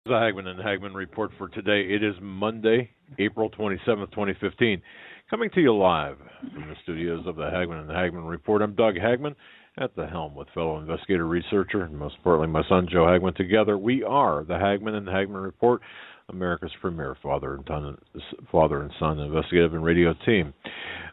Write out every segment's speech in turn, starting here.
The Hagmann and Hagmann report for today. It is Monday, April 27th, 2015. Coming to you live from the studios of the Hagmann and Hagmann report. I'm Doug Hagmann at the helm with fellow investigator researcher and most importantly my son Joe Hagmann. Together we are the Hagmann and Hagmann report, America's premier father and son investigative and radio team.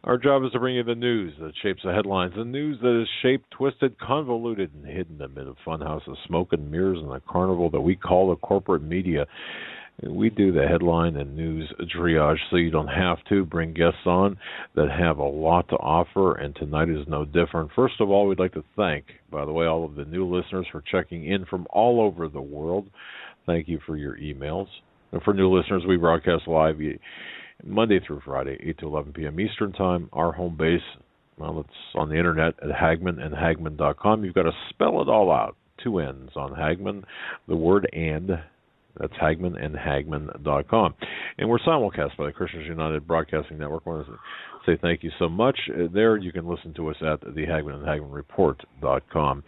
Our job is to bring you the news that shapes the headlines, the news that is shaped, twisted, convoluted, and hidden amid a funhouse of smoke and mirrors and the carnival that we call the corporate media. We do the headline and news triage so you don't have to. Bring guests on that have a lot to offer, and tonight is no different. First of all, we'd like to thank, by the way, all of the new listeners for checking in from all over the world. Thank you for your emails. And for new listeners, we broadcast live Monday through Friday, 8 to 11 p.m. Eastern Time. Our home base, well, it's on the internet at hagmannandhagmann.com. You've got to spell it all out. 2 N's on Hagmann, the word and. That's hagmannandhagmann.com. And we're simulcast by the Christians United Broadcasting Network. I want to say thank you so much. There you can listen to us at the hagmannandhagmannreport.com.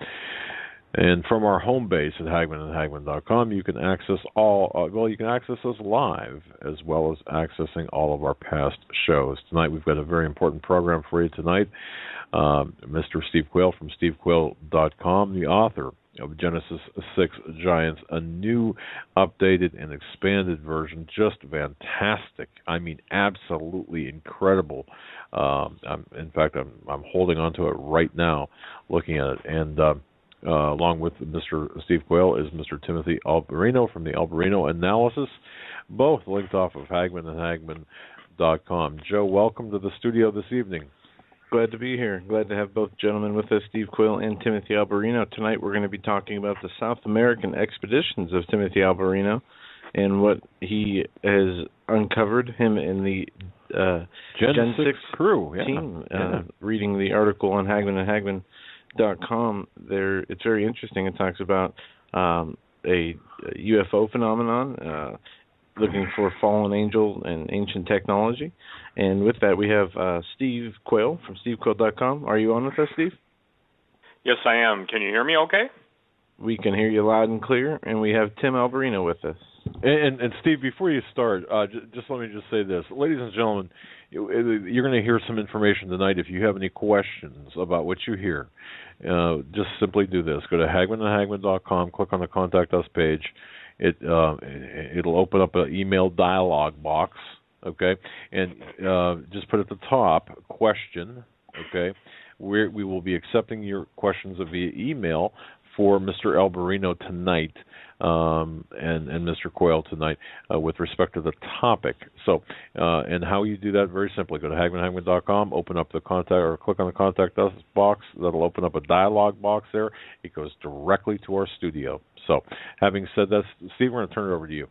And from our home base at hagmannandhagmann.com, you can access you can access us live as well as accessing all of our past shows. Tonight we've got a very important program for you tonight. Mr. Steve Quayle from stevequayle.com, the author of Genesis 6 Giants, a new, updated, and expanded version. Just fantastic. I mean, absolutely incredible. In fact, I'm holding on to it right now, looking at it. And along with Mr. Steve Quayle is Mr. Timothy Alberino from the Alberino Analysis, both linked off of hagmannandhagmann.com. Joe, welcome to the studio this evening. Glad to be here. Glad to have both gentlemen with us, Steve Quayle and Timothy Alberino. Tonight we're going to be talking about the South American expeditions of Timothy Alberino and what he has uncovered, him and the Gen 6 crew team. Reading the article on hagmannandhagmann.com, it's very interesting. It talks about a UFO phenomenon, looking for fallen angel and ancient technology. And with that, we have Steve Quayle from stevequayle.com. Are you on with us, Steve? Yes, I am. Can you hear me okay? We can hear you loud and clear, and we have Tim Alberino with us. And Steve, before you start, just let me just say this. Ladies and gentlemen, you're going to hear some information tonight. If you have any questions about what you hear, just simply do this. Go to hagmannandhagmann.com, click on the Contact Us page. It'll open up an email dialog box, okay? And just put at the top, question, okay? We will be accepting your questions via email for Mr. Alberino tonight and Mr. Quayle tonight with respect to the topic. So, and how you do that, very simply, go to hagmannhagmann.com, open up the contact, or click on the Contact Us box. That'll open up a dialog box there. It goes directly to our studio. So, having said that, Steve, we're going to turn it over to you.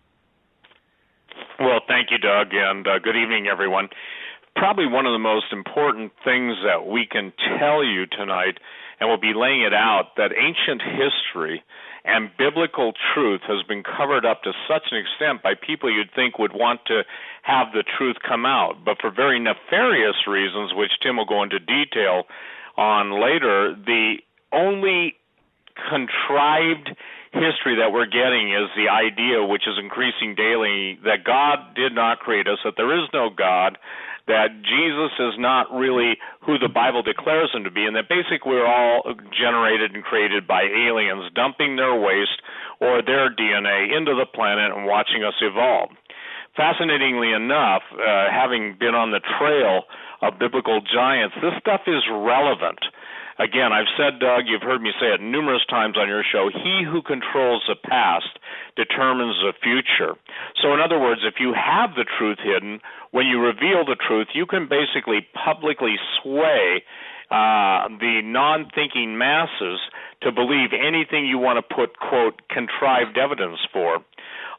Well, thank you, Doug, and good evening, everyone. Probably one of the most important things that we can tell you tonight, and we'll be laying it out, that ancient history and biblical truth has been covered up to such an extent by people you'd think would want to have the truth come out. But for very nefarious reasons, which Tim will go into detail on later, the only contrived history that we're getting is the idea, which is increasing daily, that God did not create us, that there is no God, that Jesus is not really who the Bible declares him to be, and that basically we're all generated and created by aliens dumping their waste or their DNA into the planet and watching us evolve. Fascinatingly enough, having been on the trail of biblical giants, this stuff is relevant. Again, I've said, Doug, you've heard me say it numerous times on your show, he who controls the past determines the future. So in other words, if you have the truth hidden, when you reveal the truth, you can basically publicly sway the non-thinking masses to believe anything you want to put, quote, contrived evidence for.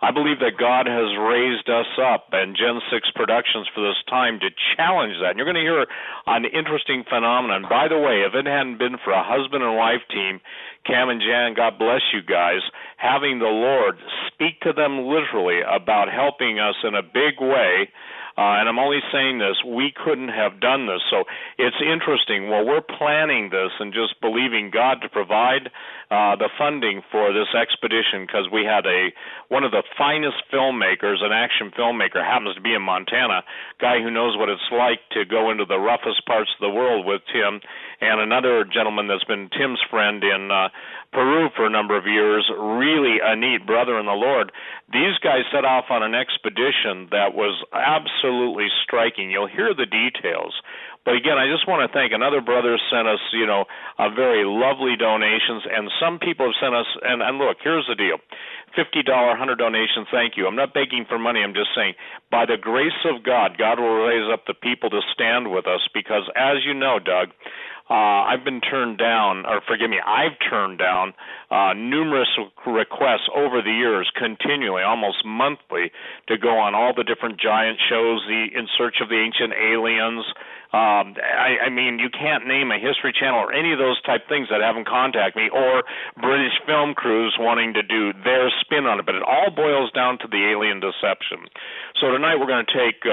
I believe that God has raised us up and Gen 6 Productions for this time to challenge that. And you're going to hear an interesting phenomenon. By the way, if it hadn't been for a husband and wife team, Cam and Jan, God bless you guys, having the Lord speak to them literally about helping us in a big way, and I'm only saying this, we couldn't have done this. So it's interesting. While we're planning this and just believing God to provide, the funding for this expedition, because we had one of the finest filmmakers, an action filmmaker, happens to be in Montana, guy who knows what it's like to go into the roughest parts of the world with Tim, and another gentleman that's been Tim's friend in Peru for a number of years, really a neat brother in the Lord. These guys set off on an expedition that was absolutely striking. You'll hear the details. But again, I just want to thank another brother sent us, a very lovely donations, and some people have sent us, and look, here's the deal. $50, 100 donations, thank you. I'm not begging for money. I'm just saying, by the grace of God, God will raise up the people to stand with us, because as you know, Doug, I've turned down numerous requests over the years, continually, almost monthly, to go on all the different giant shows, In Search of the Ancient Aliens. I mean, you can't name a History Channel or any of those type things that haven't contacted me, or British film crews wanting to do their spin on it. But it all boils down to the alien deception. So tonight we're going to take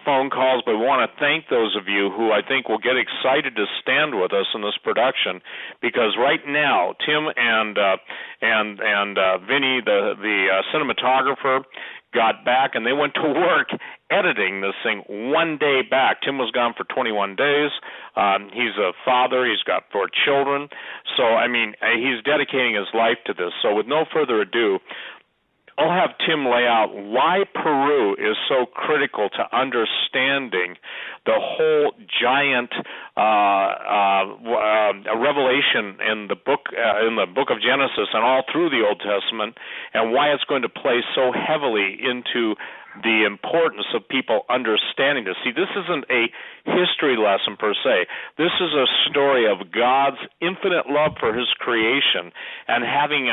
phone calls, but we want to thank those of you who I think will get excited to stand with us in this production, because right now Tim and Vinny, the cinematographer, got back, and they went to work editing this thing one day back. Tim was gone for 21 days. He's a father. He's got 4 children. So, I mean, he's dedicating his life to this. So with no further ado, I'll have Tim lay out why Peru is so critical to understanding the whole giant revelation in the book of Genesis and all through the Old Testament, and why it's going to play so heavily into the importance of people understanding this. See, this isn't a history lesson per se. This is a story of God's infinite love for his creation and having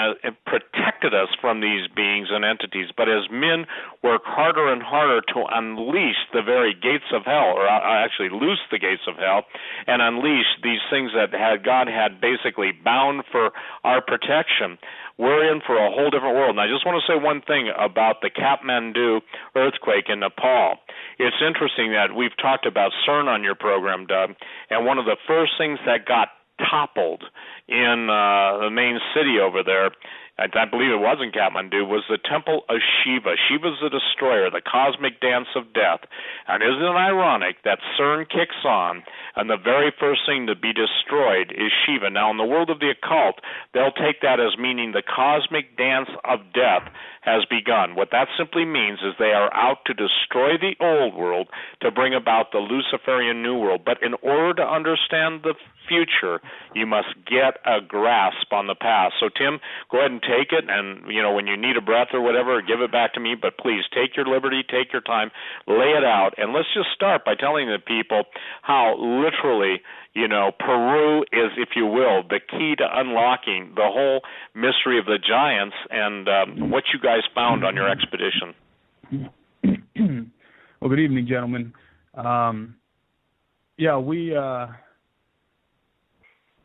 protected us from these beings and entities. But as men work harder and harder to unleash the very gates of hell, or actually loose the gates of hell, and unleash these things that God had basically bound for our protection, we're in for a whole different world. And I just want to say one thing about the Kathmandu earthquake in Nepal. It's interesting that we've talked about CERN on your program, Doug, and one of the first things that got toppled in the main city over there, I believe it was in Kathmandu, was the temple of Shiva. Shiva's the destroyer, the cosmic dance of death. And isn't it ironic that CERN kicks on, and the very first thing to be destroyed is Shiva? Now, in the world of the occult, they'll take that as meaning the cosmic dance of death has begun. What that simply means is they are out to destroy the old world to bring about the Luciferian new world. But in order to understand the future, you must get a grasp on the past. So, Tim, go ahead and take it, and, when you need a breath or whatever, give it back to me, but please take your liberty, take your time, lay it out, and let's just start by telling the people how literally, Peru is, if you will, the key to unlocking the whole mystery of the giants and what you guys found on your expedition. Well, good evening, gentlemen.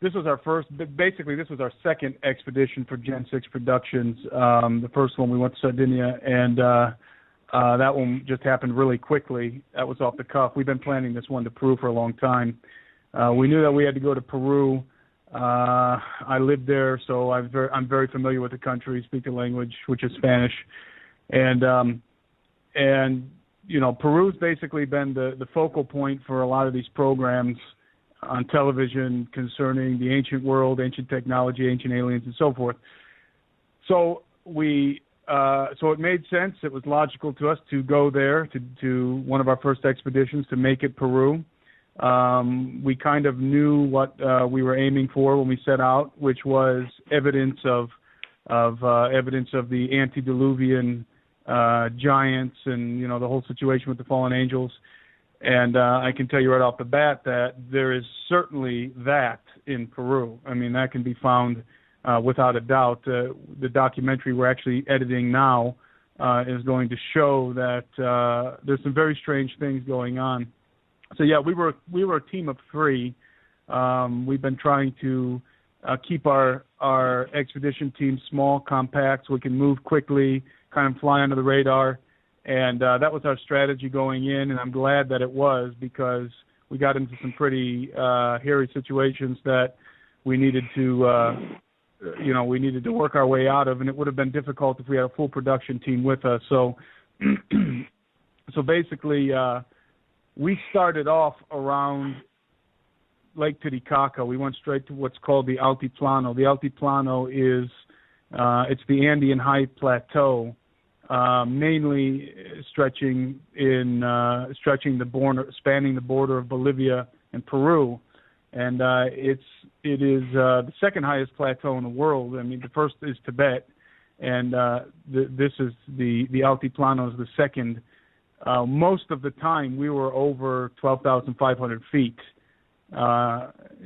This was our second expedition for Gen 6 Productions. The first one we went to Sardinia, and that one just happened really quickly. That was off the cuff. We've been planning this one to Peru for a long time. We knew that we had to go to Peru. I lived there, so I'm very familiar with the country, speak the language, which is Spanish. And Peru's basically been the focal point for a lot of these programs on television concerning the ancient world, ancient technology, ancient aliens, and so forth. So it made sense. It was logical to us to go there to one of our first expeditions to make it Peru. We kind of knew what we were aiming for when we set out, which was evidence of the antediluvian giants and the whole situation with the fallen angels. And I can tell you right off the bat that there is certainly that in Peru. I mean, that can be found without a doubt. The documentary we're actually editing now is going to show that there's some very strange things going on. So yeah, we were a team of 3. We've been trying to keep our expedition team small, compact, so we can move quickly, kind of fly under the radar. And that was our strategy going in, and I'm glad that it was, because we got into some pretty hairy situations that we needed to we needed to work our way out of, and it would have been difficult if we had a full production team with us. So, so basically, we started off around Lake Titicaca. We went straight to what's called the Altiplano. The Altiplano is it's the Andean high plateau, mainly spanning the border of Bolivia and Peru, and it is the second highest plateau in the world. I mean, the first is Tibet, and this is the Altiplano is the second. Most of the time, we were over 12,500 feet.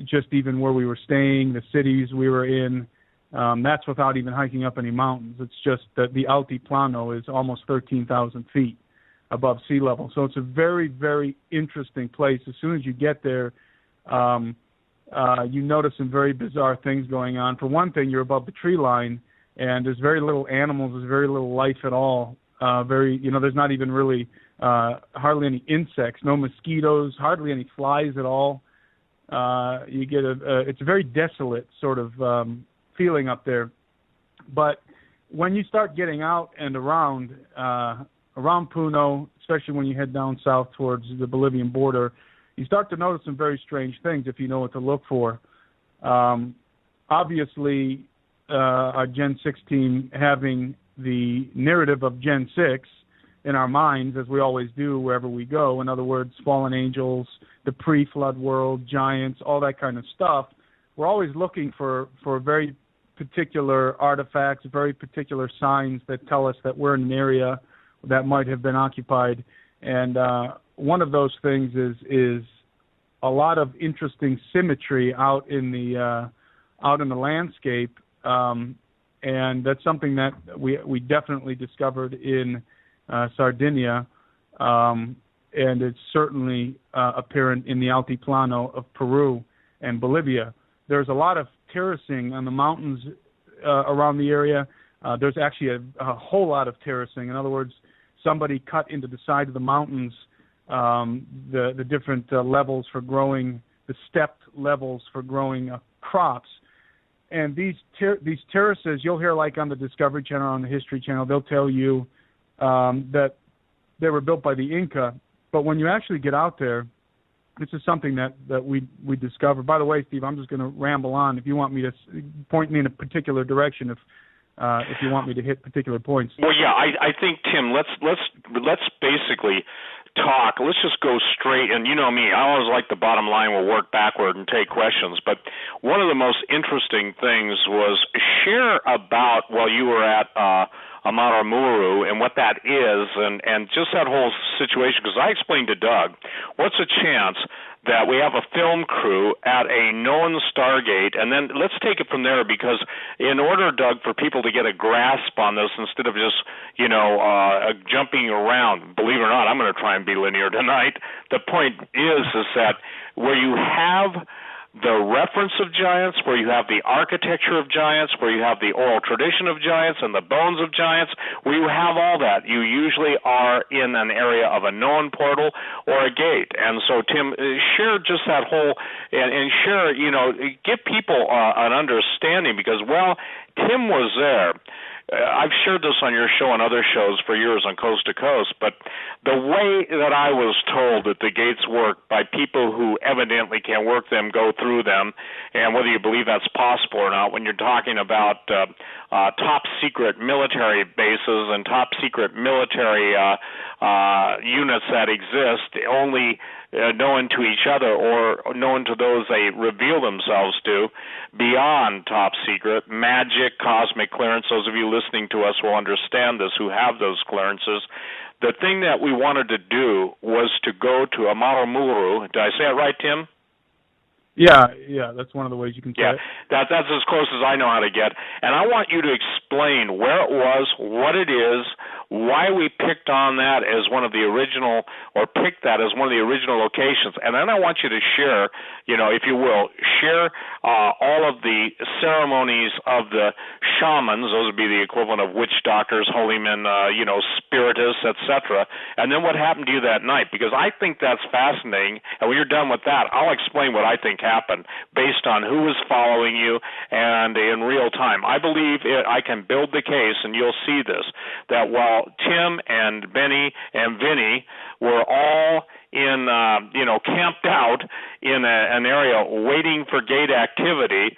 Just even where we were staying, the cities we were in, that's without even hiking up any mountains. It's just that the Altiplano is almost 13,000 feet above sea level. So it's a very, very interesting place. As soon as you get there, you notice some very bizarre things going on. For one thing, you're above the tree line, and there's very little animals. There's very little life at all. There's not even really hardly any insects, no mosquitoes, hardly any flies at all. You get it's a very desolate sort of feeling up there. But when you start getting out and around Puno, especially when you head down south towards the Bolivian border, you start to notice some very strange things if you know what to look for. Obviously, our Gen 6 team having the narrative of Gen 6 in our minds, as we always do wherever we go. In other words, fallen angels, the pre-flood world, giants, all that kind of stuff. We're always looking for very particular artifacts, very particular signs that tell us that we're in an area that might have been occupied. And one of those things is a lot of interesting symmetry out in the landscape, and that's something that we definitely discovered in Sardinia, and it's certainly apparent in the Altiplano of Peru and Bolivia. There's a lot of terracing on the mountains around the area. There's actually a whole lot of terracing. In other words, somebody cut into the side of the mountains the different levels for growing, the stepped levels for growing crops. And these terraces, you'll hear like on the Discovery Channel, on the History Channel, they'll tell you that they were built by the Inca. But when you actually get out there, this is something that we discovered. By the way, Steve, I'm just going to ramble on. If you want me to point me in a particular direction, if you want me to hit particular points. Well, yeah, I think, Tim, let's basically talk. Let's just go straight. And you know me, I always like the bottom line. We'll work backward and take questions. But one of the most interesting things was share about while you were at Amaramuru and what that is, and just that whole situation. Because I explained to Doug, what's a chance that we have a film crew at a known Stargate, and then let's take it from there, because in order, Doug, for people to get a grasp on this instead of just, jumping around, believe it or not, I'm going to try and be linear tonight. The point is that where you have the reference of giants, where you have the architecture of giants, where you have the oral tradition of giants and the bones of giants, where you have all that, you usually are in an area of a known portal or a gate. And so, Tim, share just that whole, and share, give people an understanding, because, well, Tim was there. I've shared this on your show and other shows for years on Coast to Coast, but the way that I was told that the gates work by people who evidently can work them, go through them, and whether you believe that's possible or not, when you're talking about top secret military bases and top secret military units that exist only known to each other or known to those they reveal themselves to, beyond top secret, magic, cosmic clearance. Those of you listening to us will understand this who have those clearances. The thing that we wanted to do was to go to Amaramuru. Did I say it right, Tim? Yeah, that's one of the ways you can say it. That's as close as I know how to get. And I want you to explain where it was, what it is, why we picked on that as one of the original, or picked that as one of the original locations. And then I want you to share, if you will, share all of the ceremonies of the shamans. Those would be the equivalent of witch doctors, holy men, spiritists, etc. And then what happened to you that night? Because I think that's fascinating. And when you're done with that, I'll explain what I think happened based on who was following you and in real time. I believe I can build the case, and you'll see this, that while Tim and Benny and Vinny were all in, camped out in an area waiting for gate activity,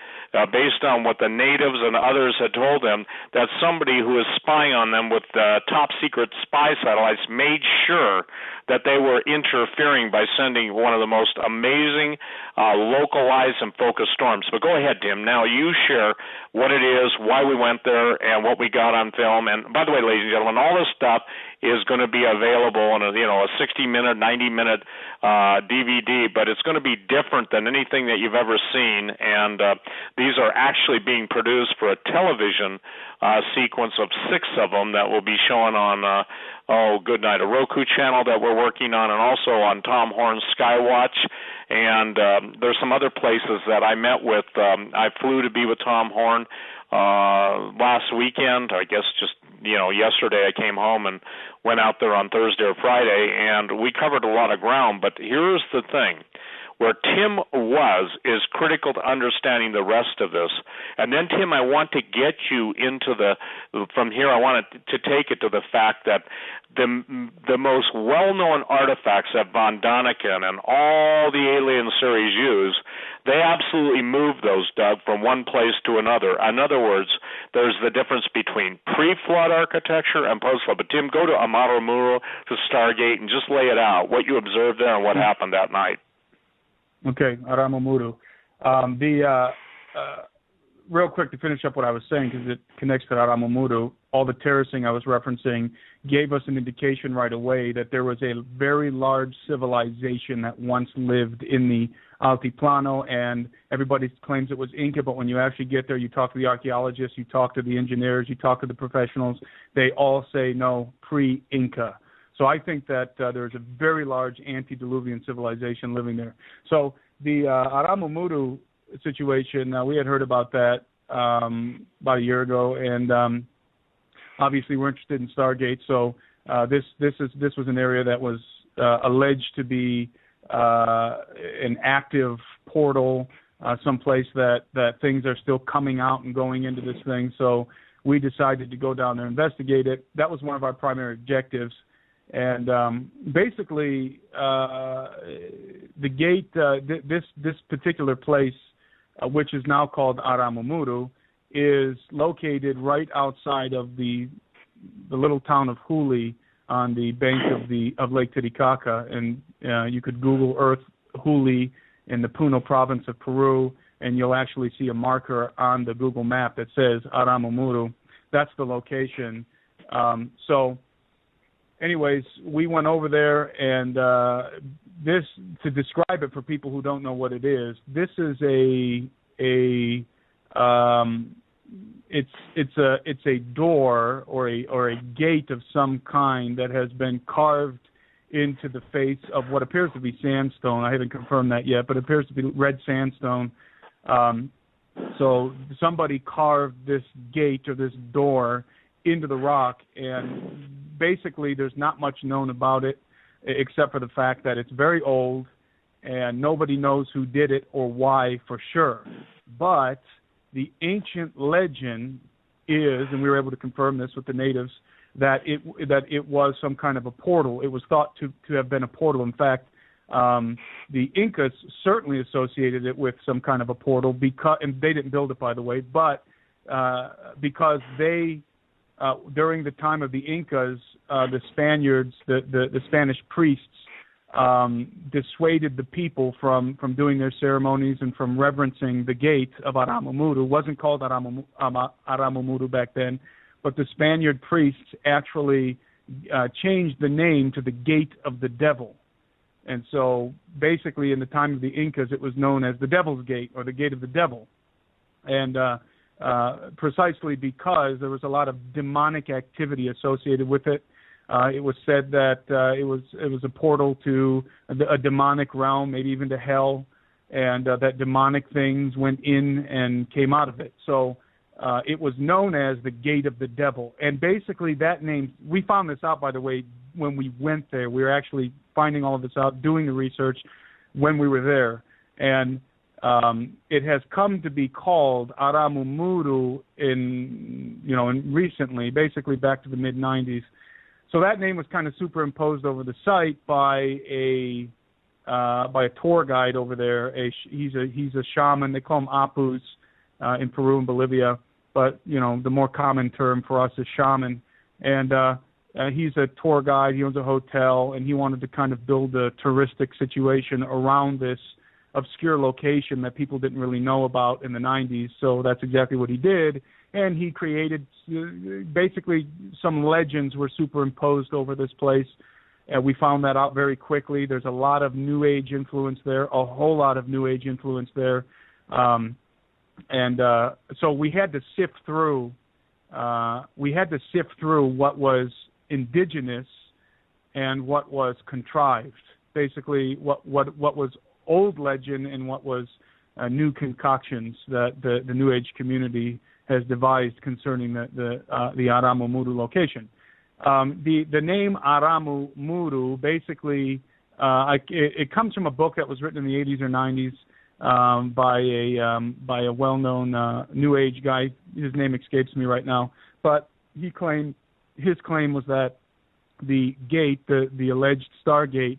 based on what the natives and others had told them, that somebody who was spying on them with top secret spy satellites made sure that they were interfering by sending one of the most amazing localized and focused storms. But go ahead, Tim. Now you share what it is, why we went there, and what we got on film. And by the way, ladies and gentlemen, all this stuff is going to be available on a 60-minute, 90-minute DVD, but it's going to be different than anything that you've ever seen. And these are actually being produced for a television sequence of 6 of them that will be shown on a Roku channel that we're working on, and also on Tom Horn's Skywatch. And there's some other places that I met with. I flew to be with Tom Horn last weekend. I guess just yesterday I came home and went out there on Thursday or Friday, and we covered a lot of ground. But here's the thing. Where Tim is critical to understanding the rest of this. And then, Tim, I want to get you into from here I want to take it to the fact that the most well-known artifacts that von Daniken and all the Alien series use, they absolutely move those, Doug, from one place to another. In other words, there's the difference between pre-flood architecture and post-flood. But, Tim, go to Amaramuro, to Stargate, and just lay it out, what you observed there and what happened that night. Okay, Aramamuru. Real quick to finish up what I was saying, because it connects to Aramamuru, all the terracing I was referencing gave us an indication right away that there was a very large civilization that once lived in the Altiplano, and everybody claims it was Inca, but when you actually get there, you talk to the archaeologists, you talk to the engineers, you talk to the professionals, they all say no, pre-Inca. So I think that there's a very large antediluvian civilization living there. So the Aramamuru situation, we had heard about that about a year ago, and obviously we're interested in Stargate. So this was an area that was alleged to be an active portal, someplace that things are still coming out and going into this thing. So we decided to go down there and investigate it. That was one of our primary objectives. And basically, the gate, this particular place, which is now called Aramamuru, is located right outside of the little town of Huli on the bank of Lake Titicaca. And you could Google Earth Huli in the Puno province of Peru, and you'll actually see a marker on the Google map that says Aramamuru. That's the location. Anyways, we went over there, and this, to describe it for people who don't know what it is, this is it's a door or a gate of some kind that has been carved into the face of what appears to be sandstone. I haven't confirmed that yet, but it appears to be red sandstone. So somebody carved this gate or this door into the rock, and basically there's not much known about it except for the fact that it's very old and nobody knows who did it or why for sure. But the ancient legend is, and we were able to confirm this with the natives, that it was some kind of a portal. It was thought to have been a portal. In fact, the Incas certainly associated it with some kind of a portal, and they didn't build it, by the way, but because they, during the time of the Incas, the Spaniards, the Spanish priests, dissuaded the people from doing their ceremonies and from reverencing the gate of Aramamuru. It wasn't called Aramamuru back then, but the Spaniard priests actually changed the name to the Gate of the Devil. And so basically in the time of the Incas, it was known as the Devil's Gate or the Gate of the Devil. And precisely because there was a lot of demonic activity associated with it. It was said that it was a portal to a demonic realm, maybe even to hell, and that demonic things went in and came out of it. So it was known as the Gate of the Devil. And basically that name, we found this out, by the way, when we went there. We were actually finding all of this out, doing the research when we were there. And it has come to be called Aramumuru in recently, basically back to the mid-'90s. So that name was kind of superimposed over the site by a tour guide over there. He's a shaman. They call him apus in Peru and Bolivia, but the more common term for us is shaman. And he's a tour guide. He owns a hotel, and he wanted to kind of build a touristic situation around this obscure location that people didn't really know about in the 90s. So that's exactly what he did. And he created, basically, some legends were superimposed over this place. And we found that out very quickly. There's a lot of New Age influence there, a whole lot of New Age influence there. So we had to sift through. What was indigenous and what was contrived. Basically, what was old legend and what was new concoctions that the New Age community has devised concerning the Aramumuru location. The name Aramumuru basically it comes from a book that was written in the 80s or 90s by a well-known New Age guy. His name escapes me right now, but his claim was that the gate, the alleged Stargate,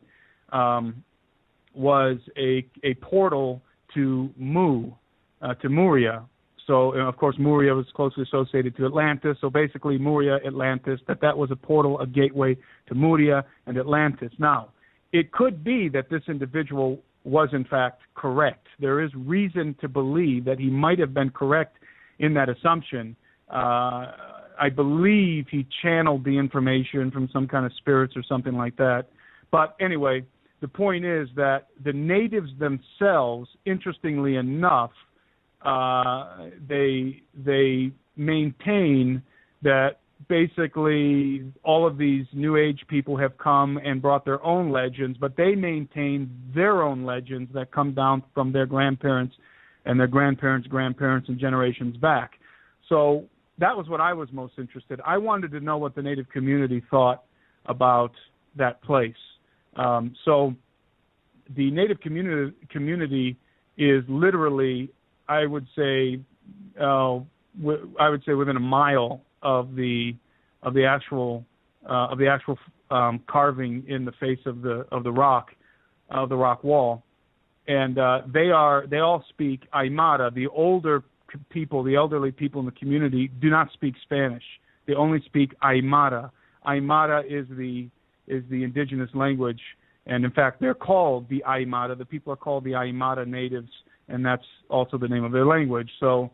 was a portal to Muria. So, of course, Muria was closely associated to Atlantis. So basically, Muria, Atlantis, that was a portal, a gateway to Muria and Atlantis. Now, it could be that this individual was, in fact, correct. There is reason to believe that he might have been correct in that assumption. I believe he channeled the information from some kind of spirits or something like that. But anyway, the point is that the natives themselves, interestingly enough, they maintain that basically all of these New Age people have come and brought their own legends, but they maintain their own legends that come down from their grandparents and their grandparents' grandparents and generations back. So that was what I was most interested in. I wanted to know what the native community thought about that place. So the native community is literally, I would say within a mile of the actual carving in the face of the rock wall, and they all speak Aymara. The older people, the elderly people in the community, do not speak Spanish. They only speak Aymara. Aymara is the indigenous language, and in fact, they're called the Aymara. The people are called the Aymara natives, and that's also the name of their language. So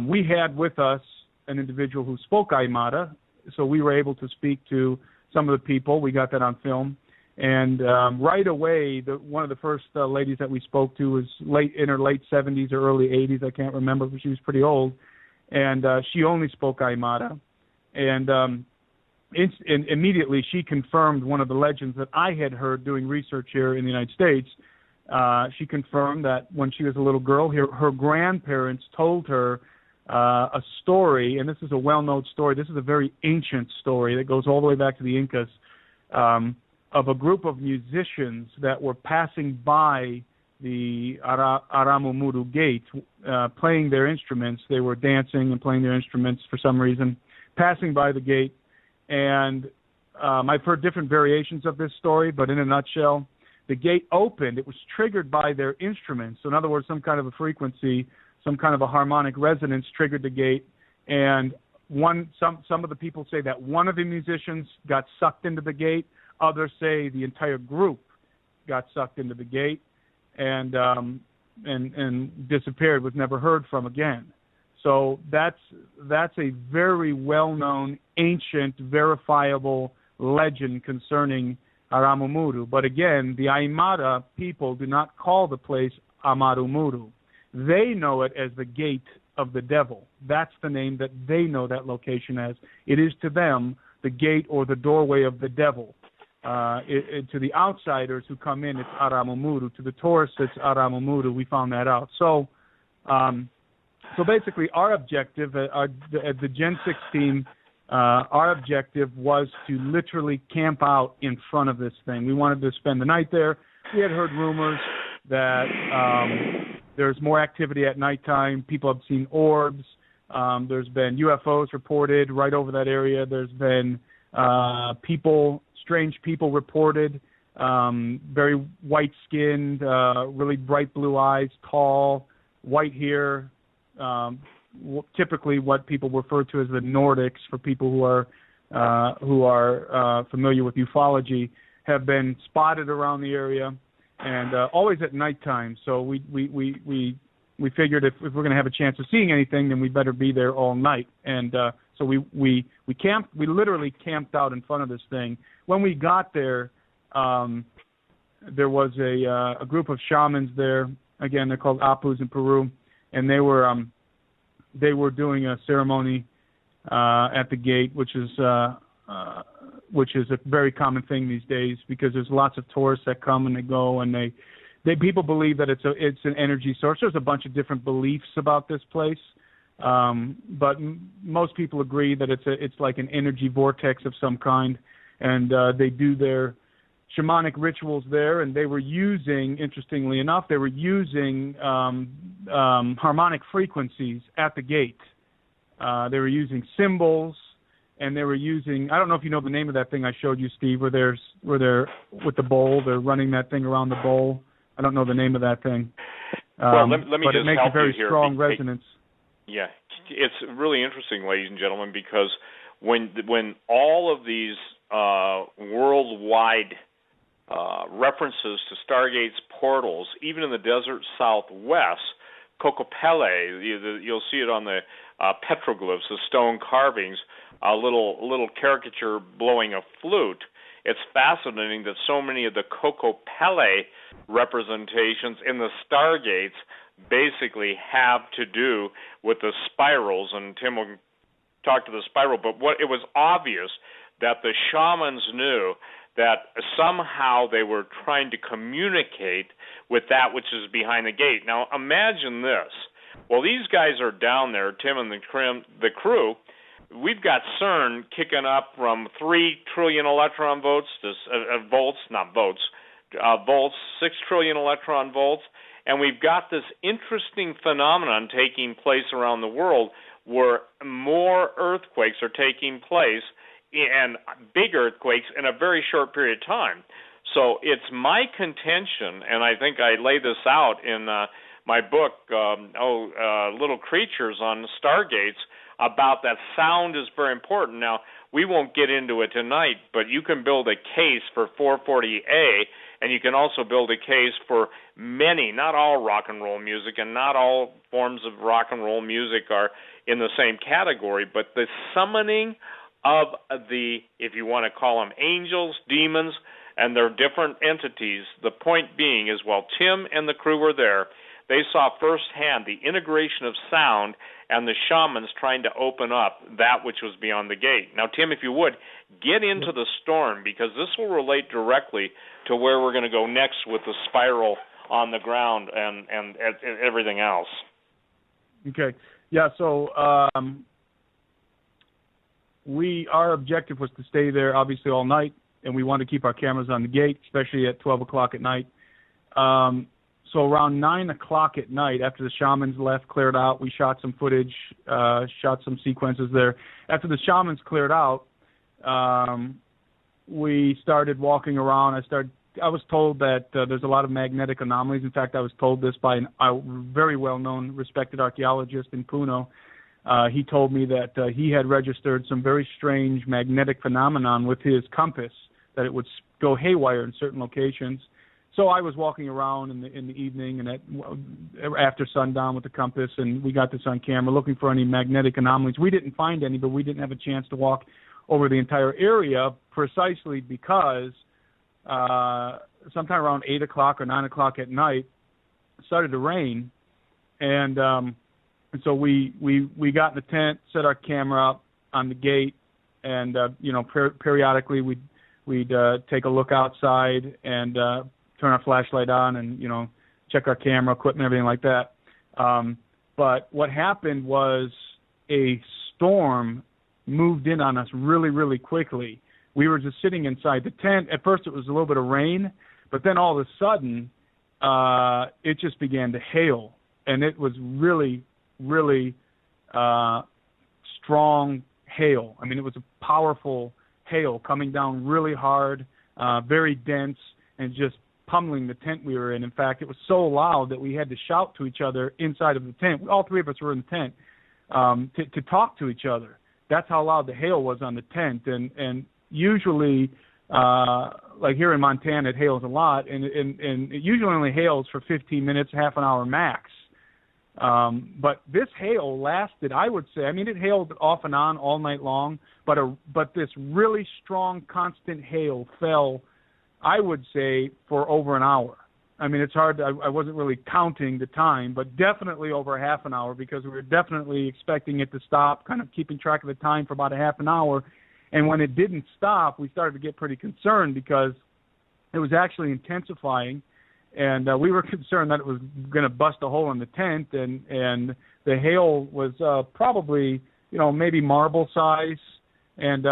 we had with us an individual who spoke Aymara, so we were able to speak to some of the people. We got that on film. And right away, one of the first ladies that we spoke to was in her late 70s or early 80s. I can't remember, but she was pretty old. And she only spoke Aymara. And immediately she confirmed one of the legends that I had heard doing research here in the United States. She confirmed that when she was a little girl, her grandparents told her a story, and this is a well-known story. This is a very ancient story that goes all the way back to the Incas, of a group of musicians that were passing by the Aramumuru gate, playing their instruments. They were dancing and playing their instruments for some reason, passing by the gate. And I've heard different variations of this story, but in a nutshell, the gate opened. It was triggered by their instruments. So in other words, some kind of a frequency, some kind of a harmonic resonance triggered the gate. And some of the people say that one of the musicians got sucked into the gate. Others say the entire group got sucked into the gate and disappeared, was never heard from again. So that's a very well-known, ancient, verifiable legend concerning Aramumuru. But again, the Aymara people do not call the place Amarumuru. They know it as the Gate of the devil. That's the name that they know that location as. It is to them the gate or the doorway of the devil. To the outsiders who come in, it's Aramumudu. To the tourists, it's Aramumudu. We found that out. So basically, our objective, as the Gen 6 team, our objective was to literally camp out in front of this thing. We wanted to spend the night there. We had heard rumors that there's more activity at nighttime. People have seen orbs. There's been UFOs reported right over that area. There's been strange people reported, very white-skinned, really bright blue eyes, tall, white hair, typically what people refer to as the Nordics, for people who are familiar with ufology, have been spotted around the area, and always at nighttime. So we figured if we're going to have a chance of seeing anything, then we better be there all night. And so we camped. We literally camped out in front of this thing. When we got there, there was a group of shamans there. Again, they're called Apus in Peru, and they were doing a ceremony at the gate, which is a very common thing these days, because there's lots of tourists that come and they go, and people believe that it's an energy source. There's a bunch of different beliefs about this place, but most people agree that it's like an energy vortex of some kind, and they do their shamanic rituals there, and they were using, interestingly enough, harmonic frequencies at the gate. They were using symbols, and they were using, I don't know if you know the name of that thing I showed you, Steve, where they're with the bowl, they're running that thing around the bowl. I don't know the name of that thing. Well, let me but just it makes help a very you here. strong resonance. Yeah, it's really interesting, ladies and gentlemen, because when all of these worldwide references to stargates, portals, even in the desert southwest, Kokopele, you'll see it on the petroglyphs, the stone carvings, a little caricature blowing a flute. It's fascinating that so many of the Kokopele representations in the stargates basically have to do with the spirals, and Tim will talk to the spiral, but it was obvious that the shamans knew that somehow they were trying to communicate with that which is behind the gate. Now, imagine this. Well, these guys are down there, Tim and the crew. We've got CERN kicking up from 3 trillion electron volts to volts, 6 trillion electron volts, and we've got this interesting phenomenon taking place around the world where more earthquakes are taking place, and big earthquakes, in a very short period of time. So it's my contention, and I think I lay this out in my book, Little Creatures on Stargates, about that sound is very important. Now, we won't get into it tonight, but you can build a case for 440A, and you can also build a case for many, not all rock and roll music, and not all forms of rock and roll music are in the same category, but the summoning of the, if you want to call them angels, demons, and they're different entities. The point being is, while Tim and the crew were there, they saw firsthand the integration of sound and the shamans trying to open up that which was beyond the gate. Now, Tim, if you would, get into the storm, because this will relate directly to where we're going to go next with the spiral on the ground and everything else. Okay. Yeah, so our objective was to stay there, obviously, all night, and we wanted to keep our cameras on the gate, especially at 12 o'clock at night. So around 9 o'clock at night, after the shamans left, cleared out, we shot some footage, shot some sequences there. After the shamans cleared out, we started walking around. I was told that there's a lot of magnetic anomalies. In fact, I was told this by a very well-known, respected archaeologist in Puno. He told me that he had registered some very strange magnetic phenomenon with his compass, that it would go haywire in certain locations. So I was walking around in the evening and after sundown with the compass, and we got this on camera, looking for any magnetic anomalies. We didn't find any, but we didn't have a chance to walk over the entire area, precisely because sometime around 8 o'clock or 9 o'clock at night, it started to rain, and And so we got in the tent, set our camera up on the gate, and periodically we'd take a look outside and turn our flashlight on and check our camera equipment, everything like that. But what happened was a storm moved in on us really, really quickly. We were just sitting inside the tent. At first it was a little bit of rain, but then all of a sudden it just began to hail, and it was really, really strong hail. I mean, it was a powerful hail coming down really hard, very dense, and just pummeling the tent we were in. In fact, it was so loud that we had to shout to each other inside of the tent. All three of us were in the tent to talk to each other. That's how loud the hail was on the tent. And usually, like here in Montana, it hails a lot, and it usually only hails for 15 minutes, half an hour max. But this hail lasted, I would say, I mean, it hailed off and on all night long, but this really strong, constant hail fell, I would say, for over an hour. I mean, it's hard, I wasn't really counting the time, but definitely over half an hour, because we were definitely expecting it to stop, kind of keeping track of the time for about a half an hour. And when it didn't stop, we started to get pretty concerned because it was actually intensifying. And we were concerned that it was going to bust a hole in the tent, and the hail was probably, maybe marble size, and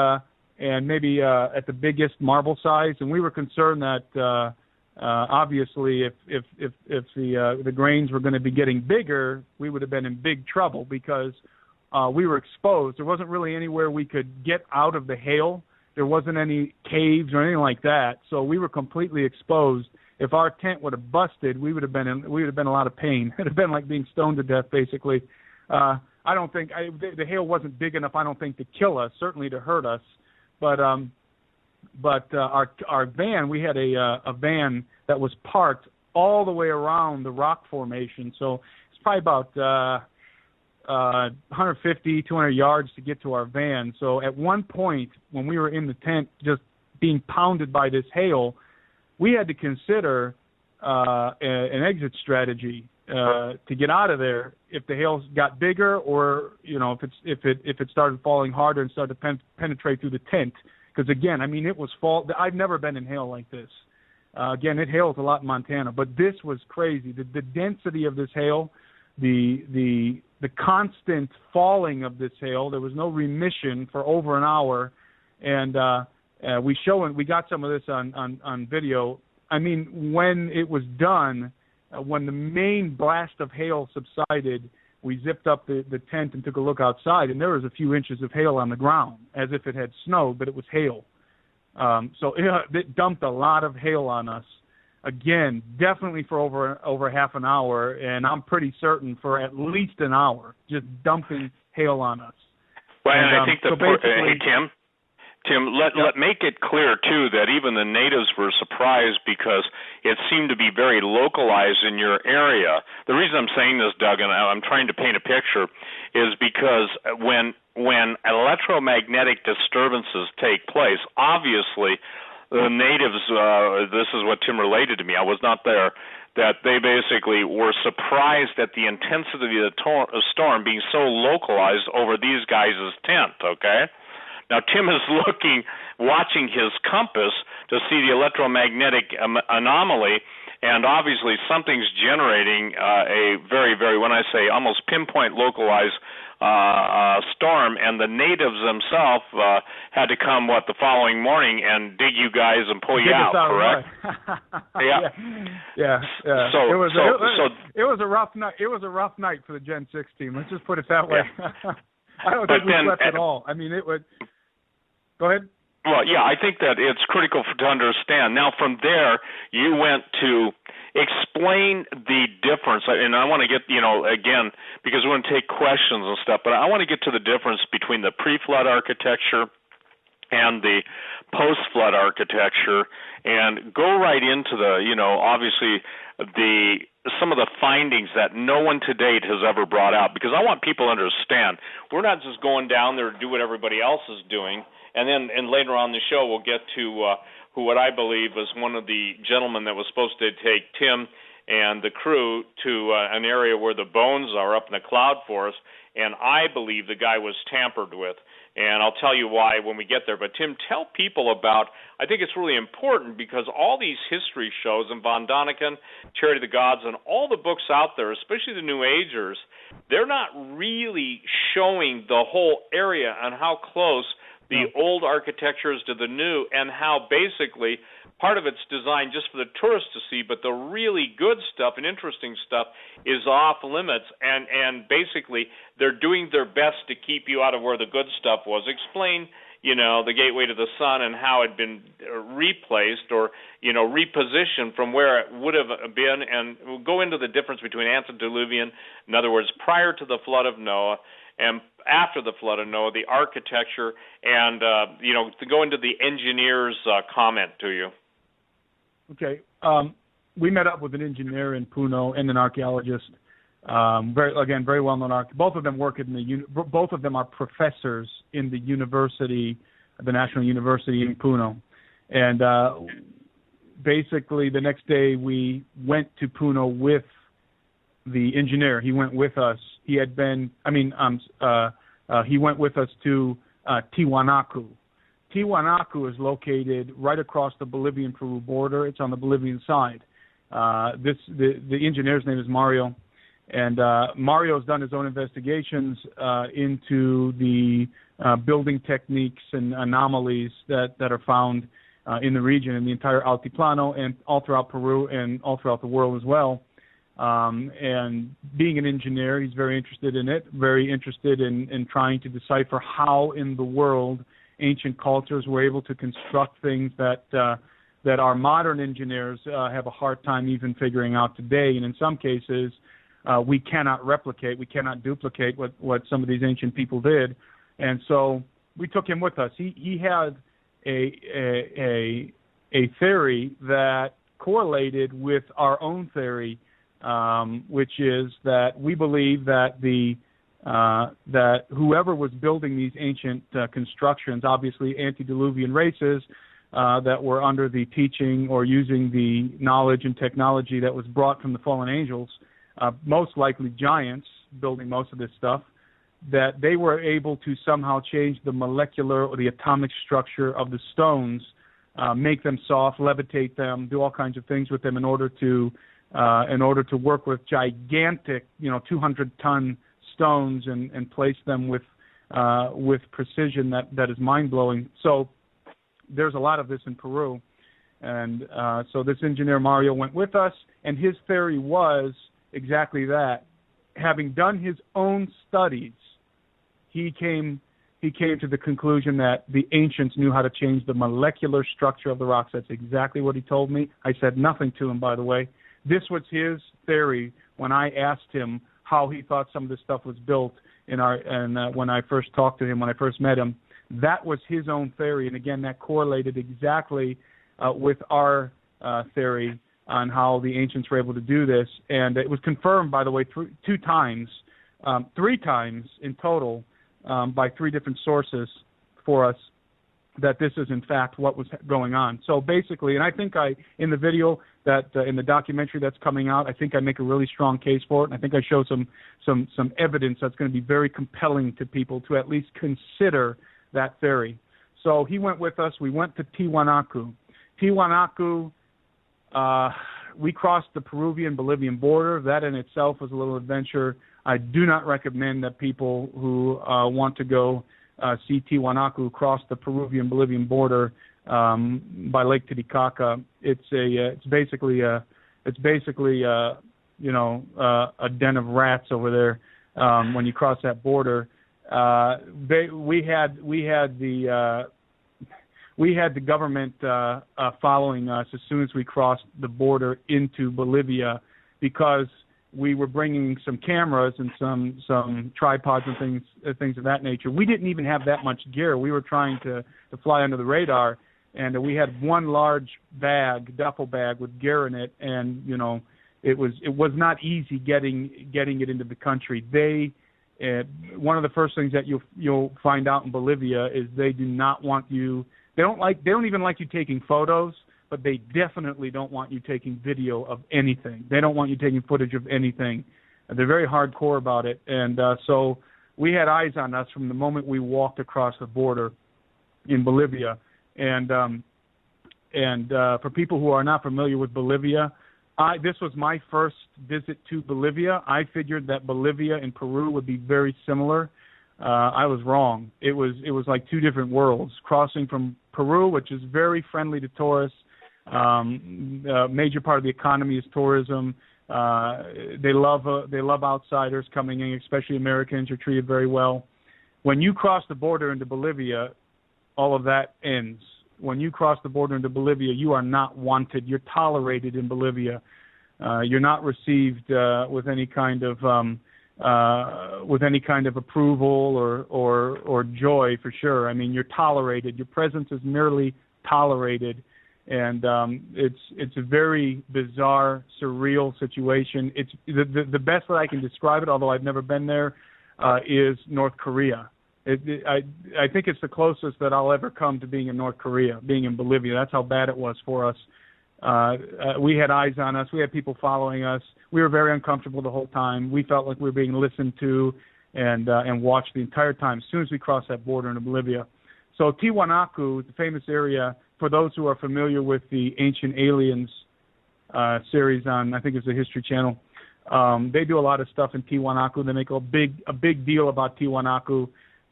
maybe at the biggest marble size. And we were concerned that obviously if the grains were going to be getting bigger, we would have been in big trouble because we were exposed. There wasn't really anywhere we could get out of the hail. There wasn't any caves or anything like that, so we were completely exposed. If our tent would have busted, we would have been in a lot of pain. It would have been like being stoned to death, basically. I don't think the hail wasn't big enough, I don't think, to kill us, certainly to hurt us. But our van, we had a van that was parked all the way around the rock formation, so it's probably about 150, 200 yards to get to our van. So at one point, when we were in the tent just being pounded by this hail, we had to consider an exit strategy to get out of there if the hail got bigger, or if it started falling harder and started to penetrate through the tent. Because again, I mean, it was fall. I've never been in hail like this. Again, it hails a lot in Montana, but this was crazy. The density of this hail, the constant falling of this hail. There was no remission for over an hour, and we got some of this on video. I mean, when it was done, when the main blast of hail subsided, we zipped up the tent and took a look outside, and there was a few inches of hail on the ground, as if it had snowed, but it was hail. So it dumped a lot of hail on us. Again, definitely for over half an hour, and I'm pretty certain for at least an hour, just dumping hail on us. Well, and I think hey, Tim, let make it clear, too, that even the natives were surprised because it seemed to be very localized in your area. The reason I'm saying this, Doug, and I'm trying to paint a picture, is because when electromagnetic disturbances take place, obviously the natives, this is what Tim related to me, I was not there, that they basically were surprised at the intensity of the storm being so localized over these guys' tent, okay? Now, Tim is watching his compass to see the electromagnetic anomaly, and obviously something's generating a very, very, when I say almost pinpoint localized storm, and the natives themselves had to come, the following morning and dig you guys and pull you out, correct? Yeah. So it was a rough night. It was a rough night for the Gen 6 team. Let's just put it that way. Yeah. I don't think we slept at all. I mean, it would. Go ahead. Well, yeah, I think that it's critical to understand. Now, from there, you went to explain the difference, and I want to get, again, because we're going to take questions and stuff, but I want to get to the difference between the pre-flood architecture and the post-flood architecture, and go right into the, obviously, some of the findings that no one to date has ever brought out, because I want people to understand we're not just going down there to do what everybody else is doing, and later on the show we'll get to what I believe was one of the gentlemen that was supposed to take Tim and the crew to an area where the bones are up in the cloud forest, and I believe the guy was tampered with. And I'll tell you why when we get there. But, Tim, tell people about, I think it's really important because all these history shows, and Von Däniken, Charity of the Gods, and all the books out there, especially the New Agers, they're not really showing the whole area and how close the old architecture is to the new, and how basically part of it's designed just for the tourists to see, but the really good stuff and interesting stuff is off limits, and basically they're doing their best to keep you out of where the good stuff was. Explain, the gateway to the sun and how it had been replaced or, repositioned from where it would have been, and we'll go into the difference between antediluvian, in other words, prior to the flood of Noah, and after the flood of Noah, the architecture, and, to go into the engineer's comment to you. Okay. We met up with an engineer in Puno and an archaeologist. Very well-known both of them work in both of them are professors in the university, the National University in Puno. And basically, the next day we went to Puno with the engineer. He went with us. He went with us to Tiwanaku. Tiwanaku is located right across the Bolivian-Peru border. It's on the Bolivian side. The engineer's name is Mario, and Mario's done his own investigations into the building techniques and anomalies that are found in the region, in the entire Altiplano, and all throughout Peru and all throughout the world as well. And being an engineer, he's very interested in it, very interested in trying to decipher how in the world ancient cultures were able to construct things that our modern engineers have a hard time even figuring out today. And in some cases, we cannot replicate, we cannot duplicate what some of these ancient people did. And so we took him with us. He had a theory that correlated with our own theory, which is that we believe that that whoever was building these ancient constructions, obviously antediluvian races that were under the teaching or using the knowledge and technology that was brought from the fallen angels, most likely giants building most of this stuff, that they were able to somehow change the molecular or the atomic structure of the stones, make them soft, levitate them, do all kinds of things with them in order to work with gigantic, 200-ton stones and place them with precision that is mind-blowing. So there's a lot of this in Peru. And so this engineer Mario went with us, and his theory was exactly that. Having done his own studies, he came to the conclusion that the ancients knew how to change the molecular structure of the rocks. That's exactly what he told me. I said nothing to him, by the way. This was his theory when I asked him how he thought some of this stuff was built when I first talked to him, when I first met him. That was his own theory, and again, that correlated exactly with our theory on how the ancients were able to do this. And it was confirmed, by the way, three times in total by three different sources for us, that this is in fact what was going on. So basically, and I think in the video that in the documentary that's coming out, I think I make a really strong case for it, and I think I show some evidence that's going to be very compelling to people to at least consider that theory. So he went with us. We went to Tiwanaku. Tiwanaku, we crossed the Peruvian-Bolivian border. That in itself was a little adventure. I do not recommend that people who want to go see Tiwanaku cross the Peruvian-Bolivian border by Lake Titicaca. It's basically a den of rats over there when you cross that border. We had the government following us as soon as we crossed the border into Bolivia, because we were bringing some cameras and some tripods and things of that nature. We didn't even have that much gear. We were trying to fly under the radar, and we had one large duffel bag with gear in it, and it was not easy getting it into the country. One of the first things that you'll find out in Bolivia is they do not want you. They don't even like you taking photos, but they definitely don't want you taking video of anything. They don't want you taking footage of anything. They're very hardcore about it. And so we had eyes on us from the moment we walked across the border in Bolivia. And for people who are not familiar with Bolivia, this was my first visit to Bolivia. I figured that Bolivia and Peru would be very similar. I was wrong. It was like two different worlds. Crossing from Peru, which is very friendly to tourists, a major part of the economy is tourism. They love outsiders coming in, especially Americans. You're treated very well. When you cross the border into Bolivia, all of that ends. When you cross the border into Bolivia, you are not wanted. You're tolerated in Bolivia. You're not received with any kind of approval or joy, for sure. I mean, you're tolerated. Your presence is merely tolerated, and it's a very bizarre, surreal situation. It's the best that I can describe it, although I've never been there, is North Korea. I think it's the closest that I'll ever come to being in North Korea, being in Bolivia. That's how bad it was for us. We had eyes on us. We had people following us. We were very uncomfortable the whole time. We felt like we were being listened to and watched the entire time as soon as we crossed that border into Bolivia. So Tiwanaku, the famous area, for those who are familiar with the Ancient Aliens series on, I think it's the History Channel, they do a lot of stuff in Tiwanaku. They make a big deal about Tiwanaku.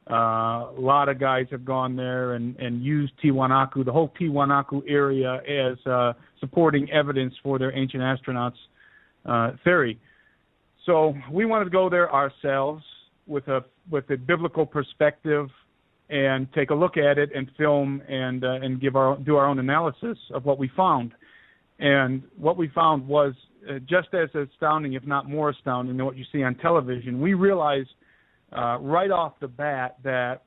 A lot of guys have gone there and used Tiwanaku, the whole Tiwanaku area, as supporting evidence for their ancient astronauts theory. So we wanted to go there ourselves with a biblical perspective and take a look at it and film and do our own analysis of what we found. And what we found was just as astounding, if not more astounding, than what you see on television. We realized right off the bat that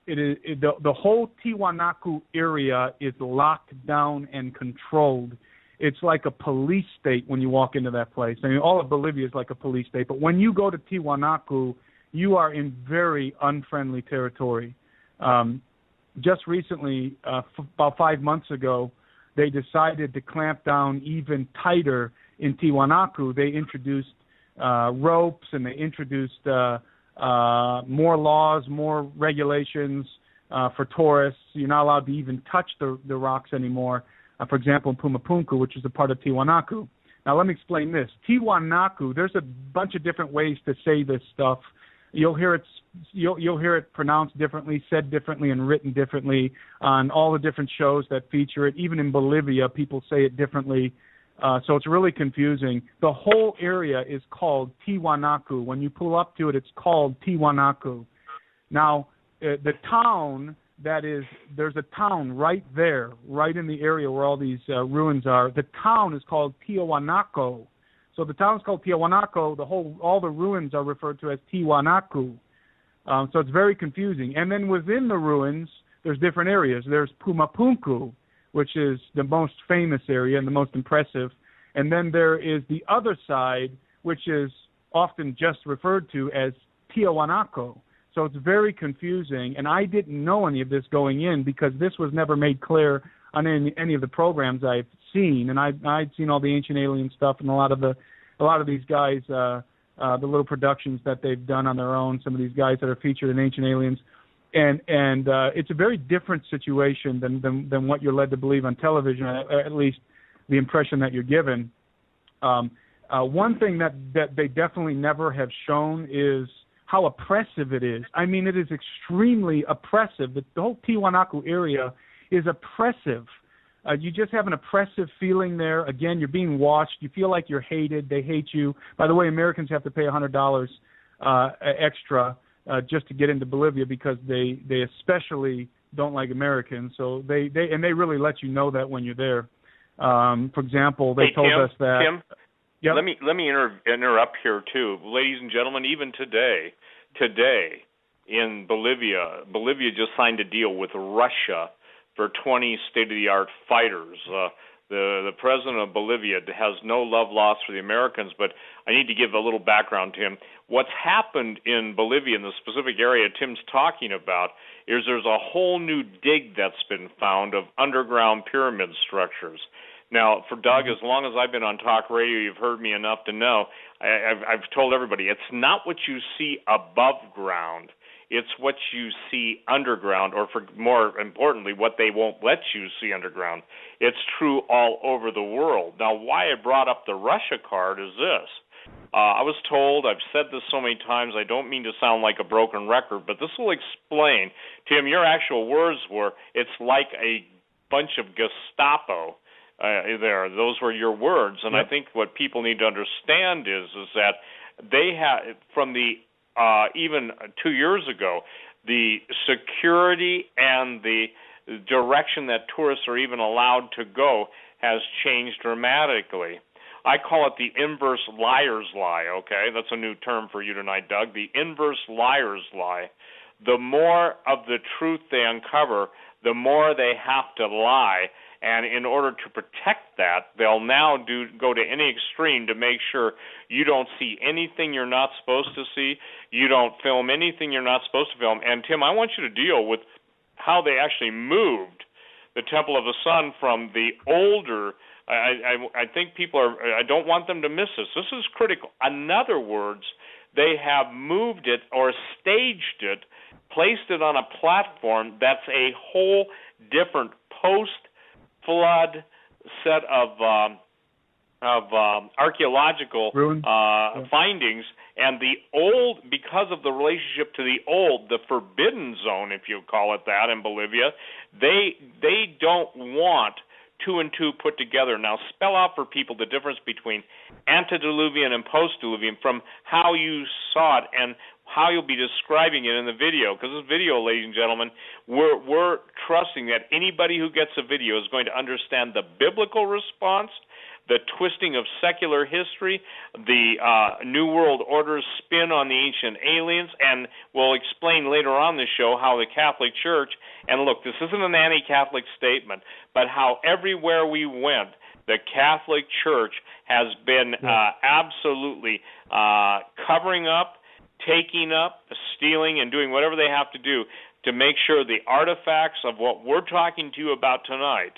the whole Tiwanaku area is locked down and controlled. It's like a police state when you walk into that place. I mean, all of Bolivia is like a police state, but when you go to Tiwanaku, you are in very unfriendly territory. Just recently, about 5 months ago, they decided to clamp down even tighter in Tiwanaku. They introduced ropes, and they introduced more laws, more regulations for tourists. You're not allowed to even touch the rocks anymore. For example, in Pumapunku, which is a part of Tiwanaku. Now, let me explain this. Tiwanaku, there's a bunch of different ways to say this stuff. You'll hear it pronounced differently, said differently, and written differently on all the different shows that feature it. Even in Bolivia, people say it differently. So it's really confusing. The whole area is called Tiwanaku. When you pull up to it, it's called Tiwanaku. Now, the town there's a town right there, right in the area where all these ruins are. The town is called Tiwanaku. So the town's called Tiwanaku. All the ruins are referred to as Tiwanaku. So it's very confusing. And then within the ruins, there's different areas. There's Pumapunku, which is the most famous area and the most impressive. And then there is the other side, which is often just referred to as Tiwanaku. So it's very confusing, and I didn't know any of this going in because this was never made clear on any of the programs I've seen. And I'd seen all the Ancient Alien stuff and a lot of these guys, the little productions that they've done on their own. Some of these guys that are featured in Ancient Aliens. And it's a very different situation than what you're led to believe on television, at least the impression that you're given. One thing that they definitely never have shown is how oppressive it is. I mean, it is extremely oppressive. The whole Tiwanaku area is oppressive. You just have an oppressive feeling there. Again, you're being watched. You feel like you're hated. They hate you. By the way, Americans have to pay $100 extra just to get into Bolivia because they especially don't like Americans. So they really let you know that when you're there. For example, they told us that. Tim, yep. Let me interrupt here too, ladies and gentlemen. Even today in Bolivia just signed a deal with Russia for 20 state-of-the-art fighters. The president of Bolivia has no love lost for the Americans, but I need to give a little background to him. What's happened in Bolivia, in the specific area Tim's talking about, is there's a whole new dig that's been found of underground pyramid structures. Now, for Doug, as long as I've been on talk radio, you've heard me enough to know, I've told everybody, it's not what you see above ground. It's what you see underground, or for more importantly, what they won't let you see underground. It's true all over the world. Now, why I brought up the Russia card is this. I was told, I've said this so many times, I don't mean to sound like a broken record, but this will explain. Tim, your actual words were, it's like a bunch of Gestapo there. Those were your words. And yep. I think what people need to understand is that they have, from the even 2 years ago, the security and the direction that tourists are even allowed to go has changed dramatically. I call it the inverse liar's lie, okay? That's a new term for you tonight, Doug. The inverse liar's lie. The more of the truth they uncover, the more they have to lie. And in order to protect that, they'll now go to any extreme to make sure you don't see anything you're not supposed to see. You don't film anything you're not supposed to film. And, Tim, I want you to deal with how they actually moved the Temple of the Sun from the older. I think people are. I don't want them to miss this. This is critical. In other words, they have moved it or staged it, placed it on a platform that's a whole different post-flood set of archaeological findings. And the old, because of the relationship to the old, the forbidden zone, if you call it that, in Bolivia, they don't want two and two put together. Now, spell out for people the difference between antediluvian and post-diluvian from how you saw it and how you'll be describing it in the video. Because this video, ladies and gentlemen, we're trusting that anybody who gets a video is going to understand the biblical response, the twisting of secular history, the New World Order's spin on the ancient aliens, and we'll explain later on the show how the Catholic Church, and look, this isn't an anti-Catholic statement, but how everywhere we went, the Catholic Church has been absolutely covering up, taking up, stealing, and doing whatever they have to do to make sure the artifacts of what we're talking to you about tonight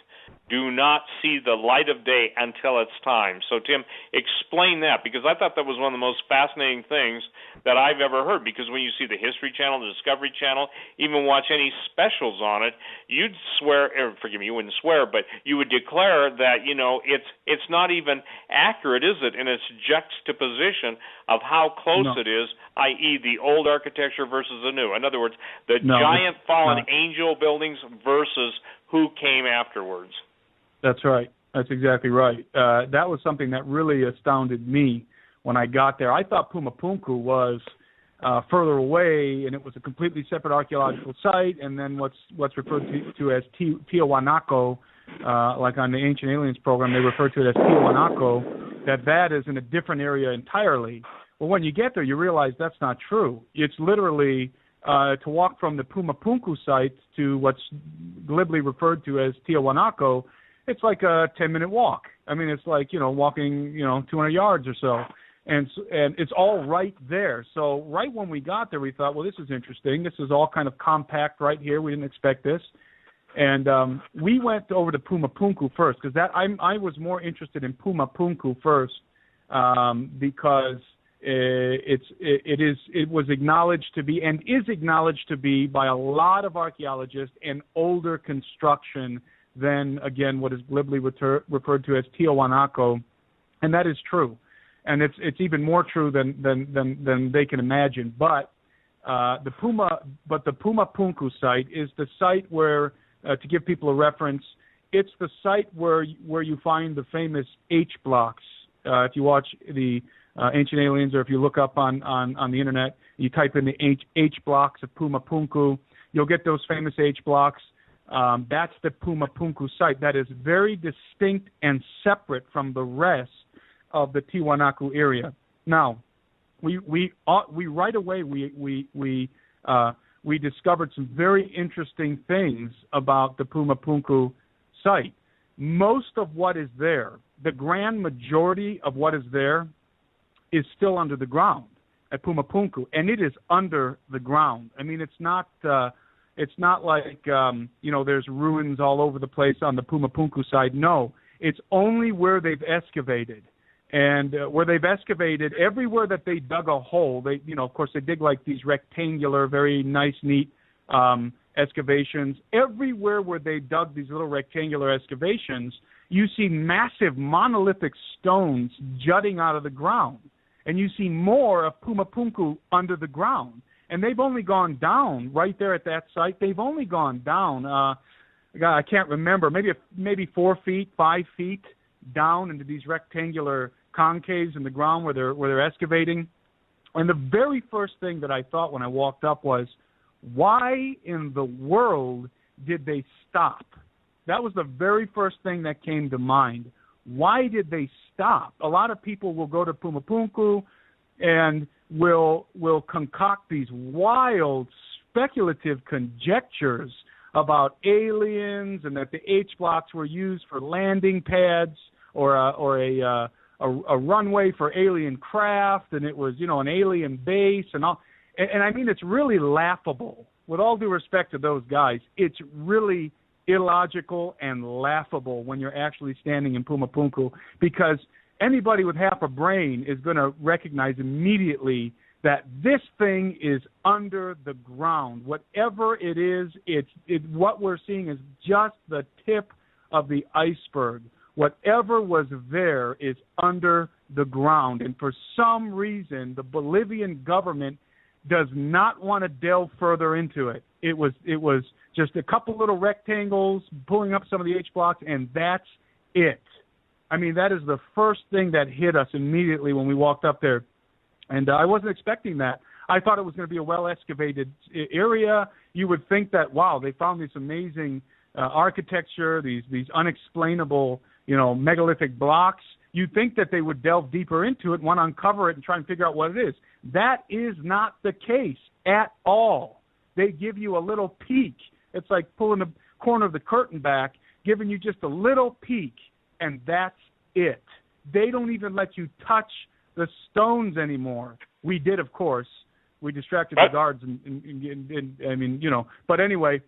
do not see the light of day until it's time. So, Tim, explain that, because I thought that was one of the most fascinating things that I've ever heard, because when you see the History Channel, the Discovery Channel, even watch any specials on it, you'd swear, or forgive me, you wouldn't swear, but you would declare that, you know, it's not even accurate, is it, in its juxtaposition of how close it is, i.e. the old architecture versus the new. In other words, the giant fallen angel buildings versus who came afterwards. That's right. That's exactly right. That was something that really astounded me when I got there. I thought Pumapunku was further away, and it was a completely separate archaeological site, and then what's referred to as Tiahuanaco, like on the Ancient Aliens program, they refer to it as Tiahuanaco, that is in a different area entirely. Well, when you get there, you realize that's not true. It's literally to walk from the Pumapunku site to what's glibly referred to as Tiahuanaco. It's like a 10-minute walk. I mean, it's like, walking, 200 yards or so. And it's all right there. So right when we got there, we thought, well, this is interesting. This is all kind of compact right here. We didn't expect this. And we went over to Pumapunku first, because I was more interested in Pumapunku first because it was acknowledged to be, and is acknowledged to be by a lot of archaeologists, an older construction than, again, what is glibly referred to as Tiahuanaco, and that is true, and it's even more true than they can imagine. But the Pumapunku site is the site where, to give people a reference, it's the site where you find the famous H blocks. If you watch the Ancient Aliens, or if you look up on the internet, you type in the H blocks of Pumapunku, you'll get those famous H blocks. That's the Pumapunku site. That is very distinct and separate from the rest of the Tiahuanaco area. Now, we right away we discovered some very interesting things about the Pumapunku site. Most of what is there, the grand majority of what is there, is still under the ground. at Pumapunku, and it is under the ground. I mean, it's not like there's ruins all over the place on the Pumapunku side. No, it's only where they've excavated. And where they've excavated, everywhere that they dug a hole, they, of course, they dig like these rectangular, very nice, neat excavations. Everywhere where they dug these little rectangular excavations, you see massive monolithic stones jutting out of the ground. And you see more of Pumapunku under the ground. And they've only gone down right there at that site. They've only gone down, I can't remember, maybe 4 feet, 5 feet down into these rectangular concaves in the ground where they're excavating. And the very first thing that I thought when I walked up was, why in the world did they stop? That was the very first thing that came to mind. Why did they stop? A lot of people will go to Pumapunku and will concoct these wild speculative conjectures about aliens and that the H blocks were used for landing pads or a runway for alien craft, and it was an alien base and all. And I mean, it's really laughable. With all due respect to those guys, it's really illogical and laughable when you're actually standing in Pumapunku, because anybody with half a brain is going to recognize immediately that this thing is under the ground. Whatever it is, what we're seeing is just the tip of the iceberg. Whatever was there is under the ground. And for some reason, the Bolivian government does not want to delve further into it. It was just a couple little rectangles pulling up some of the H blocks, and that's it. I mean, that is the first thing that hit us immediately when we walked up there. And I wasn't expecting that. I thought it was going to be a well-excavated area. You would think that, wow, they found this amazing architecture, these unexplainable, megalithic blocks. You'd think that they would delve deeper into it, want to uncover it and try and figure out what it is. That is not the case at all. They give you a little peek. It's like pulling the corner of the curtain back, giving you just a little peek, and that's it. They don't even let you touch the stones anymore. We did, of course. We distracted the guards, and I mean, But anyway,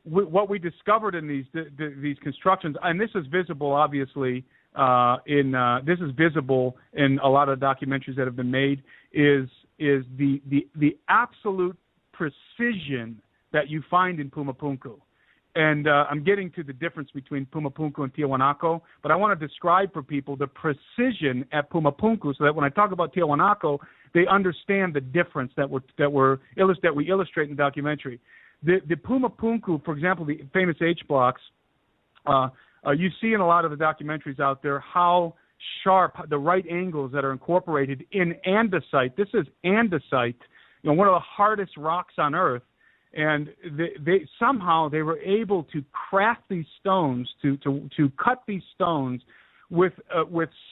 what we discovered in these constructions, and this is visible, obviously, this is visible in a lot of documentaries that have been made, is the absolute precision that you find in Pumapunku. And I'm getting to the difference between Pumapunku and Tiahuanaco, but I want to describe for people the precision at Pumapunku so that when I talk about Tiahuanaco, they understand the difference that we illustrate in the documentary. The Pumapunku, for example, the famous H blocks, you see in a lot of the documentaries out there how sharp the right angles that are incorporated in andesite. This is andesite, one of the hardest rocks on Earth. And they somehow were able to craft these stones, to cut these stones with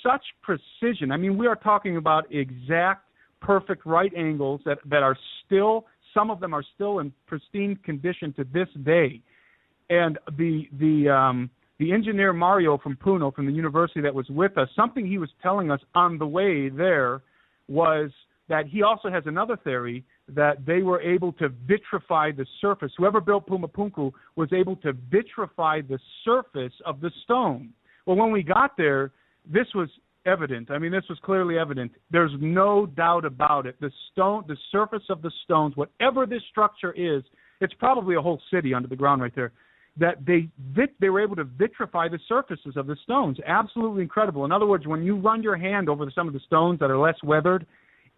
such precision. I mean, we are talking about exact, perfect right angles that are still, some of them are still in pristine condition to this day. And the engineer Mario from Puno, from the university that was with us, something he was telling us on the way there was that he also has another theory that they were able to vitrify the surface. Whoever built Pumapunku was able to vitrify the surface of the stone. Well, when we got there, this was evident. I mean, this was clearly evident. There's no doubt about it. The surface of the stones, whatever this structure is, it's probably a whole city under the ground right there, that they were able to vitrify the surfaces of the stones. Absolutely incredible. In other words, when you run your hand over some of the stones that are less weathered,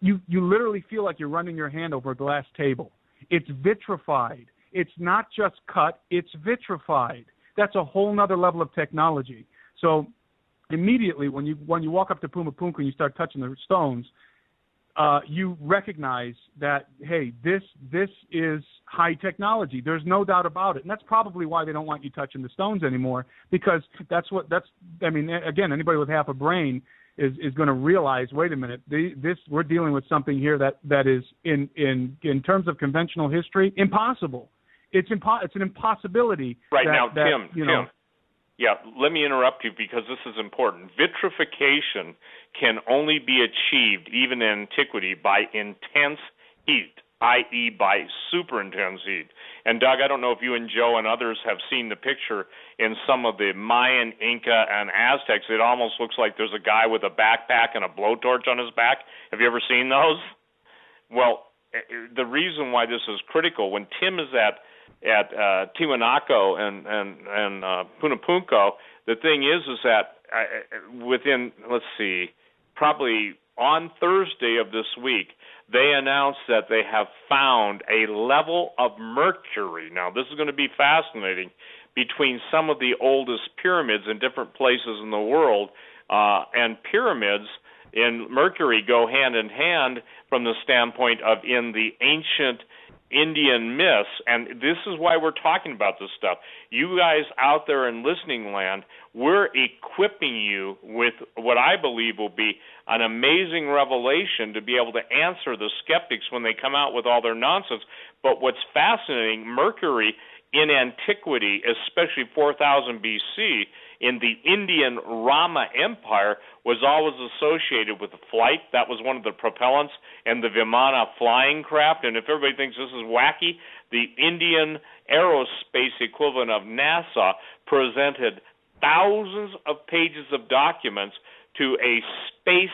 you literally feel like you're running your hand over a glass table. It's vitrified. It's not just cut, it's vitrified. That's a whole nother level of technology. So immediately when you walk up to Pumapunku and you start touching the stones, you recognize that, hey, this is high technology. There's no doubt about it. And that's probably why they don't want you touching the stones anymore, because again, anybody with half a brain is going to realize, wait a minute, we're dealing with something here that is in terms of conventional history impossible. It's an impossibility. Right now, Tim. Yeah, let me interrupt you because this is important. Vitrification can only be achieved, even in antiquity, by intense heat, i.e. by super intense heat. And Doug, I don't know if you and Joe and others have seen the picture in some of the Mayan, Inca, and Aztecs. It almost looks like there's a guy with a backpack and a blowtorch on his back. Have you ever seen those? Well, the reason why this is critical, when Tim is at Tiwanaku and Punapunku, the thing is that within, let's see, probably on Thursday of this week, they announced that they have found a level of mercury. Now, this is going to be fascinating, between some of the oldest pyramids in different places in the world, and pyramids in mercury go hand in hand from the standpoint of in the ancient Indian myths, and this is why we're talking about this stuff. You guys out there in listening land, we're equipping you with what I believe will be an amazing revelation to be able to answer the skeptics when they come out with all their nonsense. But what's fascinating, mercury in antiquity, especially 4000 BC, in the Indian Rama Empire, was always associated with flight. That was one of the propellants and the Vimana flying craft. And if everybody thinks this is wacky, the Indian aerospace equivalent of NASA presented thousands of pages of documents to a space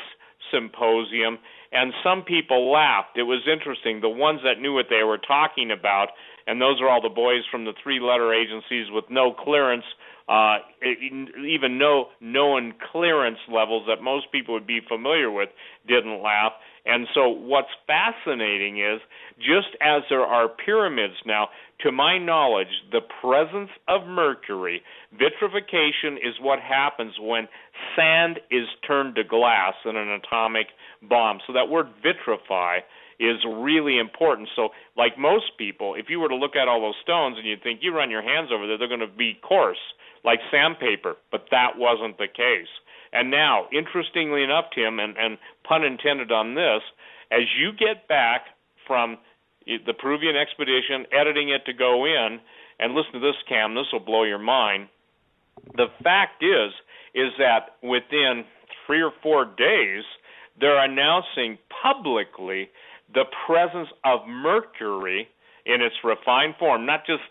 symposium, and some people laughed. It was interesting. The ones that knew what they were talking about, and those are all the boys from the three-letter agencies with no clearance, even no known clearance levels that most people would be familiar with, didn't laugh. And so what's fascinating is, just as there are pyramids now, to my knowledge, the presence of mercury, vitrification is what happens when sand is turned to glass in an atomic bomb. So that word vitrify is really important. So like most people, if you were to look at all those stones and you think you run your hands over there, they're going to be coarse, like sandpaper, but that wasn't the case. And now, interestingly enough, Tim, and pun intended on this, as you get back from the Peruvian expedition, editing it to go in, and listen to this, Cam, this will blow your mind. The fact is that within 3 or 4 days, they're announcing publicly the presence of mercury in its refined form, not just,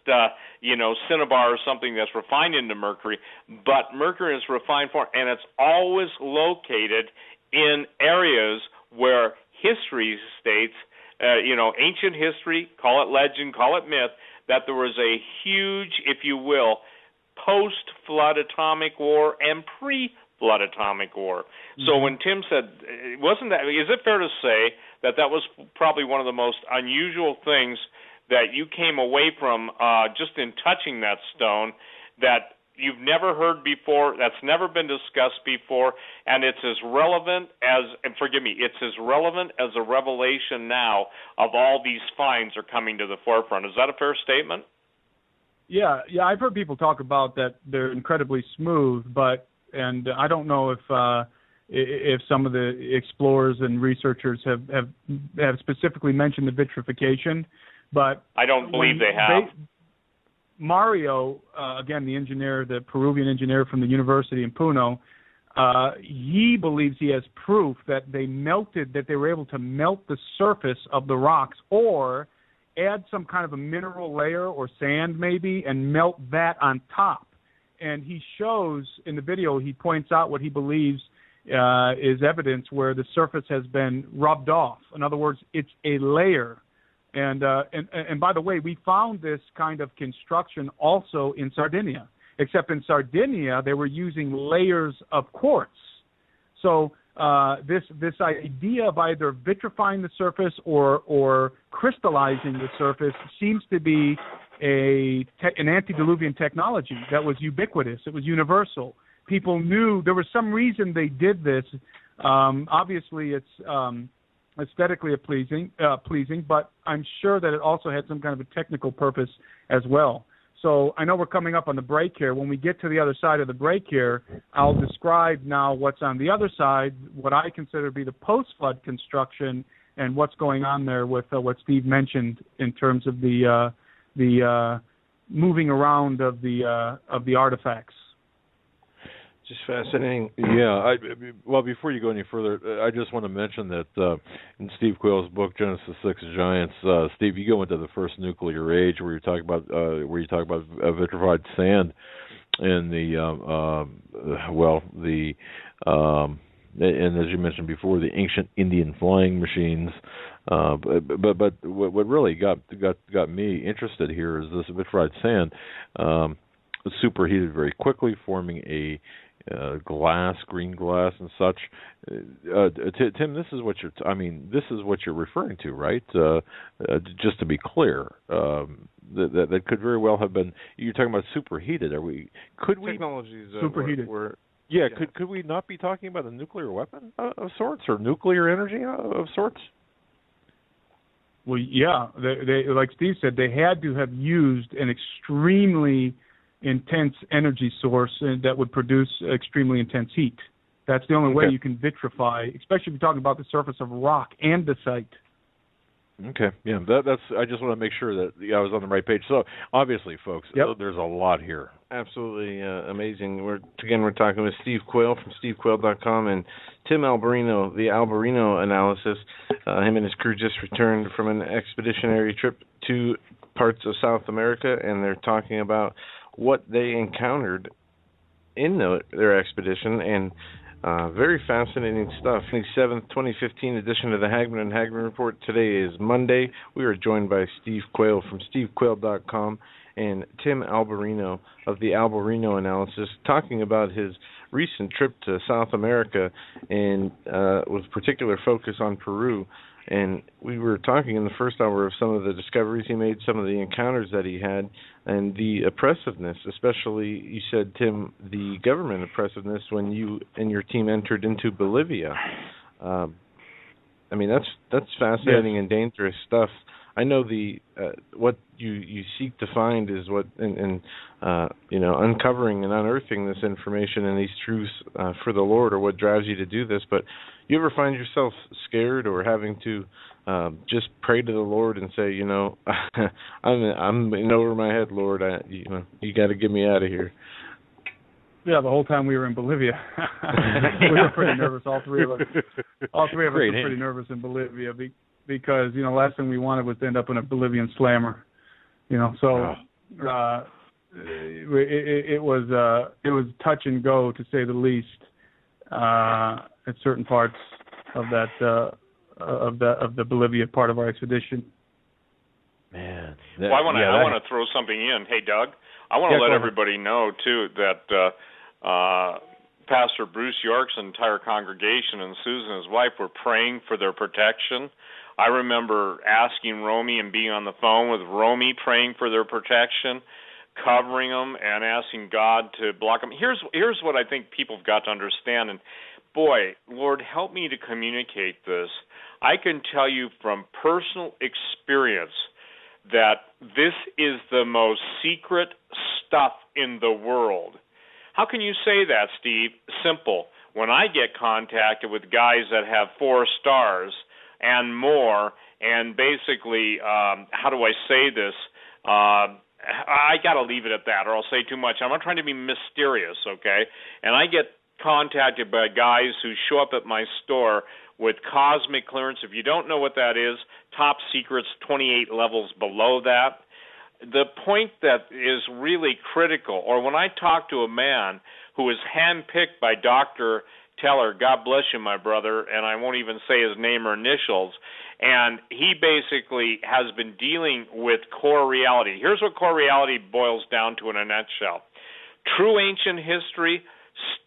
cinnabar or something that's refined into mercury, but mercury in its refined form, and it's always located in areas where history states, ancient history, call it legend, call it myth, that there was a huge, if you will, post-flood atomic war and pre-flood atomic war. Mm-hmm. So when Tim said, is it fair to say that was probably one of the most unusual things that you came away from just in touching that stone that you've never heard before, that's never been discussed before, and it's as relevant as, it's as relevant as a revelation now of all these finds are coming to the forefront. Is that a fair statement? Yeah, I've heard people talk about that they're incredibly smooth, and I don't know if some of the explorers and researchers have specifically mentioned the vitrification, but I don't believe they have. Mario, again, the engineer, the Peruvian engineer from the university in Puno, he believes he has proof that they were able to melt the surface of the rocks or add some kind of a mineral layer or sand maybe and melt that on top. And he shows in the video, he points out what he believes is evidence where the surface has been rubbed off. In other words, it's a layer. And by the way, we found this kind of construction also in Sardinia, except in Sardinia they were using layers of quartz. So this idea of either vitrifying the surface or crystallizing the surface seems to be an antediluvian technology that was ubiquitous. It was universal. People knew there was some reason they did this. Obviously, it's aesthetically pleasing, but I'm sure that it also had some kind of a technical purpose as well. So I know we're coming up on the break here. When we get to the other side of the break here, I'll describe now what's on the other side, what I consider to be the post-flood construction, and what's going on there with what Steve mentioned in terms of the moving around of the artifacts. Just fascinating. Yeah. Well, before you go any further, I just want to mention that in Steve Quayle's book Genesis 6 Giants, Steve, you go into the first nuclear age where you talk about vitrified sand and and as you mentioned before, the ancient Indian flying machines. But what really got me interested here is this vitrified sand superheated very quickly, forming a green glass and such. Tim, this is what you're referring to, right? Just to be clear, that could very well have been. You're talking about superheated. Technologies superheated? Yeah. Could we not be talking about a nuclear weapon of sorts or nuclear energy of sorts? Well, yeah. They like Steve said, they had to have used an extremely intense energy source that would produce extremely intense heat. That's the only way you can vitrify, especially if you're talking about the surface of rock andesite. Okay, yeah, that's. I just want to make sure that I was on the right page. So, obviously, folks, there's a lot here. Absolutely amazing. We're talking with Steve Quayle from stevequayle.com and Tim Alberino, the Alberino analysis. Him and his crew just returned from an expeditionary trip to parts of South America, and they're talking about what they encountered in their expedition, and very fascinating stuff. The 7th, 2015 edition of the Hagmann Hagmann Report. Today is Monday. We are joined by Steve Quayle from stevequayle.com and Tim Alberino of the Alberino Analysis, talking about his recent trip to South America and with particular focus on Peru. And we were talking in the first hour of some of the discoveries he made, some of the encounters that he had, and the oppressiveness, especially, you said, Tim, the government oppressiveness when you and your team entered into Bolivia. That's fascinating and dangerous stuff. I know what you seek to find is what, uncovering and unearthing this information and these truths for the Lord, or what drives you to do this. But you ever find yourself scared or having to just pray to the Lord and say, I'm in over my head, Lord. You got to get me out of here. Yeah, the whole time we were in Bolivia, we were pretty nervous. All three of us were pretty nervous in Bolivia because last thing we wanted was to end up in a Bolivian slammer. It was touch and go, to say the least, at certain parts of the Bolivia part of our expedition. Man, I want to throw something in. Hey, Doug, I want to let everybody know too that Pastor Bruce York's entire congregation and Susan, his wife, were praying for their protection. I remember asking Romy and being on the phone with Romy, praying for their protection, covering them, and asking God to block them. Here's what I think people have got to understand, and boy, Lord, help me to communicate this. I can tell you from personal experience that this is the most secret stuff in the world. How can you say that, Steve? Simple. When I get contacted with guys that have 4 stars and more, and basically, how do I say this? I got to leave it at that, or I'll say too much. I'm not trying to be mysterious, okay? And I get contacted by guys who show up at my store with cosmic clearance. If you don't know what that is, top secret's 28 levels below that. The point that is really critical, or when I talk to a man who is handpicked by Dr. Teller, God bless you, my brother, and I won't even say his name or initials, and he basically has been dealing with core reality. Here's what core reality boils down to in a nutshell. True ancient history,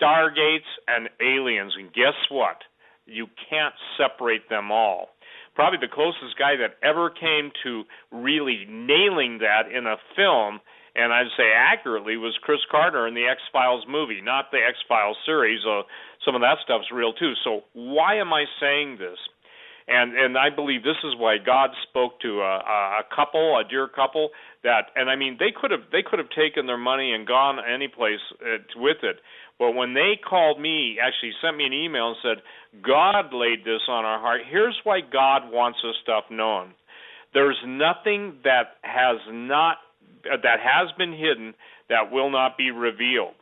stargates, and aliens, and guess what? You can't separate them all. Probably the closest guy that ever came to really nailing that in a film, and I'd say accurately, was Chris Carter in the X-Files movie, not the X-Files series. Some of that stuff's real too. So why am I saying this? And I believe this is why God spoke to a dear couple, that, and I mean, they could have taken their money and gone any place with it. But when they called me, actually sent me an email and said, God laid this on our heart. Here's why God wants this stuff known. There's nothing that has been hidden that will not be revealed.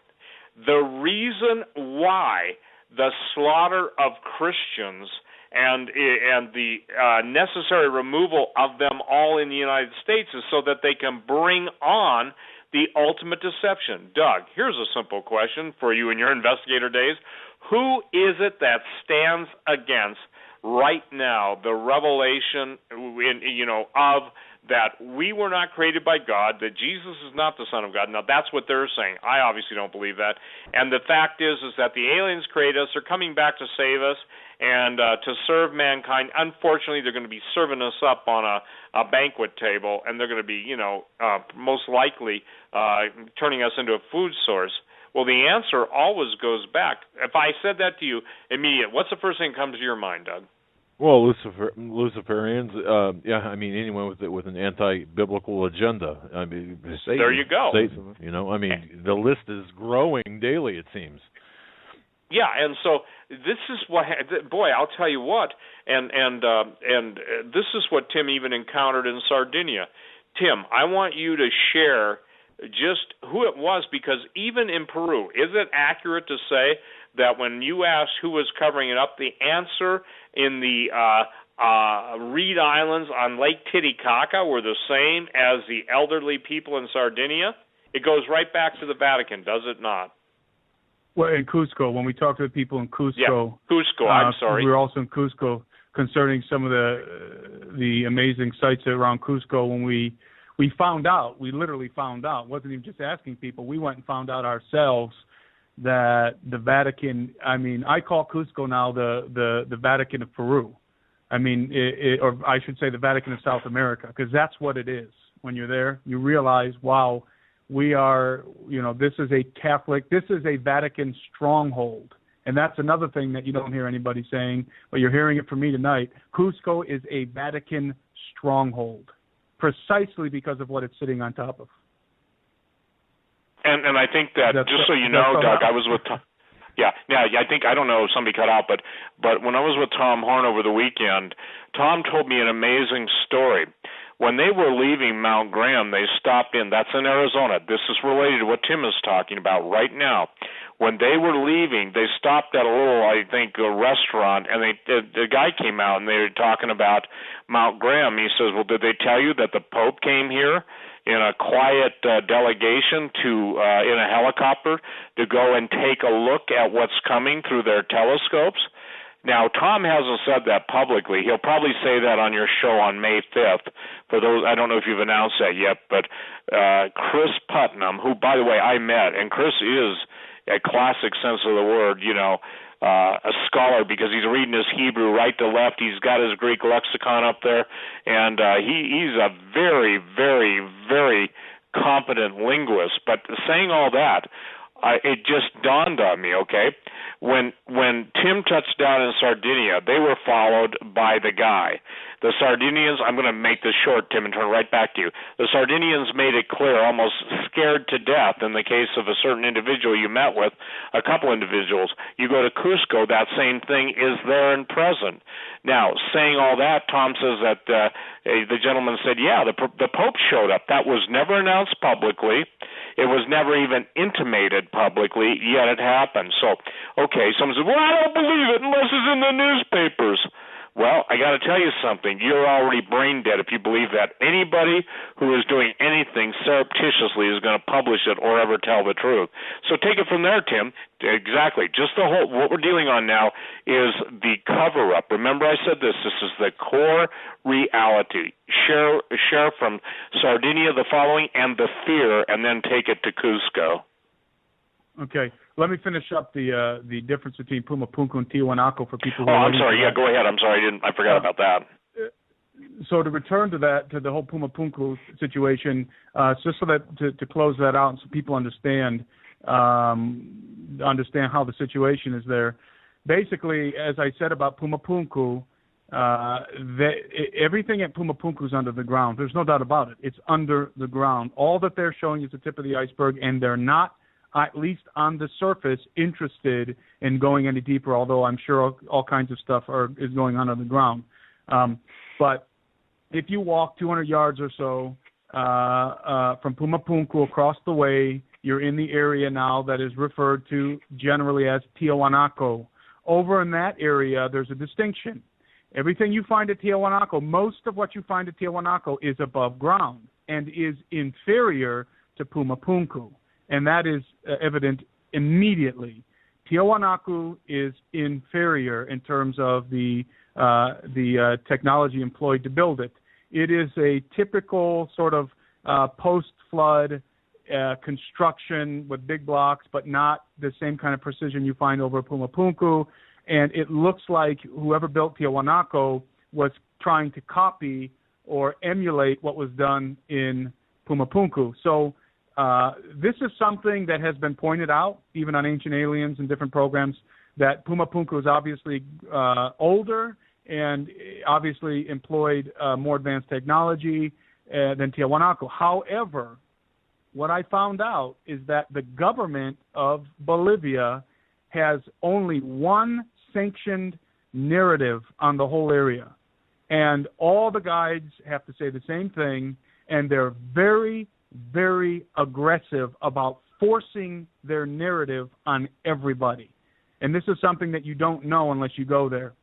the reason why the slaughter of Christians and the necessary removal of them all in the United States is so that they can bring on the ultimate deception. Doug, here's a simple question for you in your investigator days. Who is it that stands against right now the revelation of that we were not created by God, that Jesus is not the Son of God? Now, that's what they're saying. I obviously don't believe that. And the fact is that the aliens created us. They're coming back to save us and to serve mankind. Unfortunately, they're going to be serving us up on a banquet table, and they're going to be, most likely turning us into a food source. Well, the answer always goes back. If I said that to you immediately, what's the first thing that comes to your mind, Doug? Well, Luciferians, anyone with an anti-biblical agenda. I mean, Satan, there you go. Satan, the list is growing daily, it seems. Yeah, and so this is what, boy, I'll tell you what, and this is what Tim even encountered in Sardinia. Tim, I want you to share just who it was, because even in Peru, is it accurate to say that when you asked who was covering it up, the answer in the Reed Islands on Lake Titicaca were the same as the elderly people in Sardinia? It goes right back to the Vatican, does it not? Well, in Cusco, when we talk to the people in Cusco. Yeah, Cusco, I'm sorry. We were also in Cusco concerning some of the amazing sites around Cusco. When we found out, we literally found out, wasn't even just asking people, we went and found out ourselves that the Vatican, I call Cusco now the Vatican of Peru. Or I should say the Vatican of South America, because that's what it is. When you're there, you realize, wow, we are, this is a Catholic, this is a Vatican stronghold. And that's another thing that you don't hear anybody saying, but you're hearing it from me tonight. Cusco is a Vatican stronghold, precisely because of what it's sitting on top of. And I think that, just so you know, Doug, I was with Tom. Yeah, I don't know if somebody cut out, but when I was with Tom Horn over the weekend, Tom told me an amazing story. When they were leaving Mount Graham, they stopped in. That's in Arizona. This is related to what Tim is talking about right now. When they were leaving, they stopped at a little, a restaurant, and the guy came out, and they were talking about Mount Graham. He says, well, did they tell you that the Pope came here in a quiet delegation in a helicopter to go and take a look at what's coming through their telescopes? Now, Tom hasn't said that publicly. He'll probably say that on your show on May 5th. For those, I don't know if you've announced that yet, but Chris Putnam, who, by the way, I met, and Chris is a classic sense of the word, a scholar, because he's reading his Hebrew right to left. He's got his Greek lexicon up there, and he's a very, very, very competent linguist. But saying all that, it just dawned on me, okay? When Tim touched down in Sardinia, they were followed by the guy. The Sardinians, I'm going to make this short, Tim, and turn right back to you. The Sardinians made it clear, almost scared to death in the case of a certain individual you met with, a couple individuals. You go to Cusco, that same thing is there and present. Now, saying all that, Tom says that the gentleman said, yeah, the Pope showed up. That was never announced publicly. It was never even intimated publicly, yet it happened. So, okay, someone says, well, I don't believe it unless it's in the newspapers. Well, I got to tell you something. You're already brain dead if you believe that. Anybody who is doing anything surreptitiously is going to publish it or ever tell the truth. So take it from there, Tim. Exactly. Just what we're dealing on now is the cover-up. Remember I said this. This is the core reality. Share from Sardinia the following and the fear, and then take it to Cusco. Okay. Let me finish up the difference between Pumapunku and Tiwanaku for people who I'm sorry. Yeah, go ahead. I'm sorry. I forgot about that. So to return to the whole Pumapunku situation, just so that to close that out, so people understand how the situation is there. Basically, as I said about Pumapunku, everything at Pumapunku is under the ground. There's no doubt about it. It's under the ground. All that they're showing is the tip of the iceberg, and they're not, at least on the surface, interested in going any deeper, although I'm sure all kinds of stuff is going on the ground. But if you walk 200 yards or so from Pumapunku across the way, you're in the area now that is referred to generally as Tiahuanaco. Over in that area, there's a distinction. Everything you find at Tiahuanaco, most of what you find at Tiahuanaco is above ground and is inferior to Pumapunku, and that is evident immediately. Tiahuanaco is inferior in terms of the technology employed to build it. It is a typical sort of post-flood construction with big blocks, but not the same kind of precision you find over Pumapunku. And it looks like whoever built Tiahuanaco was trying to copy or emulate what was done in Pumapunku. So this is something that has been pointed out, even on Ancient Aliens and different programs, that Pumapunku is obviously older and obviously employed more advanced technology than Tiahuanaco. However, what I found out is that the government of Bolivia has only one sanctioned narrative on the whole area. And all the guides have to say the same thing, and they're very, very aggressive about forcing their narrative on everybody. And this is something that you don't know unless you go there.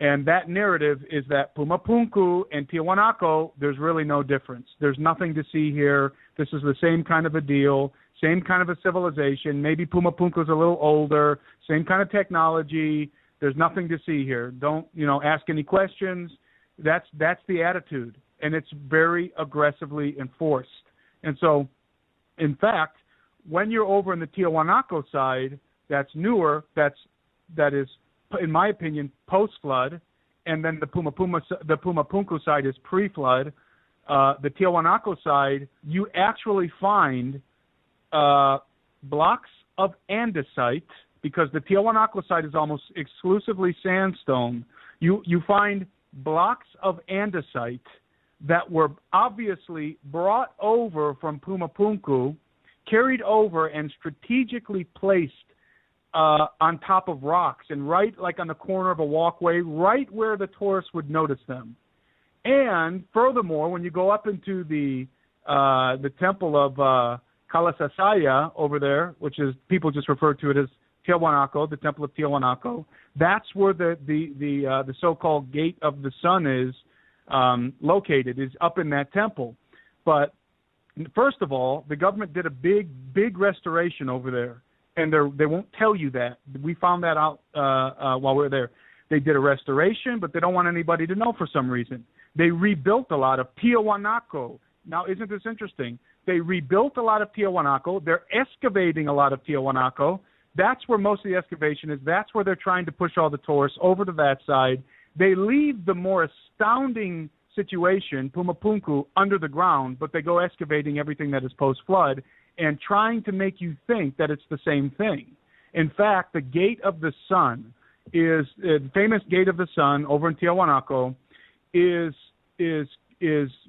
And that narrative is that Pumapunku and Tiahuanaco, there's really no difference. There's nothing to see here. This is the same kind of a deal, same kind of a civilization. Maybe Pumapunku's a little older, same kind of technology. There's nothing to see here. Don't, ask any questions. That's the attitude, and it's very aggressively enforced. And so, in fact, when you're over in the Tiahuanaco side, that's newer, that is, in my opinion, post-flood, and then the Pumapunku side is pre-flood. The Tiahuanaco side, you actually find blocks of andesite, because the Tiahuanaco side is almost exclusively sandstone. You find blocks of andesite that were obviously brought over from Pumapunku, carried over and strategically placed on top of rocks, and right like on the corner of a walkway, right where the tourists would notice them. And furthermore, when you go up into the temple of Calasasaya over there, which is, people just refer to it as Tiahuanaco, the temple of Tiahuanaco, that's where the so-called gate of the sun is located, is up in that temple. But first of all, the government did a big restoration over there. And they won't tell you that. We found that out while we were there. They did a restoration, but they don't want anybody to know for some reason. They rebuilt a lot of Tiahuanaco. Now, isn't this interesting? They rebuilt a lot of Tiahuanaco. They're excavating a lot of Tiahuanaco. That's where most of the excavation is. That's where they're trying to push all the tourists over to that side. They leave the more astounding situation, Pumapunku, under the ground, but they go excavating everything that is post-flood and trying to make you think that it's the same thing. In fact, the Gate of the Sun is the famous Gate of the Sun over in Tiahuanaco is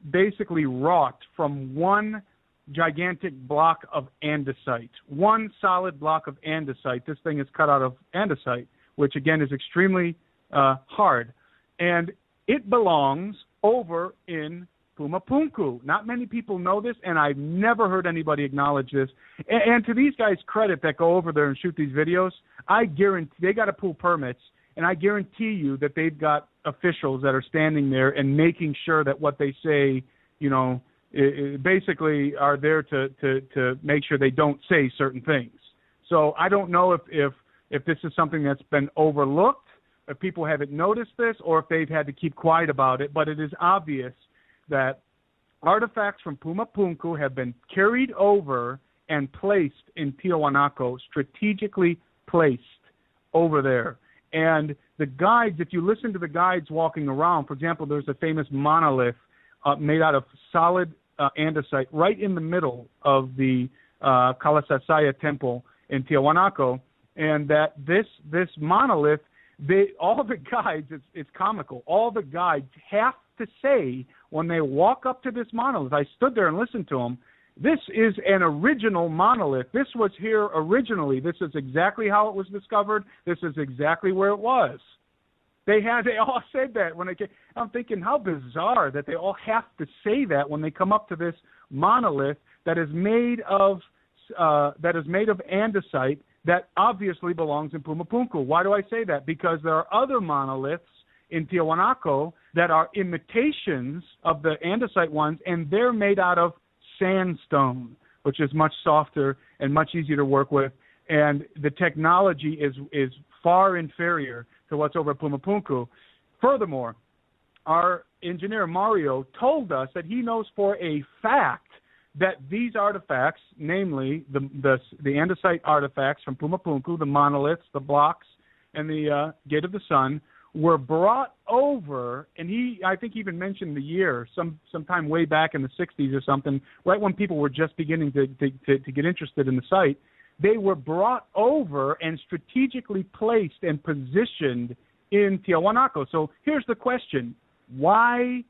basically wrought from one gigantic block of andesite, one solid block of andesite. This thing is cut out of andesite, which again is extremely hard, and it belongs over in Pumapunku. Not many people know this, and I've never heard anybody acknowledge this. And to these guys' credit that go over there and shoot these videos, I guarantee they got to pull permits, and I guarantee you that they've got officials that are standing there and making sure that what they say, basically are there to make sure they don't say certain things. So I don't know if this is something that's been overlooked, if people haven't noticed this, or if they've had to keep quiet about it, but it is obvious that artifacts from Pumapunku have been carried over and placed in Tiahuanaco, strategically placed over there. And the guides, if you listen to the guides walking around, for example, there's a famous monolith made out of solid andesite right in the middle of the Calasasaya temple in Tiahuanaco, and that this monolith, all the guides, it's comical, all the guides have to say when they walk up to this monolith, I stood there and listened to them, this is an original monolith. This was here originally. This is exactly how it was discovered. This is exactly where it was. They all said that when they came. I'm thinking, how bizarre that they all have to say that when they come up to this monolith that is made of that is made of andesite that obviously belongs in Pumapunku. Why do I say that? Because there are other monoliths in Tiahuanaco that are imitations of the andesite ones, and they're made out of sandstone, which is much softer and much easier to work with. And the technology is far inferior to what's over at Pumapunku. Furthermore, our engineer Mario told us that he knows for a fact that these artifacts, namely the andesite artifacts from Pumapunku, the monoliths, the blocks, and the Gate of the Sun, were brought over, and I think he even mentioned the year, sometime way back in the 60s or something, right when people were just beginning to get interested in the site. They were brought over and strategically placed and positioned in Tiahuanaco. So here's the question. Why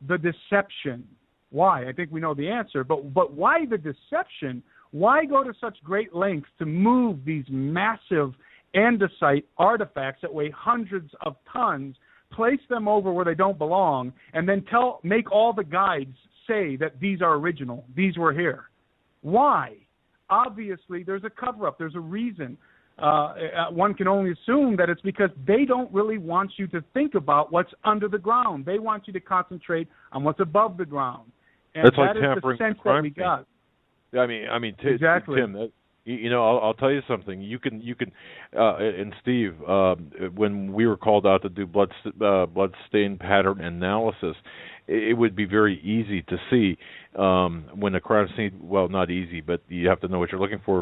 the deception? Why? I think we know the answer, but why the deception? Why go to such great lengths to move these massive andesite artifacts that weigh hundreds of tons, place them over where they don't belong, and then make all the guides say that these are original, these were here? Why? Obviously, there's a cover-up. There's a reason. One can only assume that it's because they don't really want you to think about what's under the ground. They want you to concentrate on what's above the ground. And that's that like is tampering the sense with crime that we got. I mean, exactly. Tim, I'll tell you something. You can, and Steve, when we were called out to do blood stain pattern analysis, it would be very easy to see when a crime scene. Well, not easy, but you have to know what you're looking for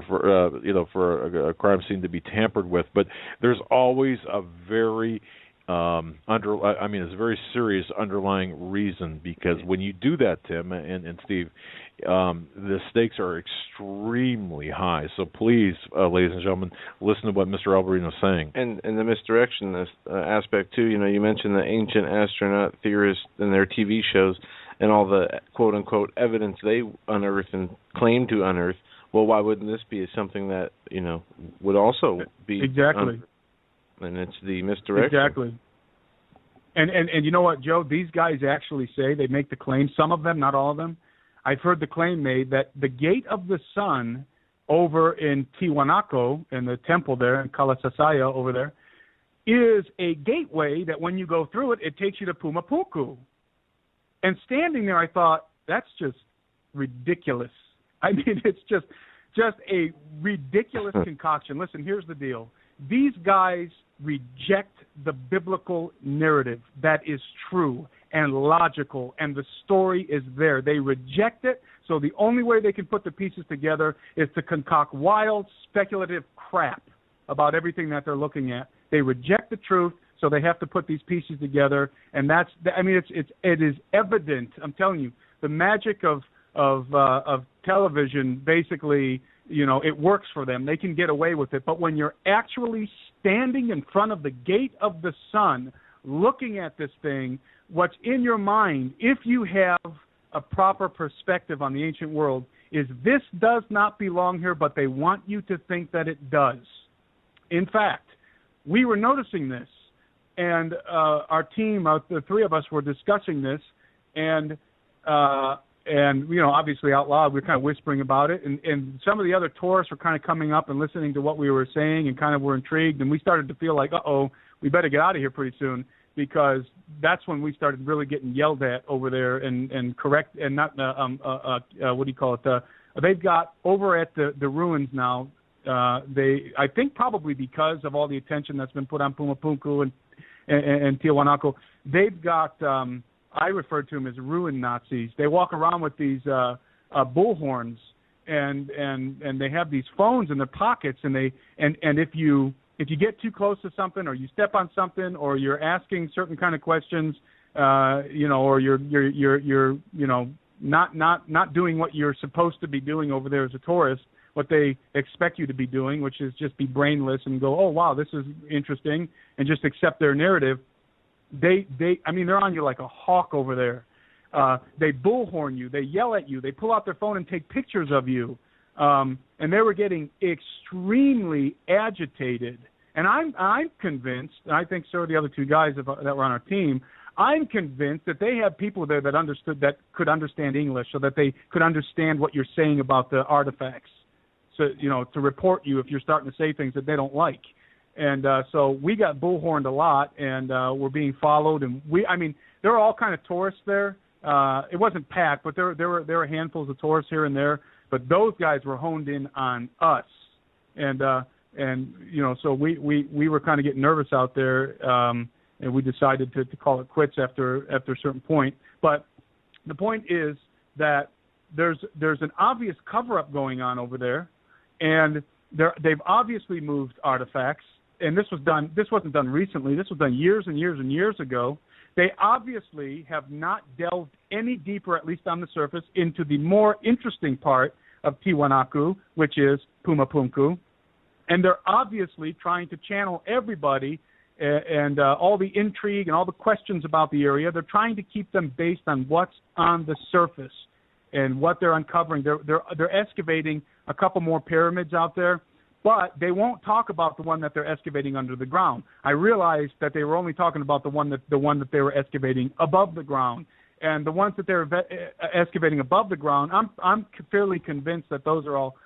a crime scene to be tampered with. But there's always a very it's a very serious underlying reason, because when you do that, Tim and Steve, the stakes are extremely high. So please, ladies and gentlemen, listen to what Mr. Alberino is saying. And the misdirection aspect too. You mentioned the ancient astronaut theorists and their TV shows and all the quote unquote evidence they unearth and claim to unearth. Well, why wouldn't this be something that would also be exactly? And it's the misdirection. Exactly. And you know what, Joe? These guys actually say, they make the claim, some of them, not all of them. I've heard the claim made that the Gate of the Sun over in Tiahuanaco, in the temple there, in Kalasasaya over there, is a gateway that when you go through it, it takes you to Pumapunku. And standing there, I thought, that's just ridiculous. I mean, it's just a ridiculous concoction. Listen, here's the deal. These guys reject the biblical narrative that is true and logical, and the story is there. They reject it, so the only way they can put the pieces together is to concoct wild, speculative crap about everything that they're looking at. They reject the truth, so they have to put these pieces together, and it is evident. I'm telling you, the magic of television basically. It works for them. They can get away with it. But when you're actually standing in front of the Gate of the Sun, looking at this thing, what's in your mind, if you have a proper perspective on the ancient world, is this does not belong here, but they want you to think that it does. In fact, we were noticing this, and our team, the three of us, were discussing this, and obviously out loud, we were kind of whispering about it, and some of the other tourists were kind of coming up and listening to what we were saying and kind of were intrigued, and we started to feel like, we better get out of here pretty soon, because that's when we started really getting yelled at over there and correct, and not, they've got over at the ruins now, I think probably because of all the attention that's been put on Pumapunku and Tiahuanaco, they've got, I refer to them as ruin Nazis. They walk around with these bullhorns, and they have these phones in their pockets, and if you get too close to something, or you step on something, or you're asking certain kind of questions, or you're not doing what you're supposed to be doing over there as a tourist, what they expect you to be doing, which is just be brainless and go, oh wow, this is interesting, and just accept their narrative. They're on you like a hawk over there. They bullhorn you. They yell at you. They pull out their phone and take pictures of you. And they were getting extremely agitated. And I'm convinced, and I think so are the other two guys that were on our team, I'm convinced that they have people there that could understand English, so that they could understand what you're saying about the artifacts. to report you if you're starting to say things that they don't like. And so we got bullhorned a lot, and we're being followed. And there were all kind of tourists there. It wasn't packed, but there were handfuls of tourists here and there. But those guys were honed in on us, and so we were kind of getting nervous out there, and we decided to call it quits after a certain point. But the point is that there's an obvious cover-up going on over there, and they've obviously moved artifacts. And this wasn't done recently. This was done years and years and years ago. They obviously have not delved any deeper, at least on the surface, into the more interesting part of Tiwanaku, which is Pumapunku. And they're obviously trying to channel everybody and all the intrigue and all the questions about the area. They're trying to keep them based on what's on the surface and what they're uncovering. They're excavating a couple more pyramids out there, but they won't talk about the one that they're excavating under the ground. I realized that they were only talking about the one that they were excavating above the ground, and the ones that they're excavating above the ground. I'm fairly convinced that those are all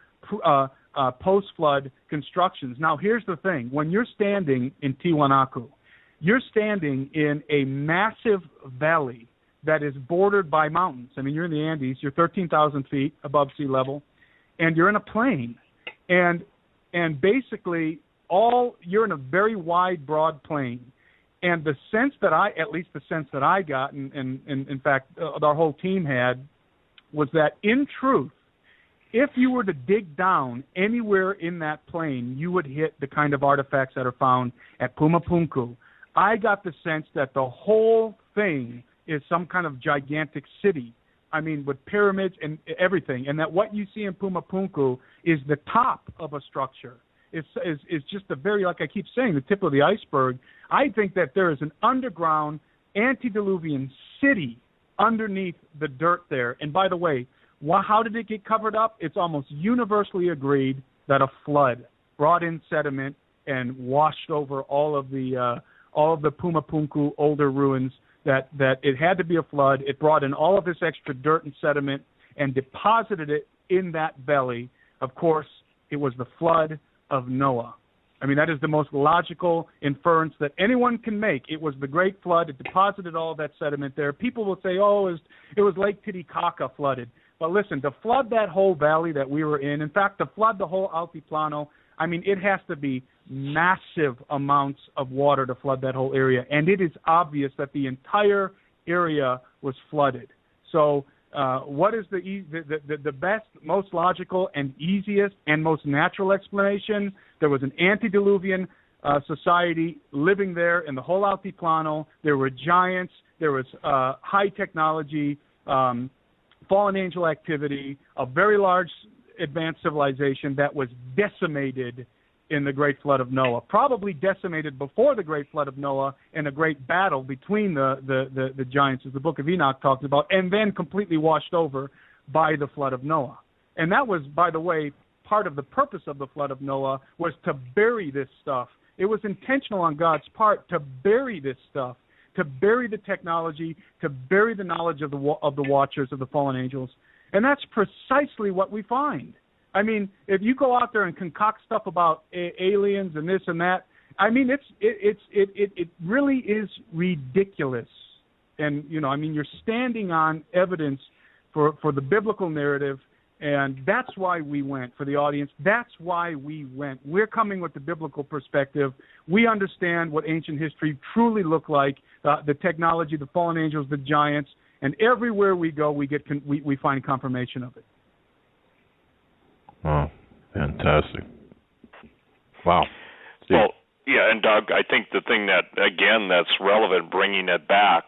post-flood constructions. Now, here's the thing: when you're standing in Tiwanaku, you're standing in a massive valley that is bordered by mountains. I mean, you're in the Andes. You're 13,000 feet above sea level, and you're in a plain, and basically you're in a very wide, broad plain. And the sense that I got, and in fact our whole team had, was that in truth, if you were to dig down anywhere in that plain, you would hit the kind of artifacts that are found at Pumapunku. I got the sense that the whole thing is some kind of gigantic city. I mean, with pyramids and everything, and that what you see in Pumapunku is the top of a structure. It's just the very, like I keep saying, the tip of the iceberg. I think that there is an underground antediluvian city underneath the dirt there. And by the way, how did it get covered up? It's almost universally agreed that a flood brought in sediment and washed over all of the Pumapunku older ruins. That it had to be a flood. It brought in all of this extra dirt and sediment and deposited it in that valley. Of course, it was the flood of Noah. I mean, that is the most logical inference that anyone can make. It was the great flood. It deposited all of that sediment there. People will say, it was Lake Titicaca flooded. But listen, to flood that whole valley that we were in fact, to flood the whole Altiplano, I mean, it has to be massive amounts of water to flood that whole area. And it is obvious that the entire area was flooded. So what is the best, most logical, and easiest, and most natural explanation? There was an antediluvian society living there in the whole Altiplano. There were giants. There was high technology, fallen angel activity, a very large advanced civilization that was decimated in the Great Flood of Noah, probably decimated before the Great Flood of Noah in a great battle between the giants, as the Book of Enoch talks about, and then completely washed over by the Flood of Noah. And that was, by the way, part of the purpose of the Flood of Noah was to bury this stuff. It was intentional on God's part to bury this stuff, to bury the technology, to bury the knowledge of the watchers, of the fallen angels. And that's precisely what we find. I mean, if you go out there and concoct stuff about aliens and this and that, I mean, it really is ridiculous. And you're standing on evidence for the biblical narrative, and that's why we went. For the audience, that's why we went. We're coming with the biblical perspective. We understand what ancient history truly looked like, the technology, the fallen angels, the giants, and everywhere we go, we find confirmation of it. Oh, fantastic. Wow. Steve. Well, yeah, and Doug, I think the thing that's relevant, bringing it back,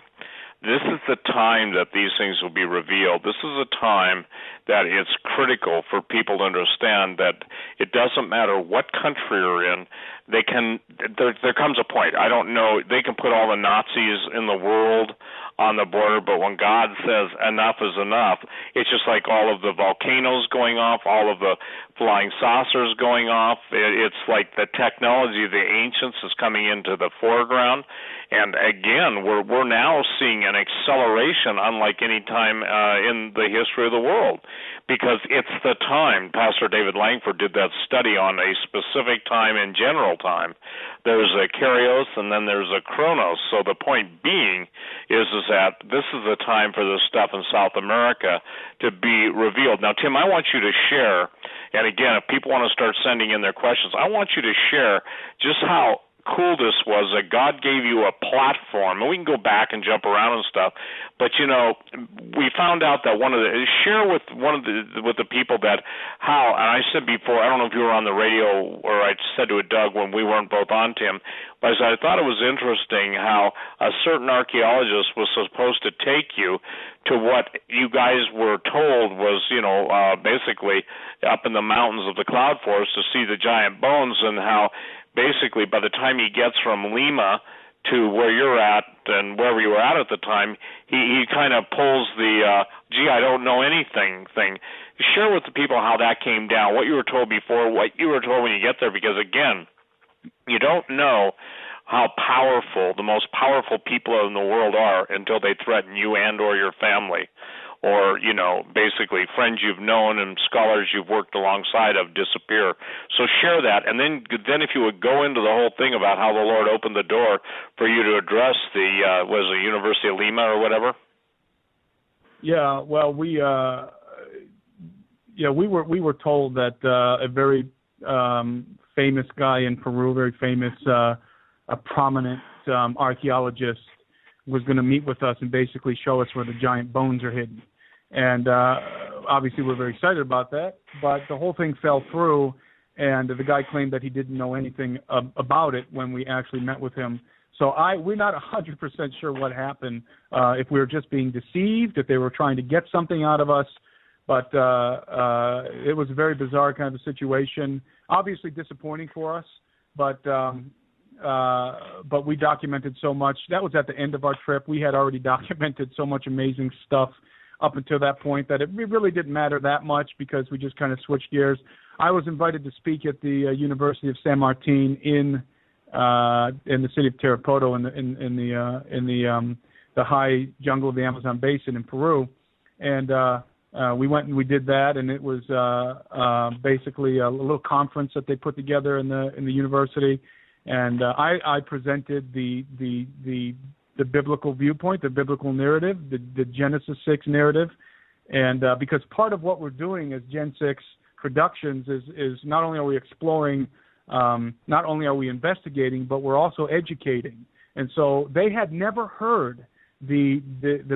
this is the time that these things will be revealed. This is a time that it's critical for people to understand that it doesn't matter what country you're in. There comes a point, I don't know, they can put all the Nazis in the world on the border, but when God says enough is enough, it's just like all of the volcanoes going off, all of the flying saucers going off. It's like the technology of the ancients is coming into the foreground. And again, we're now seeing an acceleration unlike any time in the history of the world. because it's the time. Pastor David Langford did that study on a specific time and general time. There's a Kairos and then there's a Chronos. So the point being is that this is the time for this stuff in South America to be revealed. Now, Tim, I want you to share, and again, if people want to start sending in their questions, I want you to share just how cool this was, that God gave you a platform, and we can go back and jump around and stuff, but we found out that share with the people that how, and I said before, I don't know if you were on the radio or I said to it, Doug, when we weren't both on, Tim, but I thought it was interesting how a certain archaeologist was supposed to take you to what you guys were told was, basically up in the mountains of the cloud forest to see the giant bones, and how basically by the time he gets from Lima to where you're at and wherever you were at the time, he kind of pulls the, I don't know anything thing. Share with the people how that came down, what you were told before, what you were told when you get there, because, again, you don't know how powerful the most powerful people in the world are until they threaten you and or your family, or, basically friends you've known and scholars you've worked alongside of disappear. So share that, and then if you would go into the whole thing about how the Lord opened the door for you to address the University of Lima or whatever. Yeah, well, we were told that a very famous guy in Peru, very famous, a prominent archaeologist, was going to meet with us and basically show us where the giant bones are hidden. And obviously we're very excited about that, but the whole thing fell through, and the guy claimed that he didn't know anything about it when we actually met with him. So we're not 100% sure what happened, if we were just being deceived, if they were trying to get something out of us, but it was a very bizarre kind of a situation, obviously disappointing for us, but we documented so much. That was at the end of our trip. We had already documented so much amazing stuff up until that point that it really didn't matter that much, because we just kind of switched gears. I was invited to speak at the University of San Martin in the city of Tarapoto in the high jungle of the Amazon basin in Peru, and we went and we did that, and it was basically a little conference that they put together in the university. And I presented the biblical viewpoint, the biblical narrative, the Genesis 6 narrative, and because part of what we're doing as Gen 6 Productions is not only are we exploring, not only are we investigating, but we're also educating. And so they had never heard the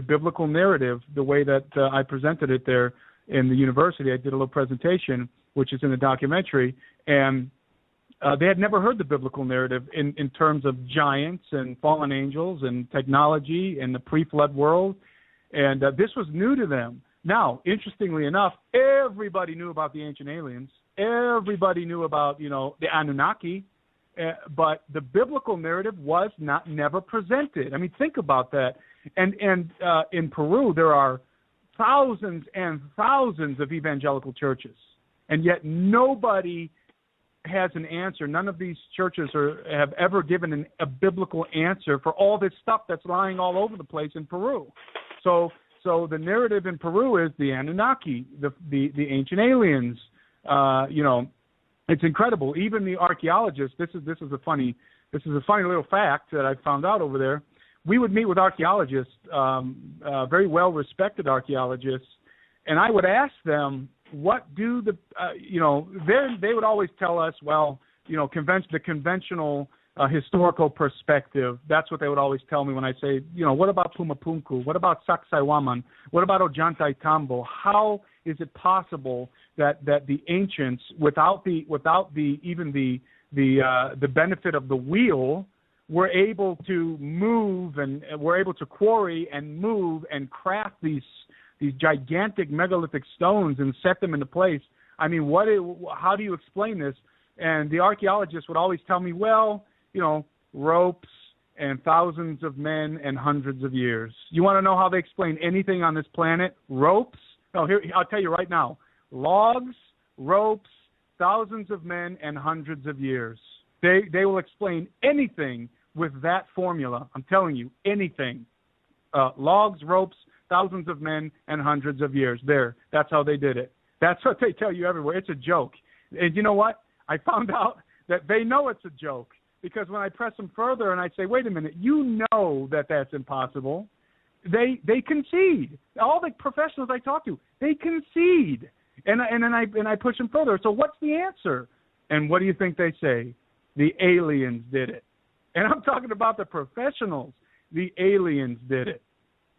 biblical narrative the way that I presented it there in the university. I did a little presentation, which is in the documentary, and they had never heard the biblical narrative in terms of giants and fallen angels and technology and the pre-flood world, and this was new to them. Now, interestingly enough, everybody knew about the ancient aliens. Everybody knew about, the Anunnaki, but the biblical narrative was never presented. I mean, think about that. And in Peru, there are thousands and thousands of evangelical churches, and yet nobody has an answer. None of these churches have ever given a biblical answer for all this stuff that's lying all over the place in Peru. So the narrative in Peru is the Anunnaki, the ancient aliens. It's incredible. Even the archaeologists. This is a funny little fact that I found out over there. We would meet with archaeologists, very well respected archaeologists, and I would ask them, what do they would always tell us, well, the conventional historical perspective. That's what they would always tell me when I say, what about Pumapunku? What about Sacsayhuaman? What about Ollantaytambo? How is it possible that the ancients, without the benefit of the wheel, were able to move and were able to quarry and move and craft these gigantic megalithic stones and set them into place? I mean, how do you explain this? And the archaeologists would always tell me, well, ropes and thousands of men and hundreds of years. You want to know how they explain anything on this planet? Ropes? No, here, I'll tell you right now. Logs, ropes, thousands of men and hundreds of years. They will explain anything with that formula. I'm telling you, anything. Logs, ropes, thousands of men and hundreds of years. There. That's how they did it. That's what they tell you everywhere. It's a joke. And you know what? I found out that they know it's a joke, because when I press them further and I say, wait a minute, you know that that's impossible, they concede. All the professionals I talk to, they concede. And then I push them further. So what's the answer? And what do you think they say? The aliens did it. And I'm talking about the professionals. The aliens did it.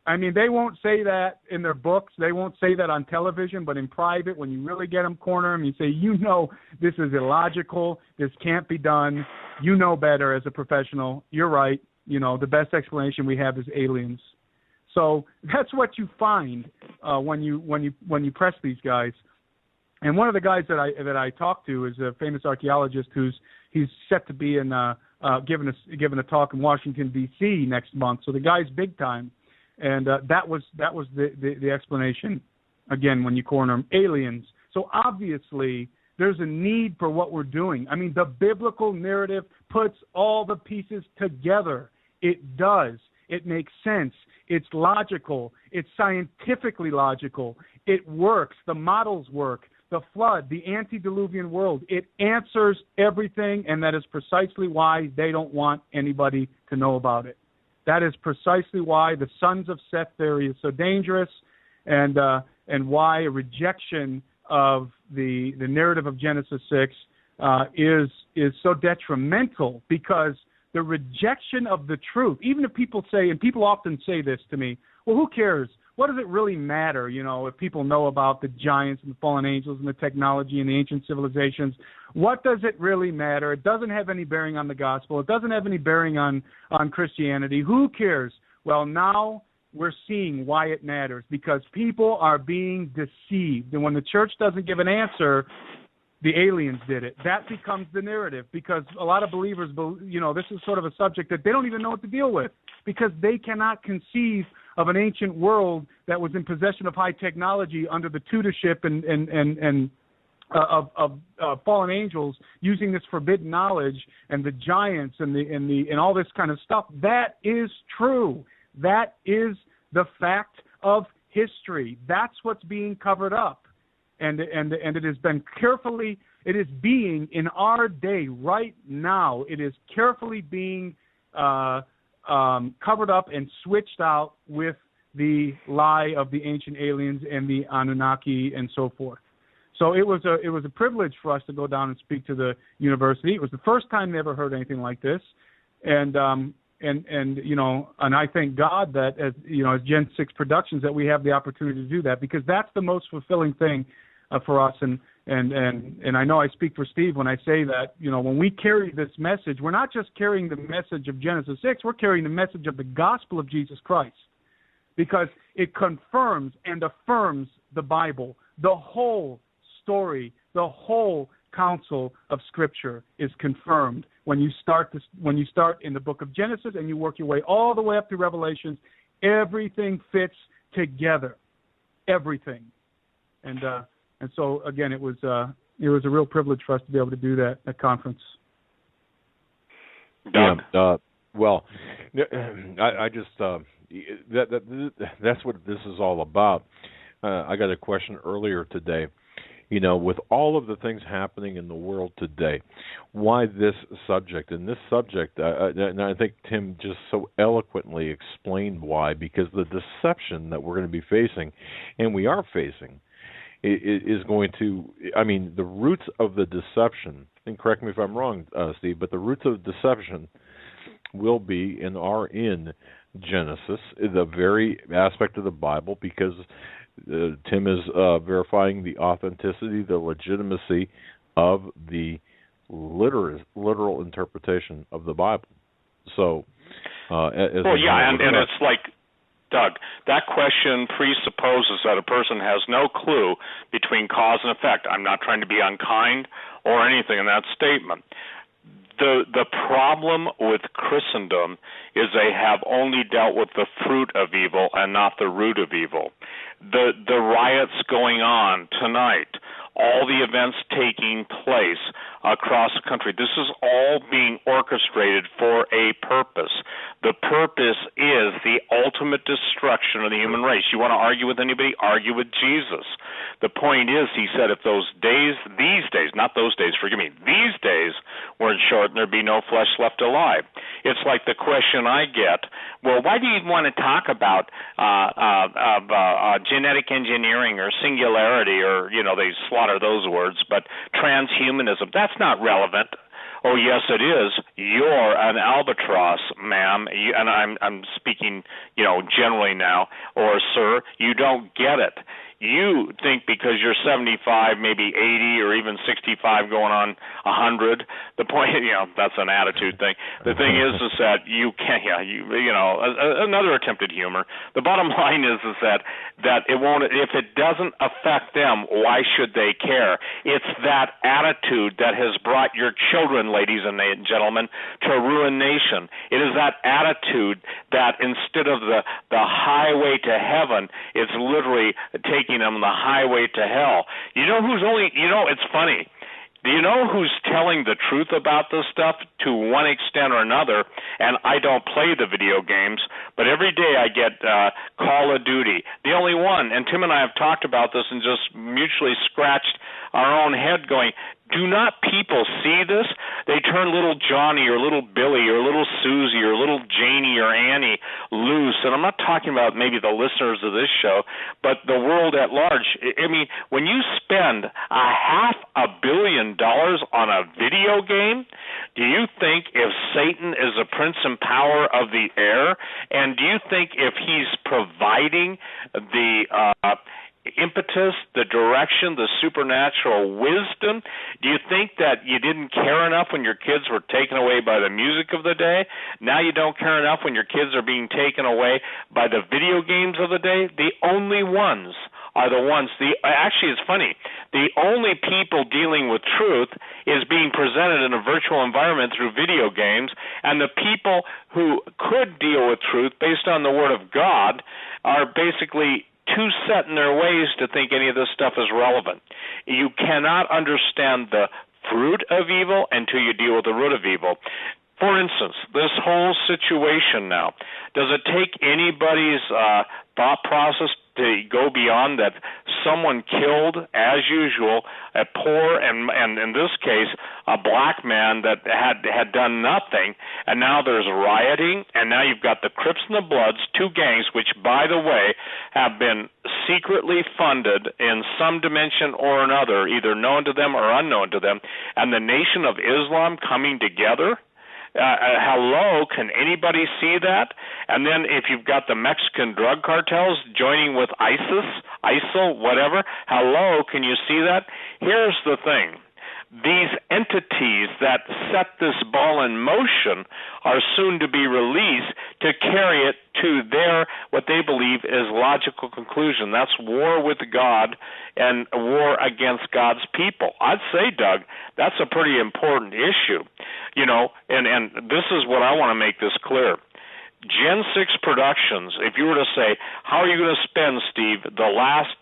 I mean, they won't say that in their books. They won't say that on television, but in private, when you really get them, corner them, you say, you know, this is illogical. This can't be done. You know better as a professional. You're right. You know, the best explanation we have is aliens. So that's what you find when you press these guys. And one of the guys that I talked to is a famous archaeologist he's set to be in giving a talk in Washington D.C. next month. So the guy's big time. And that was the explanation, again, when you corner them, aliens. So obviously there's a need for what we're doing. I mean, the biblical narrative puts all the pieces together. It does. It makes sense. It's logical. It's scientifically logical. It works. The models work. The flood, the antediluvian world, it answers everything, and that is precisely why they don't want anybody to know about it. That is precisely why the sons of Seth theory is so dangerous, and why a rejection of the narrative of Genesis 6 is so detrimental, because the rejection of the truth, even if people say, and people often say this to me, well, who cares? What does it really matter, you know, if people know about the giants and the fallen angels and the technology and the ancient civilizations? What does it really matter? It doesn't have any bearing on the gospel. It doesn't have any bearing on Christianity. Who cares? Well, now we're seeing why it matters, because people are being deceived. And when the church doesn't give an answer, the aliens did it. That becomes the narrative, because a lot of believers, you know, this is sort of a subject that they don't even know what to deal with, because they cannot conceive of an ancient world that was in possession of high technology under the tutorship and of fallen angels, using this forbidden knowledge and the giants and all this kind of stuff. That is true. That is the fact of history. That's what's being covered up, and it has been carefully. It is being in our day right now. It is carefully being covered up and switched out with the lie of the ancient aliens and the Anunnaki and so forth. So it was a privilege for us to go down and speak to the university. It was the first time they ever heard anything like this, and you know, and I thank God that as Gen 6 Productions, that we have the opportunity to do that, because that's the most fulfilling thing for us. And I know I speak for Steve when I say that, you know, when we carry this message, we're not just carrying the message of Genesis 6, we're carrying the message of the gospel of Jesus Christ, because it confirms and affirms the Bible. The whole story, the whole counsel of Scripture is confirmed when you start in the book of Genesis and you work your way all the way up to Revelations. Everything fits together, everything, and so again, it was a real privilege for us to be able to do that at conference. Yeah. Well, I just that's what this is all about. I got a question earlier today. You know, with all of the things happening in the world today, why this subject? And this subject, and I think Tim just so eloquently explained why, because the deception that we're going to be facing, and we are facing, is going to, I mean, the roots of the deception, and correct me if I'm wrong, Steve, but the roots of deception will be and are in Genesis, the very aspect of the Bible, because Tim is verifying the authenticity, the legitimacy of the literal interpretation of the Bible. So, and it's like, Doug, that question presupposes that a person has no clue between cause and effect. I'm not trying to be unkind or anything in that statement. The problem with Christendom is they have only dealt with the fruit of evil and not the root of evil. The riots going on tonight all the events taking place across the country. This is all being orchestrated for a purpose. The purpose is the ultimate destruction of the human race. You want to argue with anybody? Argue with Jesus. The point is, he said, if these days, not those days, forgive me, these days weren't short, there'd be no flesh left alive. It's like the question I get, well, why do you want to talk about genetic engineering or singularity, or, they slaughter those words, but transhumanism? That's not relevant. Oh, yes, it is. You're an albatross, ma'am, and I'm speaking, generally now, or sir, you don't get it. You think because you're 75, maybe 80, or even 65 going on 100, the point, that's an attitude thing. The thing is that you can't, another attempted humor. The bottom line is that it won't, if it doesn't affect them, why should they care? It's that attitude that has brought your children, ladies and gentlemen, to a ruined nation. It is that attitude that instead of the highway to heaven, it's literally taking them the highway to hell. It's funny. Do you know who's telling the truth about this stuff to one extent or another? And I don't play the video games, but every day I get Call of Duty, the only one. And Tim and I have talked about this and just mutually scratched our own head going, do not people see this? They turn little Johnny or little Billy or little Susie or little Janie or Annie loose. And I'm not talking about maybe the listeners of this show, but the world at large. I mean, when you spend $500 million on a video game, do you think if Satan is a prince and power of the air, and do you think if he's providing the impetus, the direction, the supernatural wisdom, do you think that you didn't care enough when your kids were taken away by the music of the day? Now you don't care enough when your kids are being taken away by the video games of the day? The only ones are the ones, actually it's funny, the only people dealing with truth is being presented in a virtual environment through video games, and the people who could deal with truth based on the Word of God are basically too set in their ways to think any of this stuff is relevant. You cannot understand the fruit of evil until you deal with the root of evil. For instance, this whole situation now, does it take anybody's thought process to go beyond that someone killed, as usual, a poor and in this case, a black man that had done nothing, and now there's rioting, and now you've got the Crips and the Bloods, two gangs, which, by the way, have been secretly funded in some dimension or another, either known to them or unknown to them, and the Nation of Islam coming together. Hello, can anybody see that? And then if you've got the Mexican drug cartels joining with ISIL, whatever, hello, can you see that? Here's the thing. These entities that set this ball in motion are soon to be released to carry it to their, what they believe is logical conclusion. That's war with God and war against God's people. I'd say, Doug, that's a pretty important issue. And this is what I want to make this clear. Gen 6 Productions, if you were to say, how are you going to spend, Steve, the last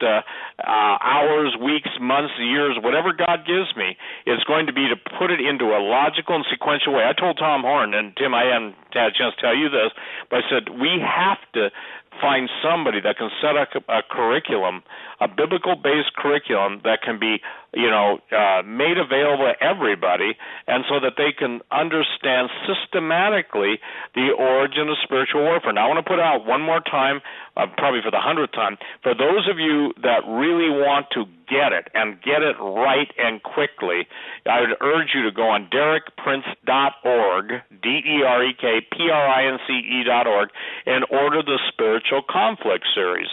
hours, weeks, months, years, whatever God gives me, is going to be to put it into a logical and sequential way. I told Tom Horn, and Tim, I haven't had a chance to tell you this, but I said, we have to find somebody that can set up a curriculum, a biblical-based curriculum that can be, made available to everybody, and so that they can understand systematically the origin of spiritual warfare. Now, I want to put out one more time, probably for the 100th time, for those of you that really want to get it and get it right and quickly, I would urge you to go on DerekPrince.org, DerekPrince.org, and order the Spiritual Conflict series.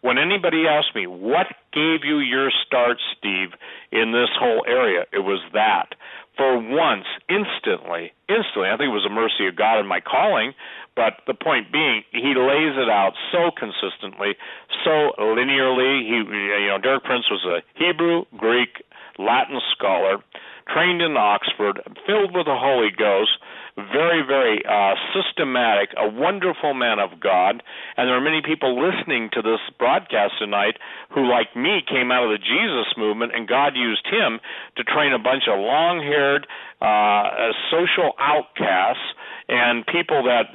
When anybody asks me, what gave you your start, Steve, in this whole area, it was that. For once, instantly, I think it was a mercy of God in my calling, but the point being, he lays it out so consistently, so linearly. Derek Prince was a Hebrew, Greek, Latin scholar, trained in Oxford, filled with the Holy Ghost, very, very systematic, a wonderful man of God, and there are many people listening to this broadcast tonight who, like me, came out of the Jesus movement, and God used him to train a bunch of long-haired social outcasts and people that,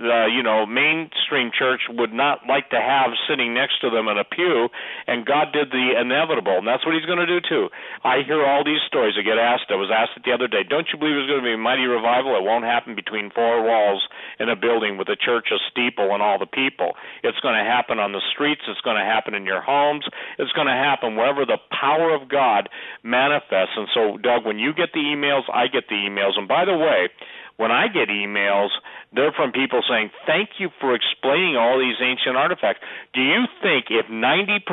mainstream church would not like to have sitting next to them in a pew, and God did the inevitable, and that's what he's going to do too. I hear all these stories. I was asked it the other day, don't you believe there's going to be a mighty revival? It won't happen between four walls in a building with a church, a steeple, and all the people. It's going to happen on the streets. It's going to happen in your homes. It's going to happen wherever the power of God manifests. And so, Doug, when you get the emails, I get the emails. And by the way, when I get emails, they're from people saying, thank you for explaining all these ancient artifacts. Do you think if 90%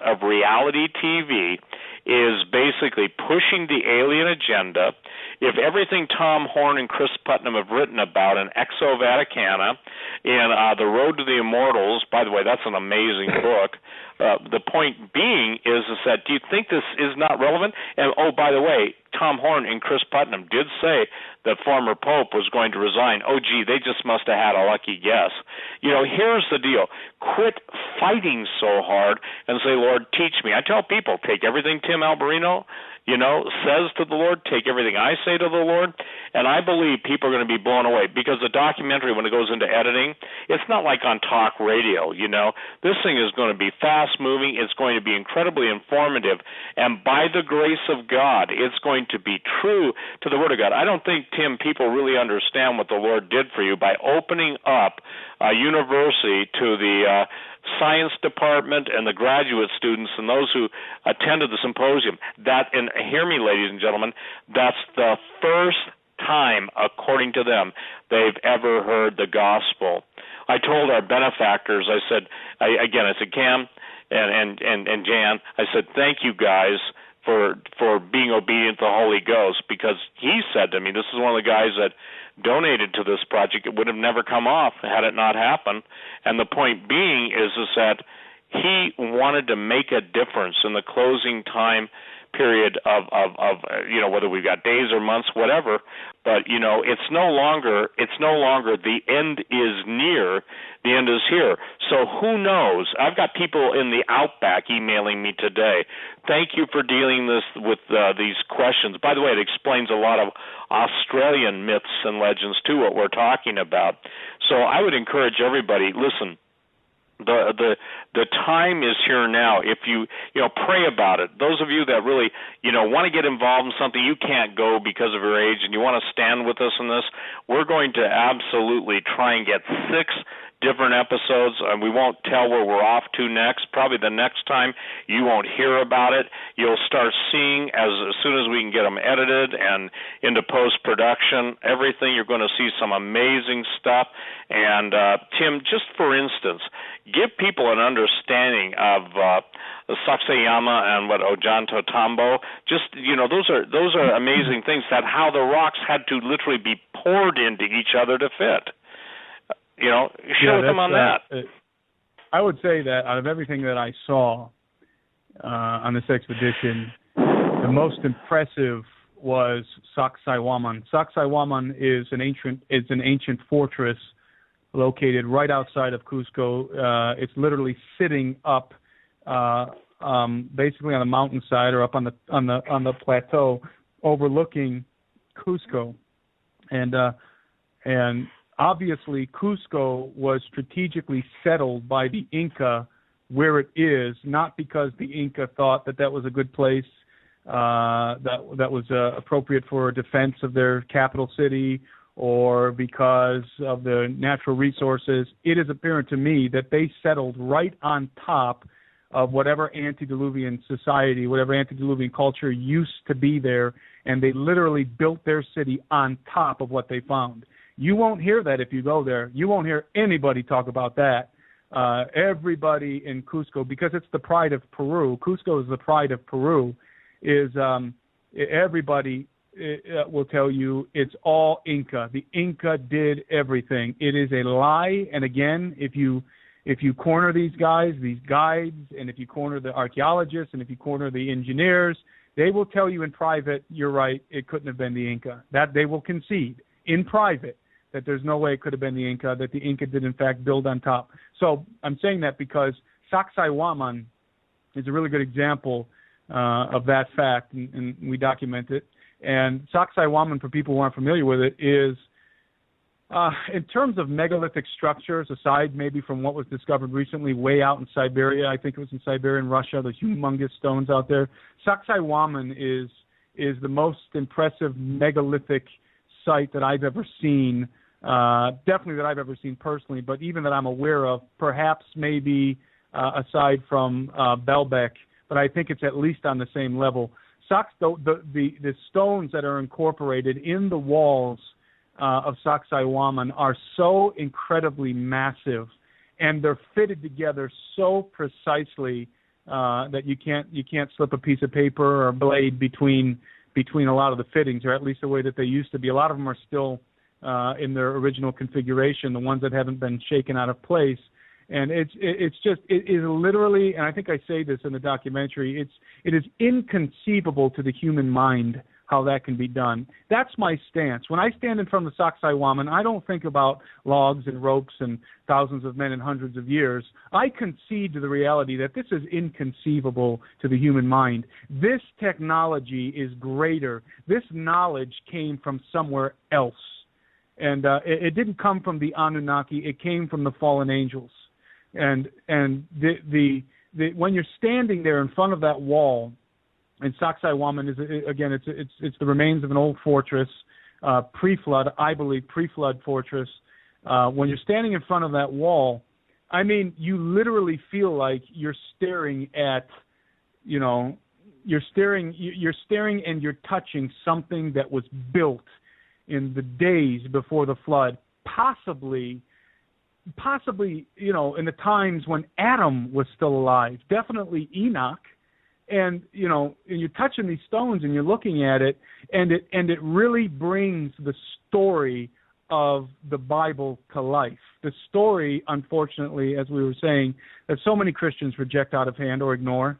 of reality TV is basically pushing the alien agenda, if everything Tom Horn and Chris Putnam have written about in Exo Vaticana, in The Road to the Immortals, by the way, that's an amazing book, the point being is that, do you think this is not relevant? And, oh, by the way, Tom Horn and Chris Putnam did say that former Pope was going to resign. Oh, gee, they just must have had a lucky guess. Here's the deal. Quit fighting so hard and say, Lord, teach me. I tell people, take everything Tim Alberino says to the Lord, take everything I say to the Lord, and I believe people are going to be blown away, because the documentary, when it goes into editing, it's not like on talk radio, This thing is going to be fast-moving. It's going to be incredibly informative, and by the grace of God, it's going to be true to the Word of God. I don't think, Tim, people really understand what the Lord did for you by opening up a university to the science department and the graduate students and those who attended the symposium. And hear me, ladies and gentlemen, that's the first time, according to them, they've ever heard the gospel. I told our benefactors, I said, Cam and Jan, I said, thank you guys for being obedient to the Holy Ghost, because he said to me, this is one of the guys that donated to this project. It would have never come off had it not happened. And the point being is that he wanted to make a difference in the closing time period of whether we've got days or months, whatever. But it's no longer the end is near, the end is here. So who knows? I've got people in the Outback emailing me today. Thank you for dealing with these questions. By the way, it explains a lot of Australian myths and legends too, what we're talking about. So I would encourage everybody, listen, the time is here now. If you pray about it. Those of you that really want to get involved in something, you can't go because of your age, and you want to stand with us in this, we're going to absolutely try and get 6 different episodes, and we won't tell where we're off to next. Probably the next time you won't hear about it. You'll start seeing as soon as we can get them edited and into post-production, everything. You're going to see some amazing stuff. And Tim, just for instance, give people an understanding of Sacsayhuaman and what Ojanto Tambo. Just those are amazing things, that how the rocks had to literally be poured into each other to fit. Share with them on that. I would say that out of everything that I saw on this expedition, the most impressive was Sacsayhuaman. Sacsayhuaman is an ancient fortress located right outside of Cusco. It's literally sitting up, basically on the mountainside or up on the plateau, overlooking Cusco, and obviously, Cusco was strategically settled by the Inca where it is, not because the Inca thought that was a good place, that was appropriate for defense of their capital city, or because of the natural resources. It is apparent to me that they settled right on top of whatever antediluvian society, whatever antediluvian culture used to be there, and they literally built their city on top of what they found. You won't hear that if you go there. You won't hear anybody talk about that. Everybody in Cusco, because it's the pride of Peru, Cusco is the pride of Peru, is everybody will tell you it's all Inca. The Inca did everything. It is a lie. And again, if you corner these guys, these guides, and if you corner the archaeologists, and if you corner the engineers, they will tell you in private, you're right, it couldn't have been the Inca. That they will concede in private that there's no way it could have been the Inca, that the Inca did in fact build on top. So I'm saying that because Sacsayhuaman is a really good example of that fact, and we document it. And Sacsayhuaman, for people who aren't familiar with it, is in terms of megalithic structures, aside maybe from what was discovered recently way out in Siberia, I think it was in Siberia and Russia, the humongous stones out there, Sacsayhuaman is the most impressive megalithic site that I've ever seen, definitely that I've ever seen personally, but even that I'm aware of, perhaps aside from Baalbek, but I think it's at least on the same level. The stones that are incorporated in the walls of Sacsayhuaman are so incredibly massive, and they're fitted together so precisely that you can't slip a piece of paper or blade between a lot of the fittings, or at least the way that they used to be. A lot of them are still in their original configuration, the ones that haven't been shaken out of place. And it is literally, and I think I say this in the documentary, it is inconceivable to the human mind how that can be done. That's my stance. When I stand in front of the Sacsayhuaman, I don't think about logs and ropes and thousands of men and hundreds of years. I concede to the reality that this is inconceivable to the human mind. This technology is greater. This knowledge came from somewhere else. And it didn't come from the Anunnaki. It came from the fallen angels. And when you're standing there in front of that wall, and Sacsayhuaman is, again, it's the remains of an old fortress, pre-flood, I believe, pre-flood fortress. When you're standing in front of that wall, I mean, you literally feel like you're staring at, you're staring and you're touching something that was built in the days before the flood, possibly, in the times when Adam was still alive, definitely Enoch. And you're touching these stones and you're looking at it, and it really brings the story of the Bible to life. The story, unfortunately, as we were saying, that so many Christians reject out of hand or ignore.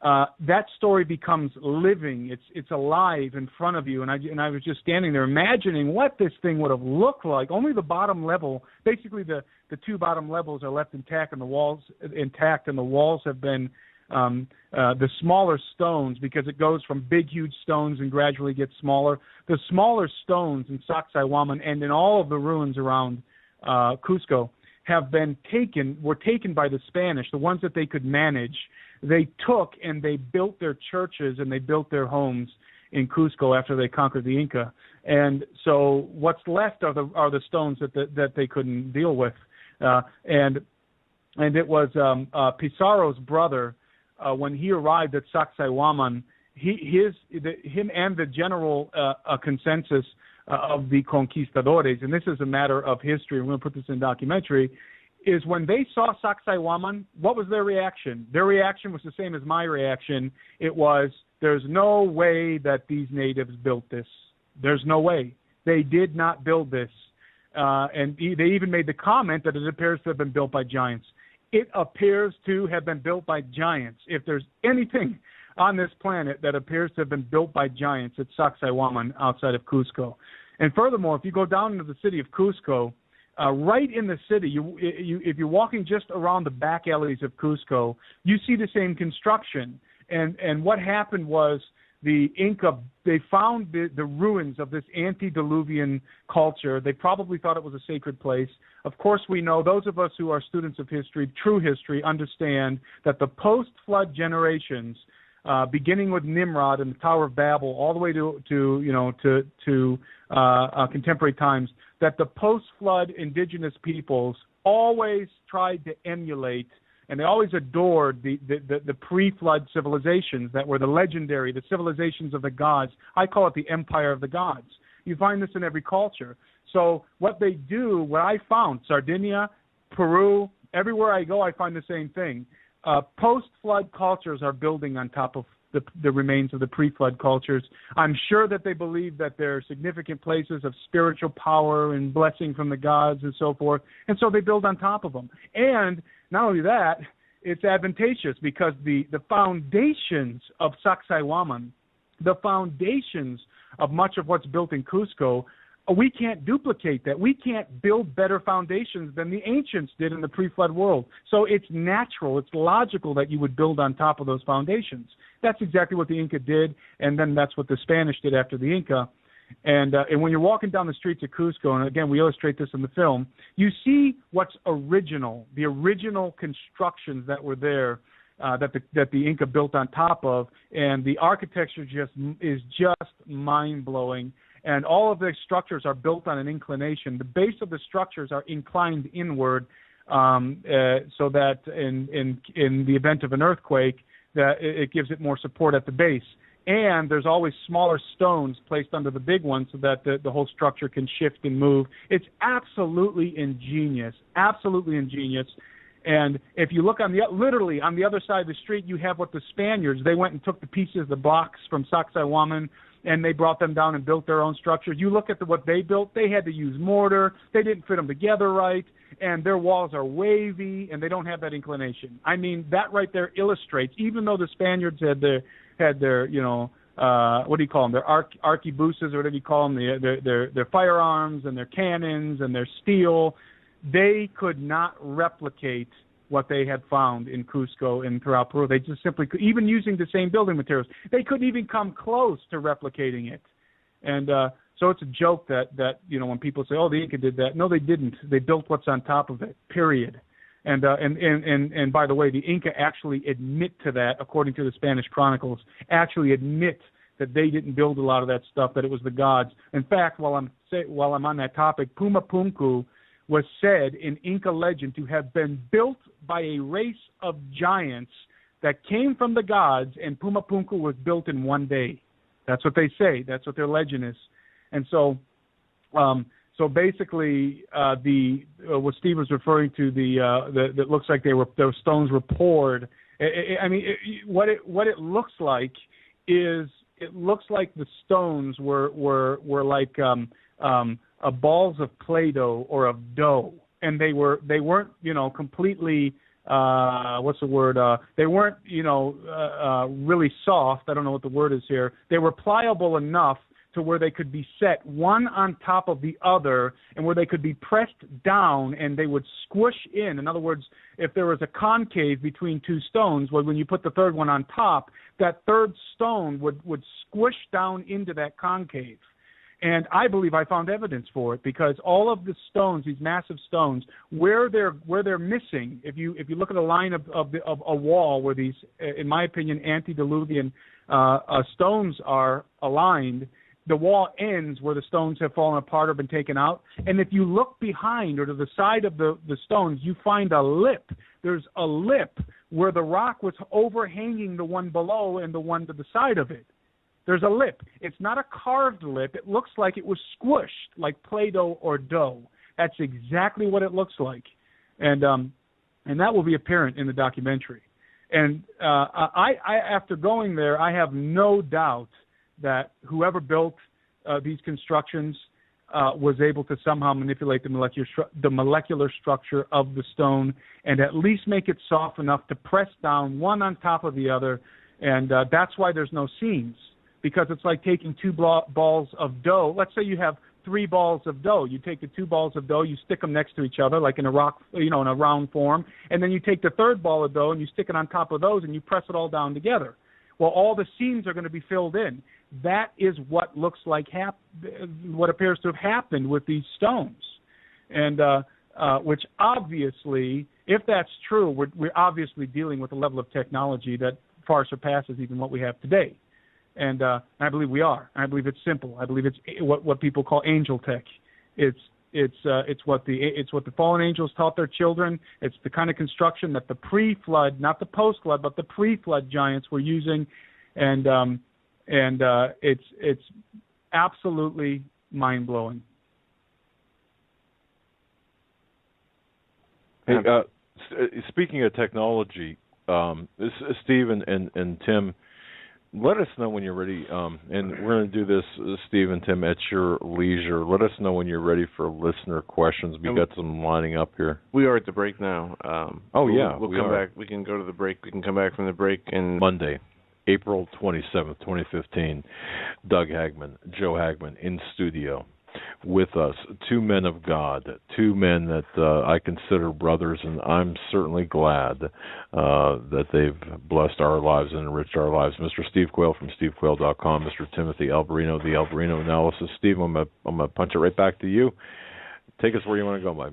That story becomes living. It's alive in front of you. And I was just standing there imagining what this thing would have looked like. Only the bottom level, basically the two bottom levels are left intact, and the walls have been the smaller stones, because it goes from big, huge stones and gradually gets smaller. The smaller stones in Sacsayhuaman and in all of the ruins around Cusco were taken by the Spanish, the ones that they could manage. They took and they built their churches and they built their homes in Cusco after they conquered the Inca. And so what's left are the stones that they couldn't deal with. And it was Pizarro's brother. When he arrived at Sacsayhuaman, him and the general consensus of the conquistadores, and this is a matter of history, we're going to put this in documentary, is when they saw Sacsayhuaman, what was their reaction? Their reaction was the same as my reaction. It was, there's no way that these natives built this. There's no way. They did not build this. And they even made the comment that it appears to have been built by giants. It appears to have been built by giants. If there's anything on this planet that appears to have been built by giants, it's Sacsayhuaman outside of Cusco. And furthermore, if you go down into the city of Cusco, right in the city, if you're walking just around the back alleys of Cusco, you see the same construction. And what happened was the Inca, they found the ruins of this antediluvian culture. They probably thought it was a sacred place. Of course, we know, those of us who are students of history, true history, understand that the post-flood generations, beginning with Nimrod and the Tower of Babel, all the way to contemporary times, that the post-flood indigenous peoples always tried to emulate, and they always adored the pre-flood civilizations that were the legendary, the civilizations of the gods. I call it the empire of the gods. You find this in every culture. So what they do, what I found, Sardinia, Peru, everywhere I go, I find the same thing. Post-flood cultures are building on top of the remains of the pre-flood cultures. I'm sure that they believe that there are significant places of spiritual power and blessing from the gods and so forth, and so they build on top of them. And not only that, it's advantageous because the foundations of Sacsayhuaman, the foundations of much of what's built in Cusco, we can't duplicate that. We can't build better foundations than the ancients did in the pre-flood world. So it's natural, it's logical that you would build on top of those foundations. That's exactly what the Inca did, and then that's what the Spanish did after the Inca. And when you're walking down the streets of Cusco, and again, we illustrate this in the film, you see what's original, the original constructions that were there, that the Inca built on top of, and the architecture is just mind-blowing. And all of the structures are built on an inclination. The base of the structures are inclined inward, so that in the event of an earthquake, that it gives it more support at the base. And there's always smaller stones placed under the big one so that the whole structure can shift and move. It's absolutely ingenious, absolutely ingenious. And if you look literally on the other side of the street, you have what the Spaniards, they went and took the pieces, the blocks from Sacsayhuaman, and they brought them down and built their own structures. You look at what they built, they had to use mortar, they didn't fit them together right, and their walls are wavy, and they don't have that inclination. I mean, that right there illustrates, even though the Spaniards had their what do you call them, their arquebuses, or whatever you call them, their firearms and their cannons and their steel, they could not replicate what they had found in Cusco and throughout Peru. They just simply, even using the same building materials, they couldn't even come close to replicating it. And so it's a joke that when people say, "Oh, the Inca did that," no, they didn't. They built what's on top of it. Period. And by the way, the Inca actually admit to that, according to the Spanish chronicles, actually admit that they didn't build a lot of that stuff, that it was the gods. In fact, while I'm on that topic, Pumapunku was said in Inca legend to have been built by a race of giants that came from the gods, and Pumapunku was built in one day. That's what they say. That's what their legend is. And so basically, what Steve was referring to, that looks like those stones were poured. What it looks like is, it looks like the stones were like balls of Play-Doh or of dough, and they weren't completely what's the word? They weren't really soft. I don't know what the word is here. They were pliable enough to where they could be set one on top of the other, and where they could be pressed down and they would squish in. In other words, if there was a concave between two stones, when you put the third one on top, that third stone would squish down into that concave. And I believe I found evidence for it, because all of the stones, these massive stones, where they're missing, if you look at a line of a wall where these, in my opinion, antediluvian stones are aligned, the wall ends where the stones have fallen apart or been taken out. And if you look behind or to the side of the stones, you find a lip. There's a lip where the rock was overhanging the one below and the one to the side of it. There's a lip. It's not a carved lip. It looks like it was squished, like Play-Doh or dough. That's exactly what it looks like. And that will be apparent in the documentary. And I after going there, I have no doubt that whoever built these constructions was able to somehow manipulate the molecular structure of the stone, and at least make it soft enough to press down one on top of the other. And that's why there's no seams, because it's like taking two balls of dough. Let's say you have 3 balls of dough. You take the 2 balls of dough, you stick them next to each other, like in a round form, and then you take the third ball of dough and you stick it on top of those, and you press it all down together. Well, all the seams are going to be filled in. That is what looks like what appears to have happened with these stones, and which obviously, if that's true, we're obviously dealing with a level of technology that far surpasses even what we have today. And I believe we are. I believe it's simple. I believe it's what people call angel tech. It's what the fallen angels taught their children. It's the kind of construction that the pre-flood, not the post-flood, but the pre-flood giants were using, and it's absolutely mind-blowing. Hey, speaking of technology, Steve and Tim, let us know when you're ready, and we're going to do this, Steve and Tim, at your leisure. Let us know when you're ready for listener questions. We've got some lining up here. We are at the break now. We'll come back. We can go to the break. We can come back from the break. And Monday, April 27th, 2015, Doug Hagmann, Joe Hagmann in studio. with us, two men of God, two men that I consider brothers, and I'm certainly glad that they've blessed our lives and enriched our lives. Mr. Steve Quayle from stevequayle.com, Mr. Timothy Alberino, the Alberino Analysis. Steve, I'm gonna punch it right back to you. Take us where you want to go, my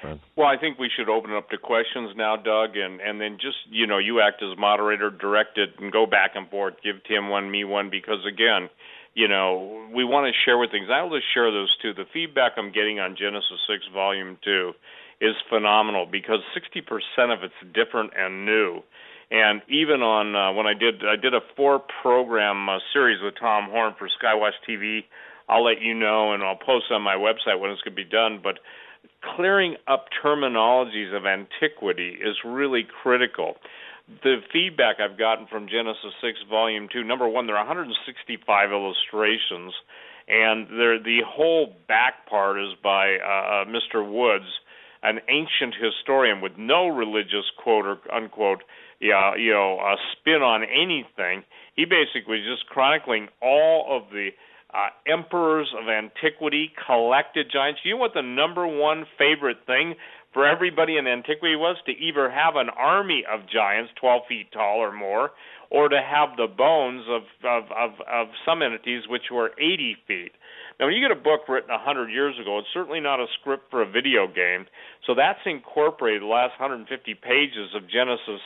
friend. Well, I think we should open it up to questions now, Doug, and then just, you act as moderator, direct it, and go back and forth. Give Tim one, me one, because, again, we want to share with things. I'll just share those too. The feedback I'm getting on Genesis 6 Volume 2 is phenomenal because 60% of it's different and new. And even on when I did a 4-program series with Tom Horn for Skywatch TV. I'll let you know, and I'll post on my website when it's going to be done. But clearing up terminologies of antiquity is really critical. The feedback I've gotten from Genesis 6 Volume 2, number one, there are 165 illustrations, and the whole back part is by Mr. Woods, an ancient historian with no religious quote or unquote spin on anything. He basically is just chronicling all of the emperors of antiquity, collected giants. You know what the number one favorite thing for everybody in antiquity was? To either have an army of giants 12 feet tall or more, or to have the bones of some entities which were 80 feet. Now, when you get a book written 100 years ago, it's certainly not a script for a video game, so that's incorporated the last 150 pages of Genesis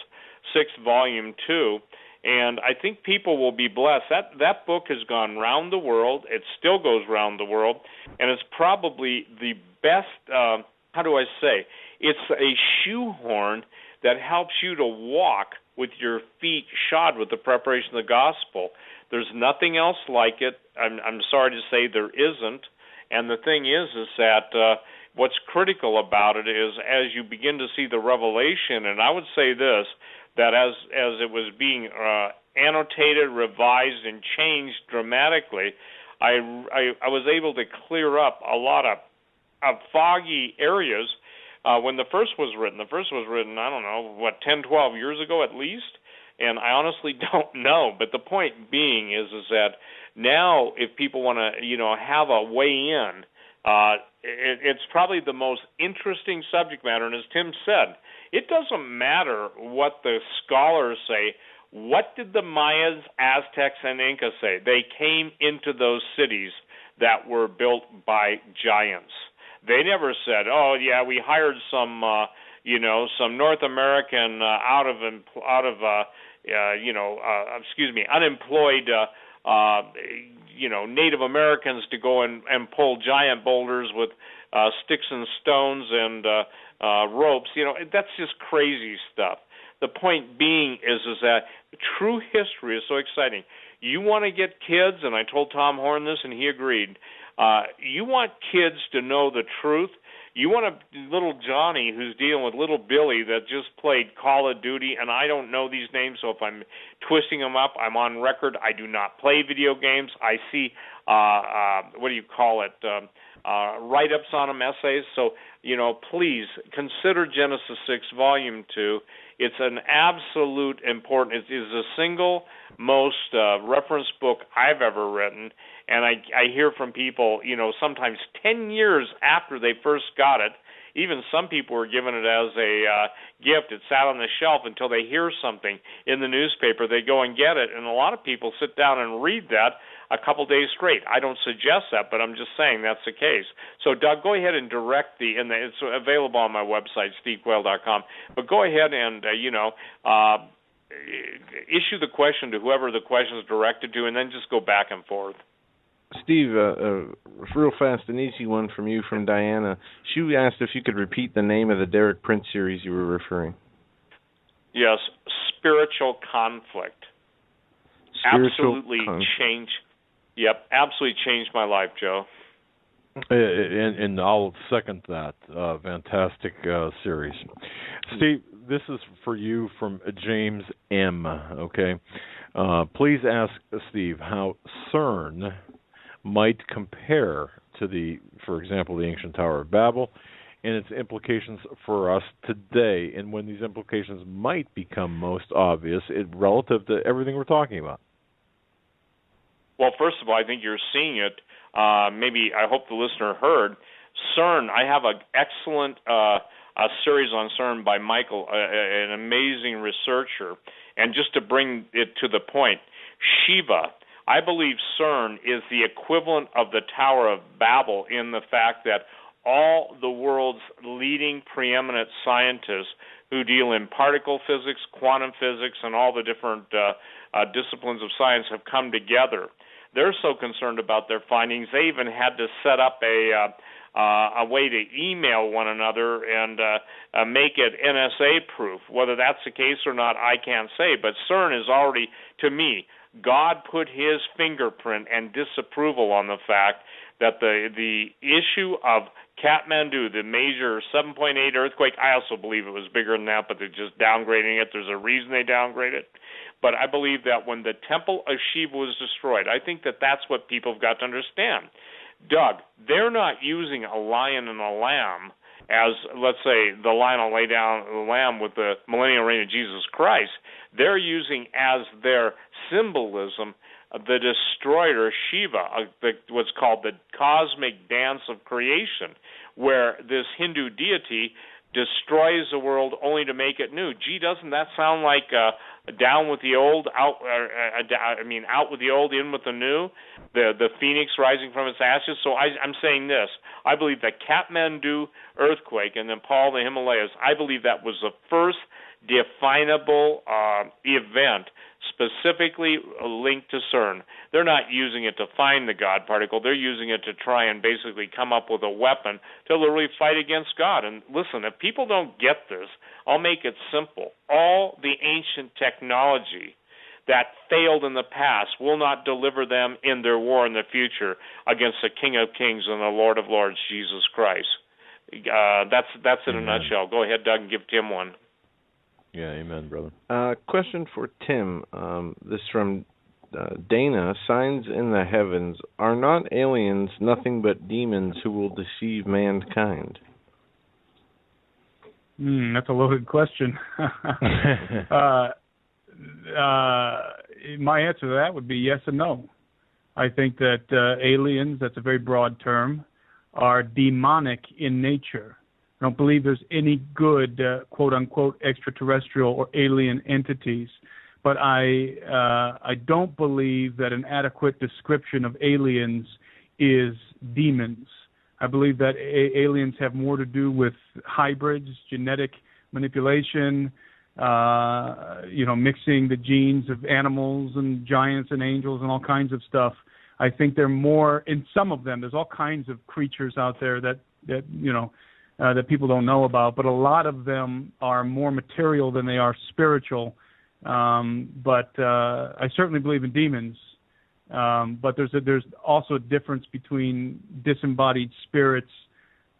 6 Volume 2, and I think people will be blessed. That book has gone round the world. It still goes round the world, and it's probably the best, it's a shoehorn that helps you to walk with your feet shod with the preparation of the gospel. There's nothing else like it. I'm sorry to say there isn't. And the thing is that what's critical about it is as you begin to see the revelation, and I would say this, that as it was being annotated, revised, and changed dramatically, I was able to clear up a lot of foggy areas when the first was written. The first was written, 10, 12 years ago at least, and I honestly don't know. But the point being is that now if people want to, have a way in, it's probably the most interesting subject matter, and as Tim said, it doesn't matter what the scholars say. What did the Mayas, Aztecs, and Incas say? They came into those cities that were built by giants. They never said, "Oh yeah, we hired some North American unemployed Native Americans to go and pull giant boulders with sticks and stones and ropes." That's just crazy stuff. The point being is that true history is so exciting. You want to get kids, and I told Tom Horn this, and he agreed. You want kids to know the truth. You want a little Johnny who's dealing with little Billy that just played Call of Duty, and I don't know these names, so if I'm twisting them up, I'm on record. I do not play video games. I see, write-ups on them, essays. So, please consider Genesis 6 Volume 2. It's an absolute important, it is the single most reference book I've ever written, and I hear from people, sometimes 10 years after they first got it. Even some people were given it as a gift. It sat on the shelf until they hear something in the newspaper. They go and get it, and a lot of people sit down and read that a couple days straight. I don't suggest that, but I'm just saying that's the case. So, Doug, go ahead and direct it's available on my website, stevequayle.com, but go ahead and, issue the question to whoever the question is directed to, and then just go back and forth. Steve, real fast, an easy one from you, from Diana. She asked if you could repeat the name of the Derek Prince series you were referring. Yes, Spiritual Conflict. Absolutely changed my life, Joe. And I'll second that. Fantastic series. Steve, this is for you from James M. Okay. Please ask Steve how CERN might compare to for example, the ancient Tower of Babel, and its implications for us today, and when these implications might become most obvious relative to everything we're talking about. Well, first of all, I think you're seeing it. Maybe I hope the listener heard. CERN, I have an excellent a series on CERN by Michael, an amazing researcher. And just to bring it to the point, Shiva, I believe CERN is the equivalent of the Tower of Babel in the fact that all the world's leading preeminent scientists who deal in particle physics, quantum physics, and all the different disciplines of science have come together. They're so concerned about their findings, they even had to set up a way to email one another and make it NSA-proof. Whether that's the case or not, I can't say. But CERN is already, to me, God put his fingerprint and disapproval on the fact that the issue of Kathmandu, the major 7.8 earthquake, I also believe it was bigger than that, but they're just downgrading it. There's a reason they downgrade it. But I believe that when the temple of Shiva was destroyed, I think that that's what people have got to understand. Doug, they're not using a lion and a lamb as, let's say, the lion will lay down the lamb with the millennial reign of Jesus Christ. They're using as their symbolism the destroyer Shiva, what's called the cosmic dance of creation, where this Hindu deity destroys the world only to make it new. Gee, doesn't that sound like down with the old, out with the old, in with the new, the phoenix rising from its ashes? So I'm saying this. I believe that Kathmandu earthquake and Nepal, the Himalayas, I believe that was the first definable event specifically linked to CERN. They're not using it to find the God particle. They're using it to try and basically come up with a weapon to literally fight against God. And listen, if people don't get this, I'll make it simple. All the ancient technology that failed in the past will not deliver them in their war in the future against the King of Kings and the Lord of Lords, Jesus Christ. That's in a nutshell. Go ahead, Doug, and give Tim one. Yeah, amen, brother. Question for Tim. This from Dana. Signs in the heavens are not aliens, nothing but demons who will deceive mankind. That's a loaded question. My answer to that would be yes and no. I think that aliens, that's a very broad term, are demonic in nature. I don't believe there's any good, quote-unquote, extraterrestrial or alien entities. But I don't believe that an adequate description of aliens is demons. I believe that aliens have more to do with hybrids, genetic manipulation, mixing the genes of animals and giants and angels and all kinds of stuff. I think they're more, in some of them, there's all kinds of creatures out there that people don't know about, but a lot of them are more material than they are spiritual. But I certainly believe in demons. But there's also a difference between disembodied spirits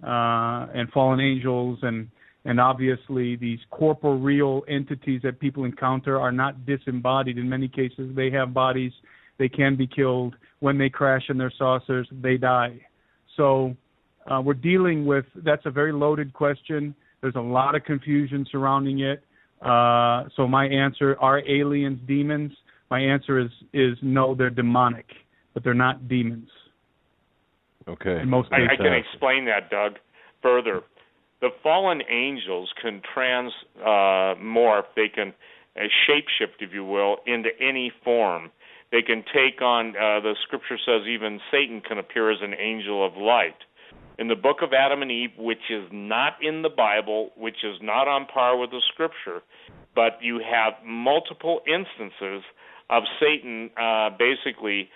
and fallen angels, and obviously these corporeal entities that people encounter are not disembodied. In many cases, they have bodies. They can be killed. When they crash in their saucers, they die. So we're dealing with, that's a very loaded question. There's a lot of confusion surrounding it. So my answer, are aliens demons? My answer is no, they're demonic, but they're not demons. Okay. I can explain that, Doug, further. The fallen angels can morph, they can shapeshift, if you will, into any form. They can take on, the scripture says even Satan can appear as an angel of light. In the book of Adam and Eve, which is not in the Bible, which is not on par with the scripture, but you have multiple instances of Satan basically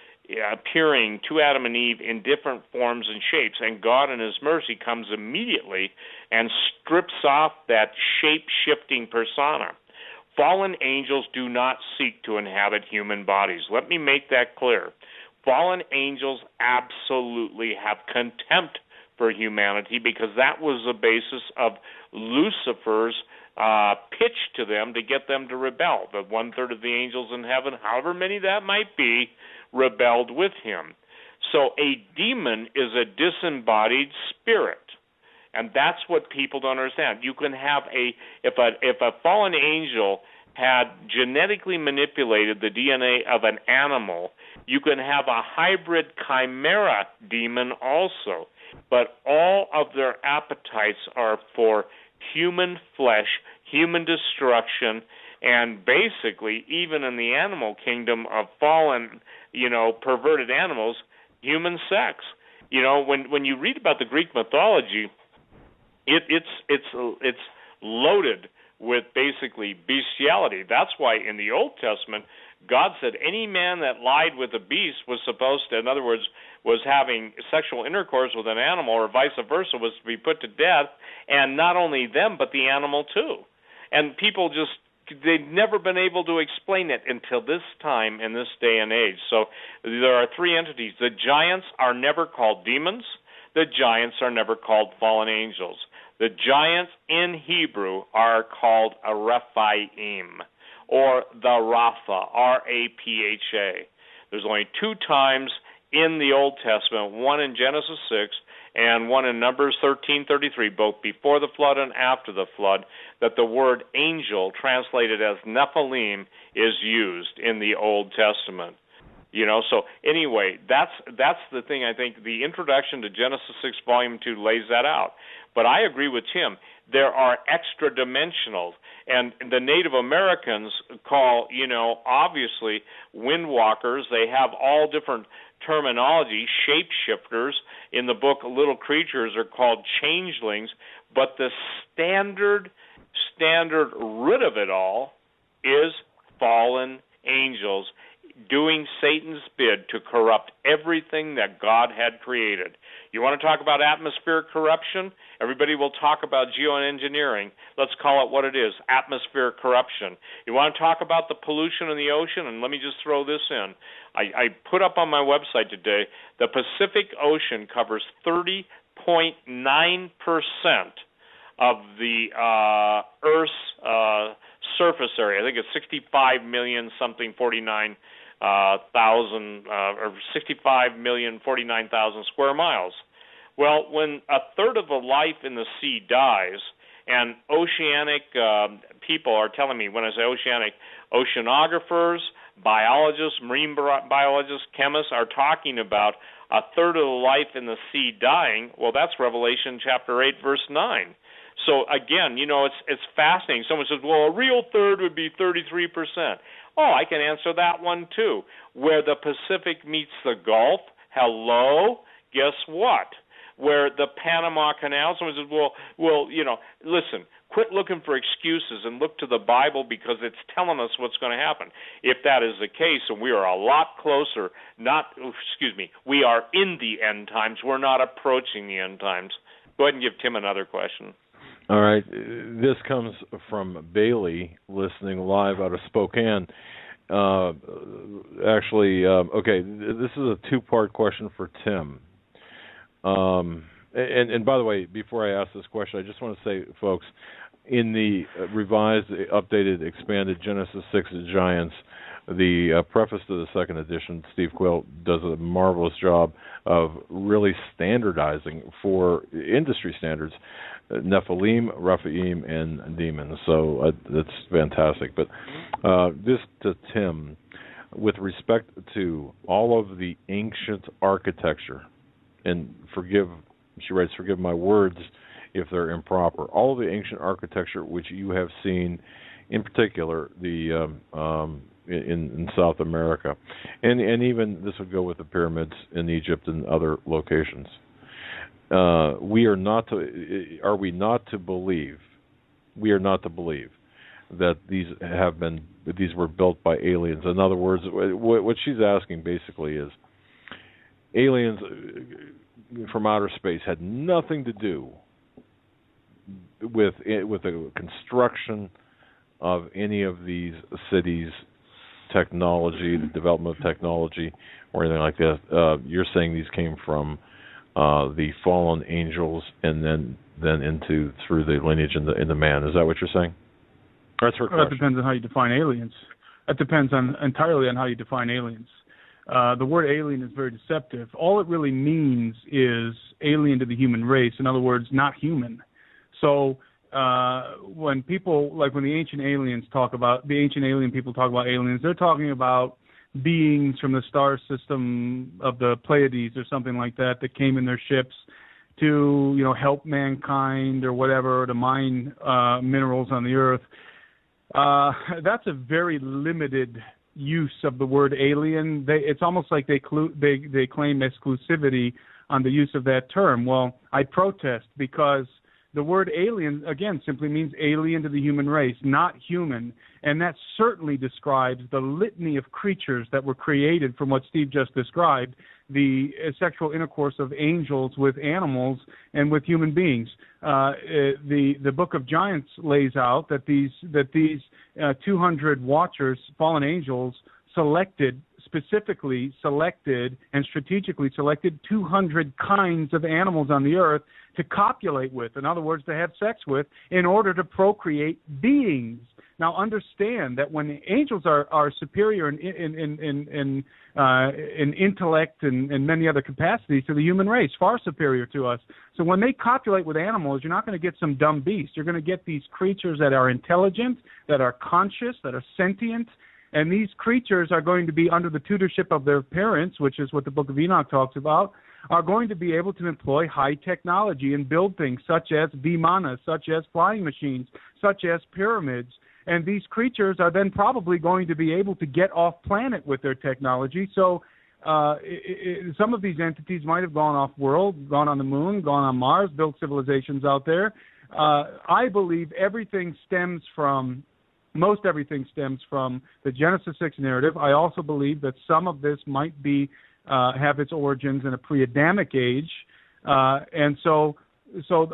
appearing to Adam and Eve in different forms and shapes, and God in his mercy comes immediately and strips off that shape-shifting persona. Fallen angels do not seek to inhabit human bodies. Let me make that clear. Fallen angels absolutely have contempt for humanity, because that was the basis of Lucifer's pitch to them to get them to rebel. The 1/3 of the angels in heaven, however many that might be, rebelled with him. So a demon is a disembodied spirit, and that's what people don't understand. You can have if a fallen angel had genetically manipulated the DNA of an animal, you can have a hybrid chimera demon also. But all of their appetites are for human flesh, human destruction, and basically, even in the animal kingdom of fallen, perverted animals, human sex. When you read about the Greek mythology, it's loaded with basically bestiality. That's why in the Old Testament, God said any man that lied with a beast was supposed to, in other words, was having sexual intercourse with an animal or vice versa, was to be put to death, and not only them, but the animal too. And people they've never been able to explain it until this time in this day and age. So there are three entities. The giants are never called demons. The giants are never called fallen angels. The giants in Hebrew are called a Rephaim, or the Rapha, R-A-P-H-A. There's only two times in the Old Testament, one in Genesis 6 and one in Numbers 13:33, both before the flood and after the flood, that the word angel, translated as Nephilim, is used in the Old Testament. So anyway, that's the thing. I think the introduction to Genesis 6 Volume 2 lays that out. But I agree with Tim. There are extra-dimensionals, and the Native Americans call, obviously, windwalkers. They have all different terminology. Shapeshifters in the book Little Creatures are called changelings, but the standard root of it all is fallen angels doing Satan's bid to corrupt everything that God had created. You want to talk about atmospheric corruption? Everybody will talk about geoengineering. Let's call it what it is, atmospheric corruption. You want to talk about the pollution in the ocean? And let me just throw this in. I put up on my website today, the Pacific Ocean covers 30.9% of the Earth's surface area. I think it's 65 million something 49 thousand or 65,049,000 square miles. Well, when a third of the life in the sea dies, and oceanic people are telling me, when I say oceanic, oceanographers, biologists, marine biologists, chemists are talking about a third of the life in the sea dying. Well, that's Revelation chapter 8, verse 9. So again, it's fascinating. Someone says, well, a real third would be 33%. Oh, I can answer that one too. Where the Pacific meets the Gulf, hello, guess what? Where the Panama Canal, someone says, well, listen, quit looking for excuses and look to the Bible because it's telling us what's going to happen. If that is the case, and we are a lot closer, we are in the end times. We're not approaching the end times. Go ahead and give Tim another question. All right. This comes from Bailey, listening live out of Spokane. Okay, this is a two-part question for Tim. And by the way, before I ask this question, I just want to say, folks, in the revised, updated, expanded Genesis 6 Giants, the preface to the second edition, Steve Quayle does a marvelous job of really standardizing for industry standards Nephilim, Rephaim, and demons. So that's fantastic. But this to Tim, with respect to all of the ancient architecture, and she writes, forgive my words if they're improper, all of the ancient architecture which you have seen, in particular the in South America, and even this would go with the pyramids in Egypt and other locations. Are we not to believe that these were built by aliens? In other words, what she's asking basically is, aliens from outer space had nothing to do with the construction of any of these cities, technology, the development of technology, or anything like that. You're saying these came from the fallen angels, and then through the lineage in the man. Is that what you're saying? That's her question. That depends on how you define aliens. That depends entirely on how you define aliens. The word alien is very deceptive. All it really means is alien to the human race. In other words, not human. So when people, like when the ancient alien people talk about aliens, they're talking about beings from the star system of the Pleiades or something like that came in their ships to, help mankind or whatever, to mine minerals on the earth. That's a very limited use of the word alien. It's almost like they claim exclusivity on the use of that term. Well, I protest, because the word alien, again, simply means alien to the human race, not human. And that certainly describes the litany of creatures that were created from what Steve just described, the sexual intercourse of angels with animals and with human beings. The Book of Giants lays out that these 200 watchers, fallen angels, specifically selected and strategically selected 200 kinds of animals on the earth to copulate with, in other words, to have sex with, in order to procreate beings. Now, understand that when angels are superior in intellect and many other capacities to the human race, far superior to us. So when they copulate with animals, you're not going to get some dumb beast. You're going to get these creatures that are intelligent, that are conscious, that are sentient. And these creatures are going to be under the tutorship of their parents, which is what the Book of Enoch talks about, are going to be able to employ high technology and build things such as vimanas, such as flying machines, such as pyramids. And these creatures are then probably going to be able to get off planet with their technology. So some of these entities might have gone off world, gone on the moon, gone on Mars, built civilizations out there. I believe most everything stems from the Genesis 6 narrative. I also believe that some of this might be have its origins in a pre-Adamic age, and so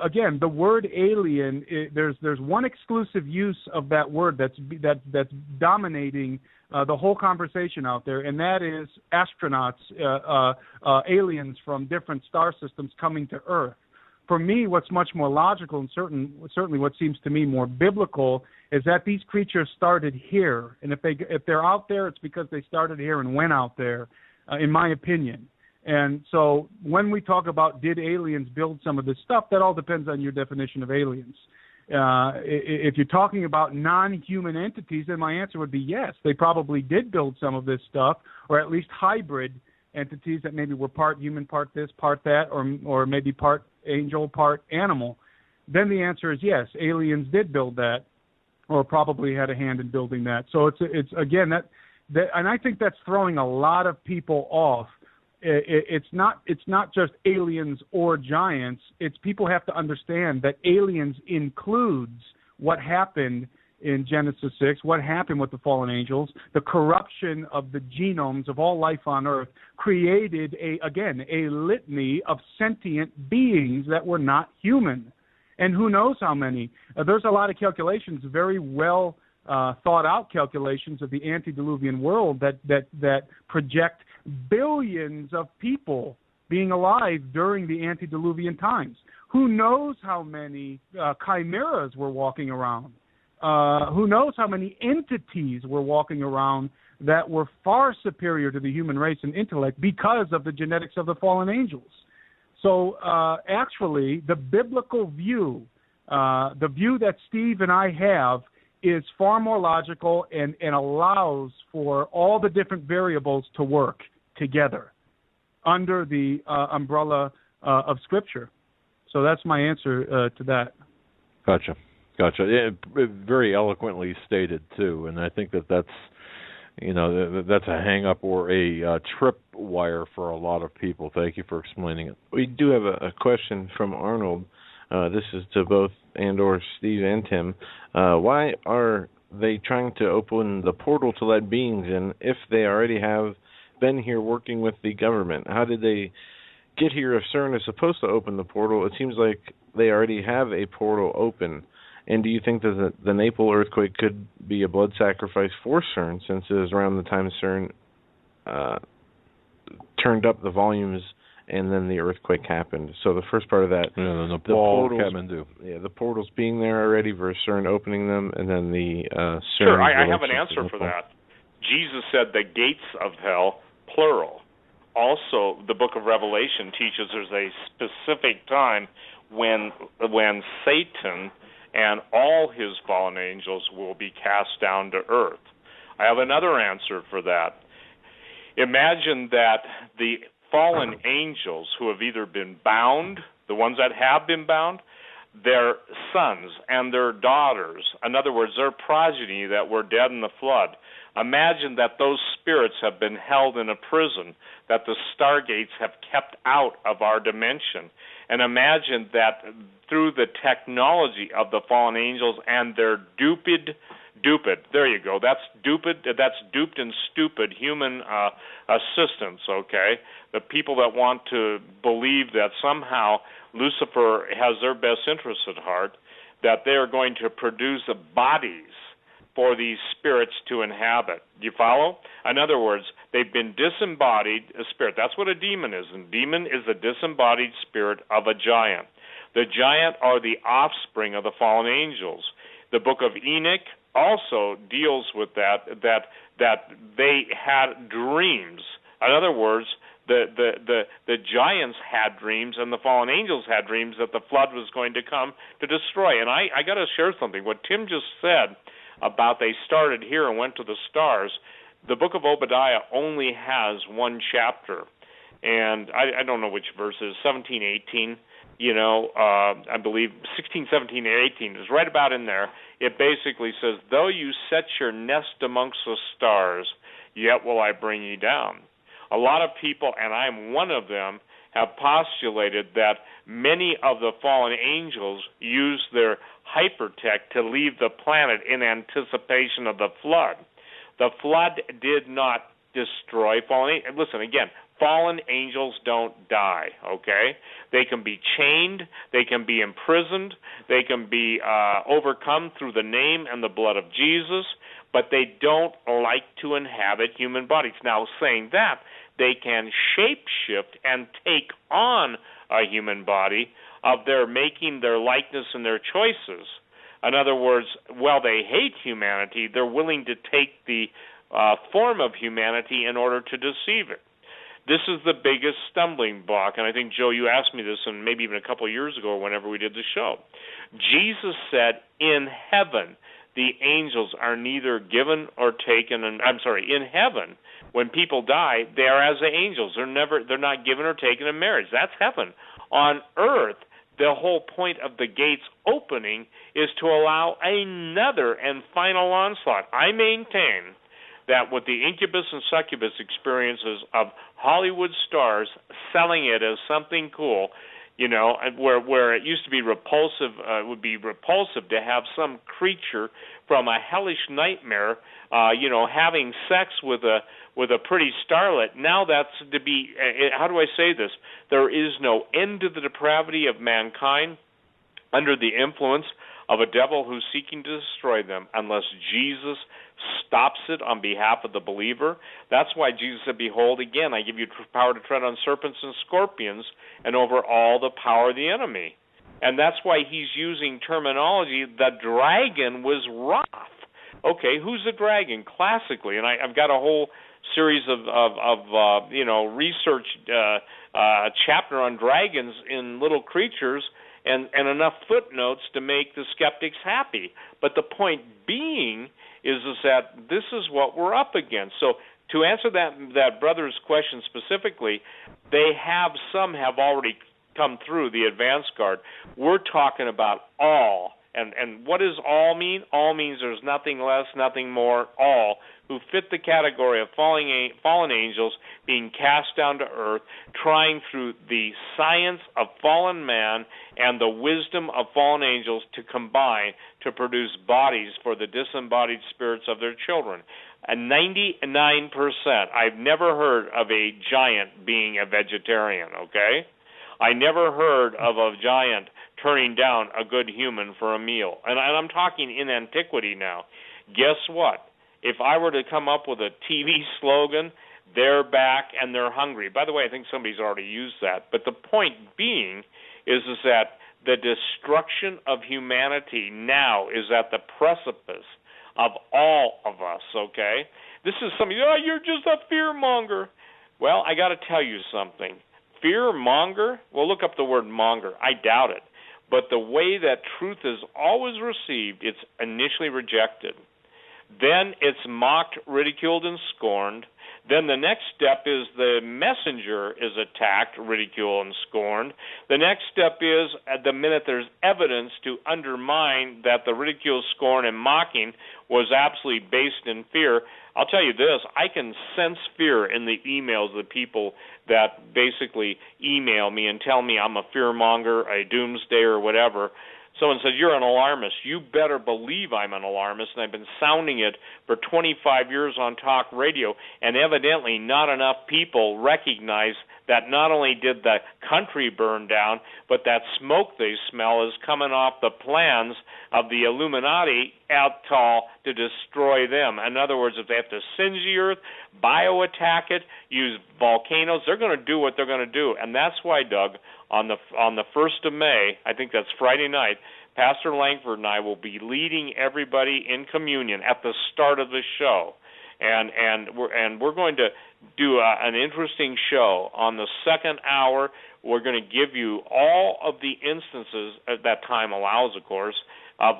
again, the word alien, there's one exclusive use of that word that's dominating the whole conversation out there, and that is astronauts, aliens from different star systems coming to Earth. For me, what's much more logical and certainly what seems to me more biblical is that these creatures started here, and if they're out there, it's because they started here and went out there, in my opinion. And so when we talk about did aliens build some of this stuff, that all depends on your definition of aliens. If you're talking about non-human entities, then my answer would be yes. They probably did build some of this stuff, or at least hybrid entities that maybe were part human, part this, part that, or maybe part angel, part animal. Then the answer is yes, aliens did build that, or probably had a hand in building that. So it's again that and I think that's throwing a lot of people off. It's not just aliens or giants. It's people have to understand that aliens includes what happened in Genesis 6, what happened with the fallen angels, the corruption of the genomes of all life on Earth created a litany of sentient beings that were not human. And who knows how many. There's a lot of calculations, very well thought out calculations of the antediluvian world that project billions of people being alive during the antediluvian times. Who knows how many chimeras were walking around? Who knows how many entities were walking around that were far superior to the human race in intellect because of the genetics of the fallen angels. So actually, the biblical view, the view that Steve and I have, is far more logical and allows for all the different variables to work together under the umbrella of Scripture. So that's my answer to that. Gotcha. Yeah, very eloquently stated too, and I think that's a hang-up or a tripwire for a lot of people. Thank you for explaining it. We do have a question from Arnold. This is to both and/or Steve and Tim. Why are they trying to open the portal to let beings in if they already have been here working with the government? How did they get here if CERN is supposed to open the portal? It seems like they already have a portal open. And do you think that the Naples earthquake could be a blood sacrifice for CERN, since it was around the time CERN turned up the volumes and then the earthquake happened? So the first part of that, the portals, the portals being there already versus CERN opening them, and then the CERN. Sure, I have an answer for that. Jesus said the gates of hell, plural. Also, the book of Revelation teaches there's a specific time when Satan and all his fallen angels will be cast down to earth. I have another answer for that. Imagine that the fallen angels who have either been bound, the ones that have been bound, their sons and their daughters, in other words, their progeny that were dead in the flood. Imagine that those spirits have been held in a prison, that the stargates have kept out of our dimension. And imagine that through the technology of the fallen angels and their duped, there you go, that's duped and stupid human assistants, okay? The people that want to believe that somehow Lucifer has their best interests at heart, that they are going to produce bodies for these spirits to inhabit. Do you follow? In other words, they've been disembodied spirit. That's what a demon is. And demon is the disembodied spirit of a giant. The giant are the offspring of the fallen angels. The book of Enoch also deals with that they had dreams. In other words, the giants had dreams and the fallen angels had dreams that the flood was going to come to destroy. And I got to share something. What Tim just said about they started here and went to the stars, the book of Obadiah only has one chapter. And I don't know which verses, 17, 18, I believe 16, 17, and 18 is right about in there. It basically says, though you set your nest amongst the stars, yet will I bring you down. A lot of people, and I'm one of them, have postulated that many of the fallen angels used their hypertech to leave the planet in anticipation of the flood. The flood did not destroy fallen angels. Listen, again, fallen angels don't die, okay? They can be chained, they can be imprisoned, they can be overcome through the name and the blood of Jesus, but they don't like to inhabit human bodies. Now, saying that, they can shape-shift and take on a human body of their making, their likeness, and their choices. In other words, while they hate humanity, they're willing to take the form of humanity in order to deceive it. This is the biggest stumbling block, and I think, Joe, you asked me this, and maybe even a couple of years ago whenever we did the show. Jesus said, in heaven, the angels are neither given or taken, in heaven, when people die, they are as the angels. They're not given or taken in marriage. That's heaven. On earth, the whole point of the gates opening is to allow another and final onslaught. I maintain that with the incubus and succubus experiences of Hollywood stars selling it as something cool, where it used to be repulsive, it would be repulsive to have some creature from a hellish nightmare, having sex with a pretty starlet. Now that's to be, how do I say this? There is no end to the depravity of mankind under the influence of a devil who's seeking to destroy them unless Jesus stops it on behalf of the believer. That's why Jesus said, behold, again, I give you power to tread on serpents and scorpions and over all the power of the enemy. And that's why he's using terminology, the dragon was wroth. Okay, who's the dragon? Classically, and I've got a whole series of research chapter on dragons in little creatures and enough footnotes to make the skeptics happy. But the point being is that this is what we're up against. So to answer that brother's question specifically, some have already come through the advance guard. We're talking about all. And what does all mean? All means there's nothing less, nothing more, all who fit the category of fallen angels being cast down to earth, trying through the science of fallen man and the wisdom of fallen angels to combine to produce bodies for the disembodied spirits of their children. And 99%, I've never heard of a giant being a vegetarian, okay? I never heard of a giant turning down a good human for a meal. And I'm talking in antiquity now. Guess what? If I were to come up with a TV slogan, they're back and they're hungry. By the way, I think somebody's already used that. But the point being is that the destruction of humanity now is at the precipice of all of us, okay? This is something, you're just a fear-monger. Well, I got to tell you something. Fear-monger? Well, look up the word monger. I doubt it. But the way that truth is always received, it's initially rejected. Then it's mocked, ridiculed, and scorned. Then the next step is the messenger is attacked, ridiculed, and scorned. The next step is, at the minute there's evidence to undermine that the ridicule, scorn, and mocking was absolutely based in fear. I'll tell you this, I can sense fear in the emails of the people that basically email me and tell me I'm a fearmonger, a doomsdayer, or whatever. Someone said, you're an alarmist. You better believe I'm an alarmist, and I've been sounding it for 25 years on talk radio, and evidently not enough people recognize that not only did the country burn down, but that smoke they smell is coming off the plans of the Illuminati out to destroy them. In other words, if they have to singe the earth, bioattack it, use volcanoes, they're going to do what they're going to do. And that's why, Doug, on the 1st of May, I think that's Friday night, Pastor Langford and I will be leading everybody in communion at the start of the show. And we're going to do an interesting show. On the second hour, we're going to give you all of the instances that time allows, of course, of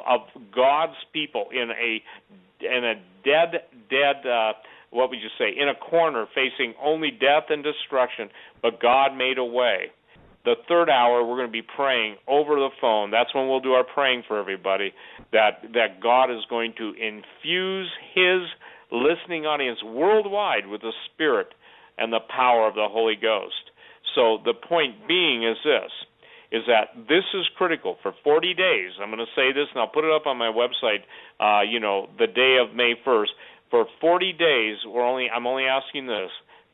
God's people in a dead what would you say, in a corner facing only death and destruction, but God made a way. The third hour, we're going to be praying over the phone. That's when we'll do our praying for everybody, that God is going to infuse His listening audience worldwide with the Spirit and the power of the Holy Ghost. So the point being is this, is that this is critical. For 40 days, I'm going to say this, and I'll put it up on my website, the day of May 1st. For 40 days, I'm only asking this,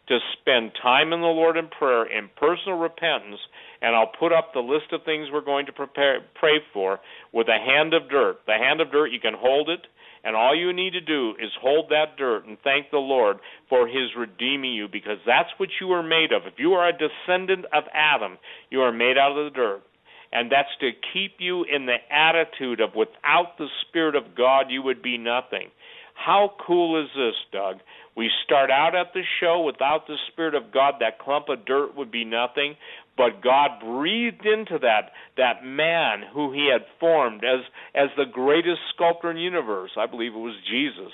to spend time in the Lord in prayer, in personal repentance, and I'll put up the list of things we're going to pray for with a hand of dirt. The hand of dirt, you can hold it, and all you need to do is hold that dirt and thank the Lord for His redeeming you, because that's what you are made of. If you are a descendant of Adam, you are made out of the dirt. And that's to keep you in the attitude of without the Spirit of God, you would be nothing. How cool is this, Doug? We start out at the show without the Spirit of God, that clump of dirt would be nothing, but God breathed into that man who He had formed as the greatest sculptor in the universe. I believe it was Jesus,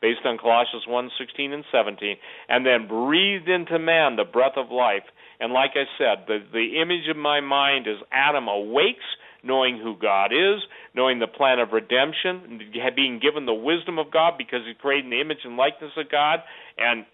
based on Colossians 1:16 and 17, and then breathed into man the breath of life. And like I said, the image of my mind is Adam awakes, knowing who God is, knowing the plan of redemption, being given the wisdom of God because He's created in the image and likeness of God, and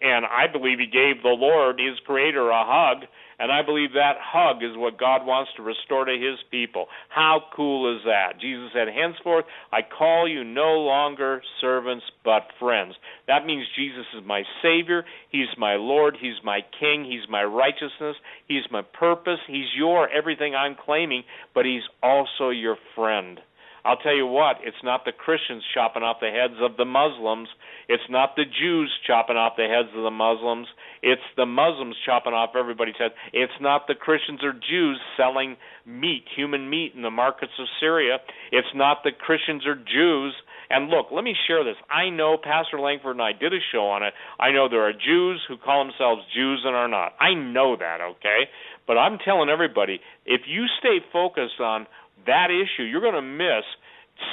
I believe He gave the Lord, His Creator, a hug, and I believe that hug is what God wants to restore to His people. How cool is that? Jesus said, henceforth, I call you no longer servants but friends. That means Jesus is my Savior, He's my Lord, He's my King, He's my righteousness, He's my purpose, He's your everything I'm claiming, but He's also your friend. I'll tell you what, it's not the Christians chopping off the heads of the Muslims. It's not the Jews chopping off the heads of the Muslims. It's the Muslims chopping off everybody's head. It's not the Christians or Jews selling meat, human meat, in the markets of Syria. It's not the Christians or Jews. And look, let me share this. I know Pastor Langford and I did a show on it. I know there are Jews who call themselves Jews and are not. I know that, okay? But I'm telling everybody, if you stay focused on that issue, you're going to miss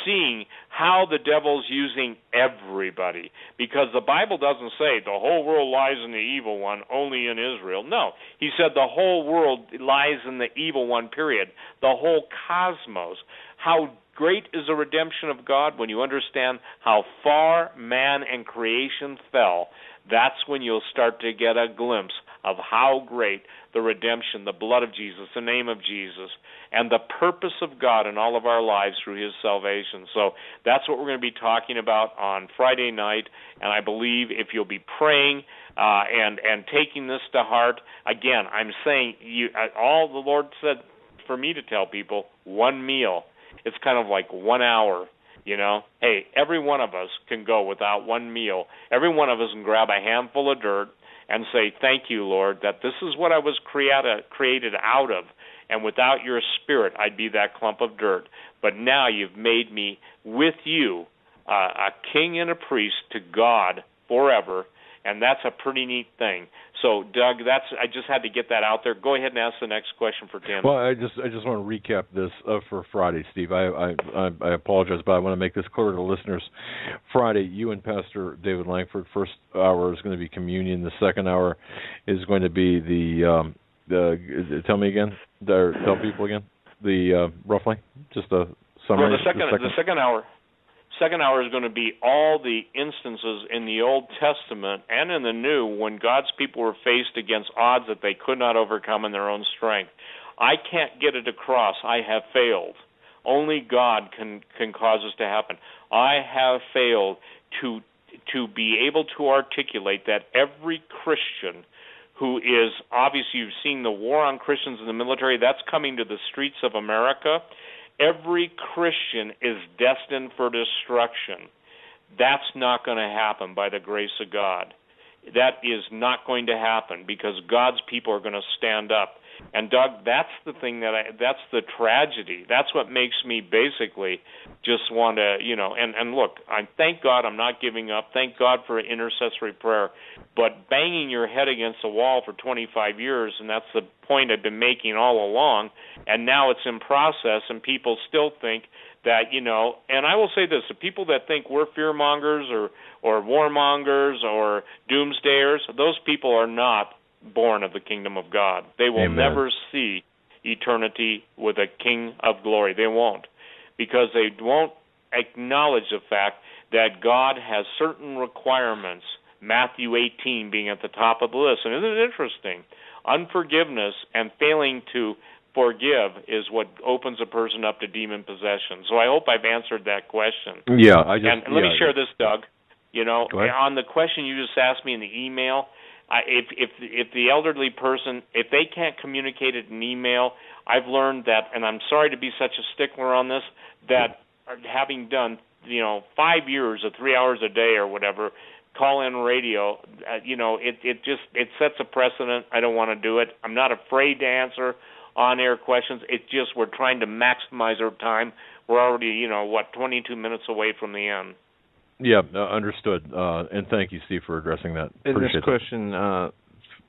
seeing how the devil's using everybody, because the Bible doesn't say the whole world lies in the evil one, only in Israel. No, He said the whole world lies in the evil one, period. The whole cosmos. How great is the redemption of God when you understand how far man and creation fell. That's when you'll start to get a glimpse of how great the redemption, the blood of Jesus, the name of Jesus, and the purpose of God in all of our lives through His salvation. So that's what we're going to be talking about on Friday night, and I believe if you'll be praying and taking this to heart, again, I'm saying all the Lord said for me to tell people, one meal. It's kind of like 1 hour. Hey, every one of us can go without one meal. Every one of us can grab a handful of dirt and say, thank you, Lord, that this is what I was created out of, and without your Spirit, I'd be that clump of dirt. But now you've made me with you a king and a priest to God forever, and that's a pretty neat thing. So, Doug, I just had to get that out there. Go ahead and ask the next question for Tim. Well, I just want to recap this for Friday, Steve. I apologize, but I want to make this clear to the listeners. Friday, you and Pastor David Langford. First hour is going to be communion. The second hour is going to be the tell me again, or tell people again, the roughly just a summary. Well, the second hour. Second hour is going to be all the instances in the Old Testament and in the New when God's people were faced against odds that they could not overcome in their own strength. I can't get it across. I have failed. Only God can cause this to happen. I have failed to be able to articulate that every Christian who is, obviously you've seen the war on Christians in the military, that's coming to the streets of America. Every Christian is destined for destruction. That's not going to happen by the grace of God. That is not going to happen because God's people are going to stand up. And Doug, that's the thing that's the tragedy. That's what makes me basically just want to, and look, I thank God I'm not giving up. Thank God for intercessory prayer. But banging your head against the wall for 25 years, and that's the point I've been making all along, and now it's in process, and people still think that, and I will say this, the people that think we're fearmongers or warmongers or doomsdayers, those people are not born of the kingdom of God. They will never see eternity with a King of glory. They won't, because they won't acknowledge the fact that God has certain requirements, Matthew 18 being at the top of the list. And isn't it interesting? Unforgiveness and failing to forgive is what opens a person up to demon possession. So I hope I've answered that question. Yeah, and let me share this, Doug. On the question you just asked me in the email, if the elderly person, if they can't communicate it in email, I've learned that, and I'm sorry to be such a stickler on this, that having done 5 years of 3 hours a day or whatever, call-in radio, it sets a precedent. I don't want to do it. I'm not afraid to answer on-air questions. It's just we're trying to maximize our time. We're already 22 minutes away from the end. Yeah, understood. And thank you, Steve, for addressing that. In this question,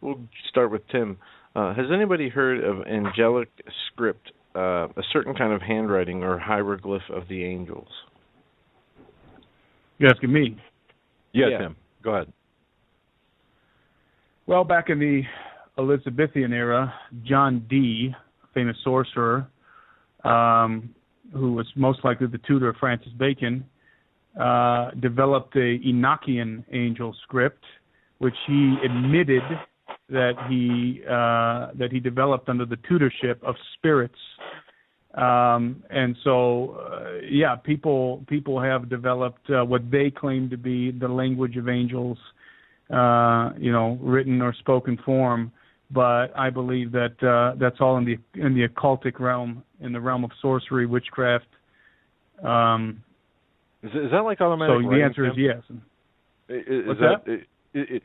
we'll start with Tim. Has anybody heard of angelic script, a certain kind of handwriting or hieroglyph of the angels? You're asking me? Yeah, Tim. Go ahead. Well, back in the Elizabethan era, John Dee, famous sorcerer, who was most likely the tutor of Francis Bacon, developed a Enochian angel script, which he admitted that he developed under the tutorship of spirits, and so people have developed what they claim to be the language of angels, written or spoken form. But I believe that that's all in the occultic realm, in the realm of sorcery, witchcraft. Is that like automatic writing? So the answer is yes. What's that?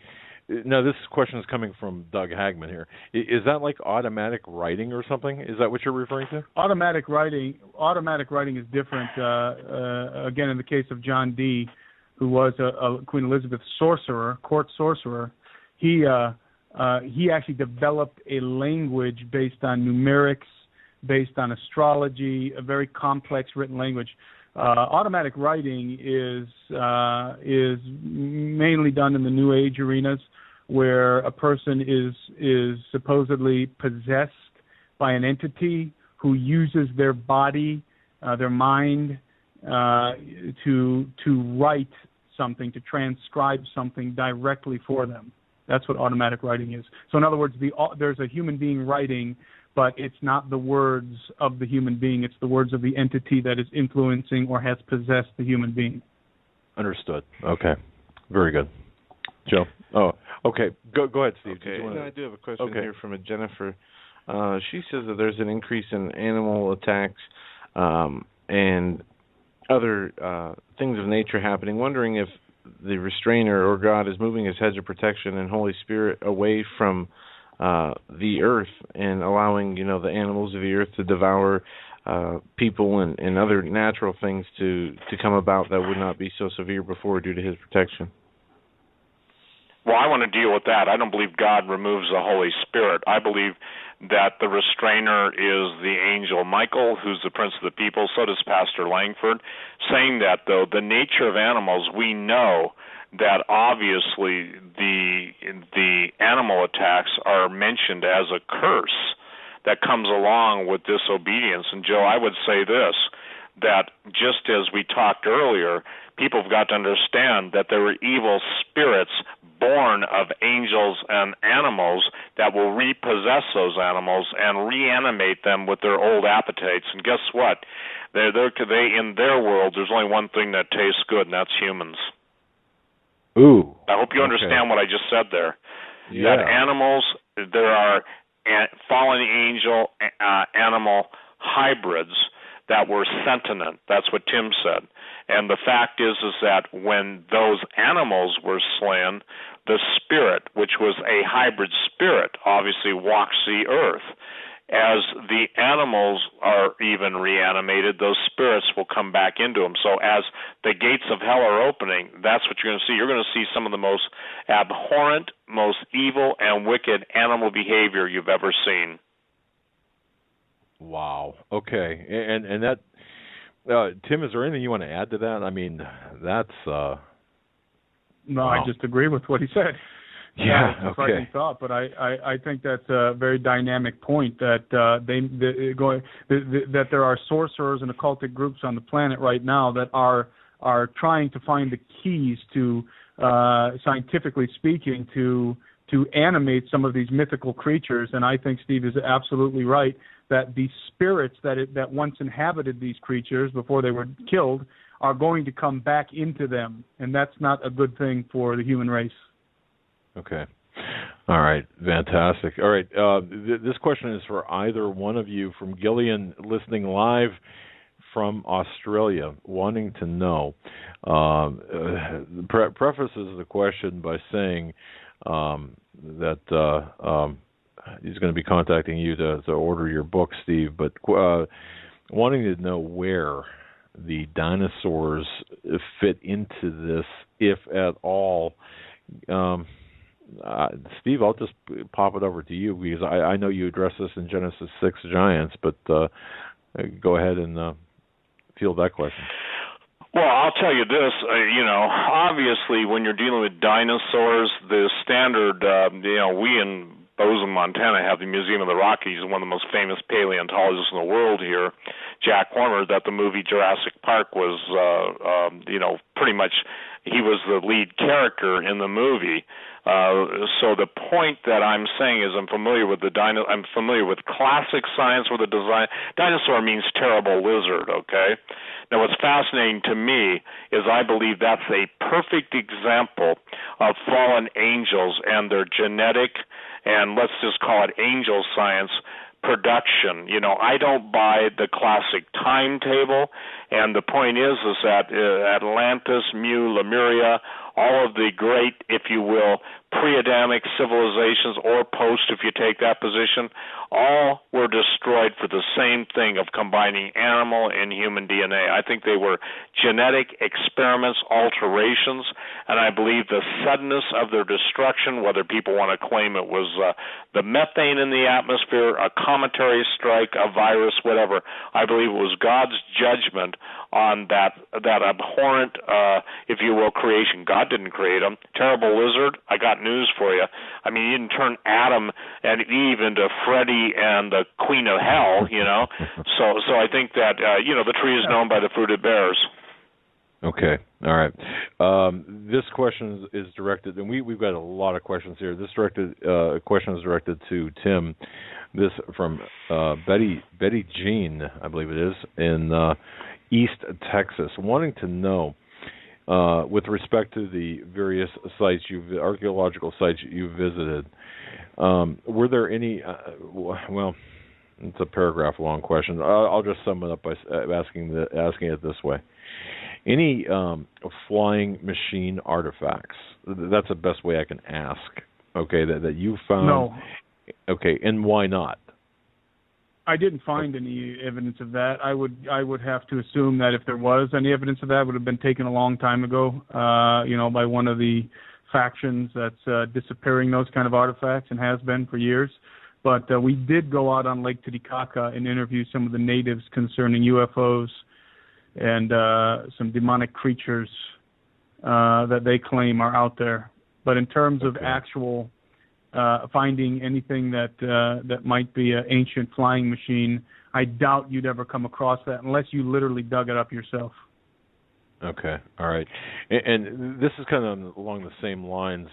No, this question is coming from Doug Hagmann here. Is that like automatic writing or something? Is that what you're referring to? Automatic writing is different. Again, in the case of John Dee, who was a Queen Elizabeth sorcerer, court sorcerer, he actually developed a language based on numerics, based on astrology, a very complex written language. Automatic writing is mainly done in the New Age arenas, where a person is supposedly possessed by an entity who uses their body, their mind, to write something, to transcribe something directly for them. That's what automatic writing is. So in other words, there's a human being writing, but it's not the words of the human being. It's the words of the entity that is influencing or has possessed the human being. Understood. Okay. Very good. Joe? Oh, okay. Go ahead, Steve. Okay. I do have a question here from a Jennifer. She says that there's an increase in animal attacks and other things of nature happening, wondering if the restrainer or God is moving his hedge of protection and Holy Spirit away from the earth and allowing, the animals of the earth to devour people and other natural things to come about that would not be so severe before due to his protection. Well, I want to deal with that. I don't believe God removes the Holy Spirit. I believe that the restrainer is the angel Michael, who's the prince of the people. So does Pastor Langford. Saying that, though, the nature of animals, we know that obviously the animal attacks are mentioned as a curse that comes along with disobedience. And, Joe, I would say this, that just as we talked earlier, people have got to understand that there are evil spirits born of angels and animals that will repossess those animals and reanimate them with their old appetites. And guess what? They in their world, there's only one thing that tastes good, and that's humans. Ooh. I hope you understand what I just said there. Yeah. That animals, there are fallen angel animal hybrids that were sentient. That's what Tim said. And the fact is that when those animals were slain, the spirit, which was a hybrid spirit, obviously walks the earth. As the animals are even reanimated, those spirits will come back into them. So as the gates of hell are opening, that's what you're going to see. You're going to see some of the most abhorrent, most evil, and wicked animal behavior you've ever seen. Wow. Okay. And that, Tim, is there anything you want to add to that? I mean, that's... No, wow. I just agree with what he said. Yeah, it's a frightening thought, but I think that's a very dynamic point that that there are sorcerers and occultic groups on the planet right now that are trying to find the keys to, scientifically speaking, to animate some of these mythical creatures. And I think Steve is absolutely right that the spirits that once inhabited these creatures before they were killed are going to come back into them, and that's not a good thing for the human race. Okay. All right. Fantastic. All right. This question is for either one of you, from Gillian, listening live from Australia, wanting to know. Prefaces the question by saying that he's going to be contacting you to order your book, Steve, but wanting to know where the dinosaurs fit into this, if at all. Steve, I'll just pop it over to you because I know you addressed this in Genesis 6 Giants, but go ahead and field that question. Well, I'll tell you this, obviously when you're dealing with dinosaurs, the standard, we in Bozeman, Montana have the Museum of the Rockies, one of the most famous paleontologists in the world here, Jack Horner, that the movie Jurassic Park was, pretty much he was the lead character in the movie. So the point that I'm saying is I'm familiar with I'm familiar with classic science where the dinosaur means terrible lizard, okay? Now what's fascinating to me is I believe that's a perfect example of fallen angels and their genetic, and let's just call it angel science, production. I don't buy the classic timetable, and the point is that Atlantis, Mu, Lemuria, all of the great, if you will, pre-Adamic civilizations, or post, if you take that position, all were destroyed for the same thing of combining animal and human DNA. I think they were genetic experiments, alterations, and I believe the suddenness of their destruction, whether people want to claim it was the methane in the atmosphere, a cometary strike, a virus, whatever, I believe it was God's judgment on that abhorrent, if you will, creation. God didn't create them. Terrible lizard, I got news for you. I mean, you didn't turn Adam and Eve into Freddy and the Queen of Hell, So I think that, the tree is known by the fruit it bears. Okay. All right. This question is directed, and we've got a lot of questions here. This question is directed to Tim. This from Betty Jean, I believe it is, in East Texas, wanting to know, with respect to the various archaeological sites you've visited, were there any? Well, it's a paragraph-long question. I'll just sum it up by asking it this way: any flying machine artifacts? That's the best way I can ask. Okay, that you found. No. Okay, and why not? I didn't find any evidence of that. I would have to assume that if there was any evidence of that, it would have been taken a long time ago, by one of the factions that's disappearing those kind of artifacts and has been for years. But we did go out on Lake Titicaca and interview some of the natives concerning UFOs and some demonic creatures that they claim are out there. But in terms of actual finding anything that might be an ancient flying machine, I doubt you'd ever come across that unless you literally dug it up yourself. Okay, all right. And this is kind of along the same lines,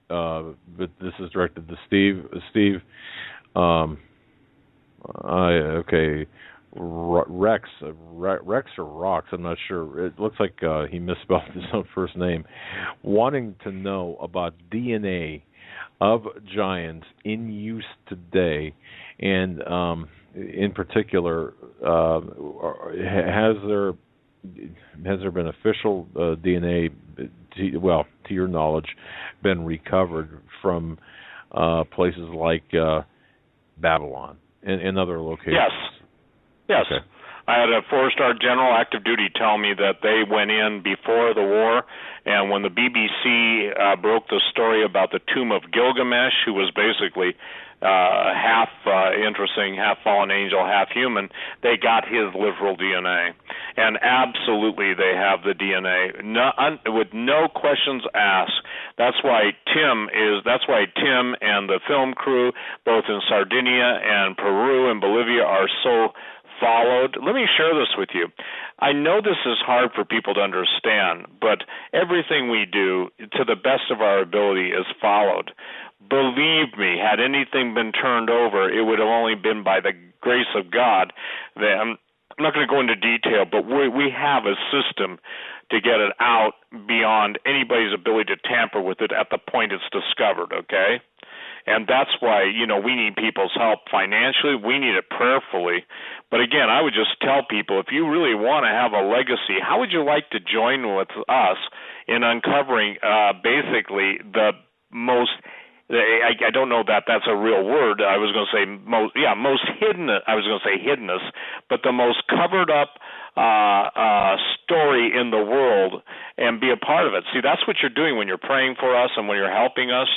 but this is directed to Steve. Steve, Rex or Rox, I'm not sure. It looks like he misspelled his own first name. Wanting to know about DNA of giants in use today, and in particular, has there been official DNA, to your knowledge, been recovered from places like Babylon and other locations? Yes. Okay. I had a 4-star general active duty tell me that they went in before the war, and when the BBC broke the story about the tomb of Gilgamesh, who was basically half interesting, half fallen angel, half human, they got his literal DNA. And absolutely they have the DNA, with no questions asked. That's why Tim and the film crew, both in Sardinia and Peru and Bolivia, are so followed. Let me share this with you. I know this is hard for people to understand, but everything we do, to the best of our ability, is followed. Believe me, had anything been turned over, it would have only been by the grace of God. I'm not going to go into detail, but we have a system to get it out beyond anybody's ability to tamper with it at the point it's discovered, okay? And that's why, we need people's help financially. We need it prayerfully. But again, I would just tell people, if you really want to have a legacy, how would you like to join with us in uncovering basically the most, I don't know that that's a real word. I was going to say most hidden. I was going to say hiddenness, but the most covered up story in the world, and be a part of it. See, that's what you're doing when you're praying for us and when you're helping us,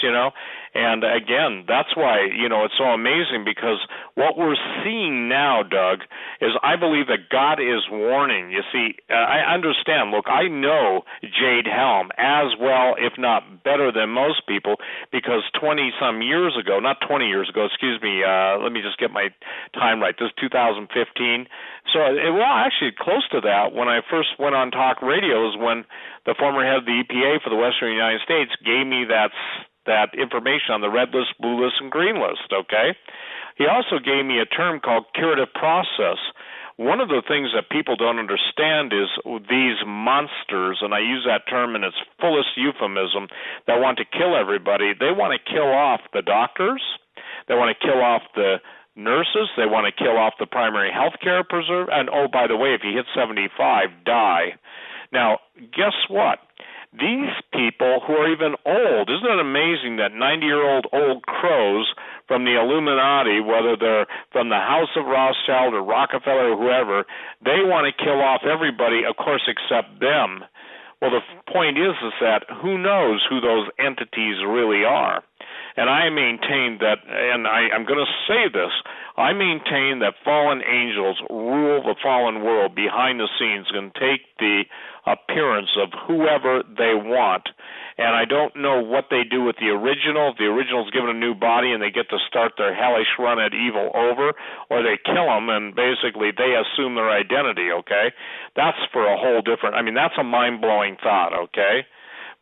And again, that's why, it's so amazing, because what we're seeing now, Doug, is I believe that God is warning. You see, I understand. Look, I know Jade Helm as well, if not better than most people, because 20-some years ago, not 20 years ago, excuse me, let me just get my time right. This is 2015. So, actually close to that, when I first went on talk radio, is when the former head of the EPA for the Western United States gave me that information on the red list, blue list, and green list, okay? He also gave me a term called curative process. One of the things that people don't understand is these monsters, and I use that term in its fullest euphemism, that want to kill everybody. They want to kill off the doctors. They want to kill off the nurses. They want to kill off the primary health care preserve. And, oh, by the way, if you hit 75, die. Now, guess what? These people who are even old, isn't it amazing that 90-year-old old crows from the Illuminati, whether they're from the House of Rothschild or Rockefeller or whoever, they want to kill off everybody, of course, except them. Well, the point is that who knows who those entities really are? And I maintain that, and I'm going to say this, I maintain that fallen angels rule the fallen world behind the scenes and take the appearance of whoever they want. And I don't know what they do with the original. If the original's given a new body and they get to start their hellish run at evil over, or they kill them and basically they assume their identity, okay? That's for a whole different, that's a mind-blowing thought, okay?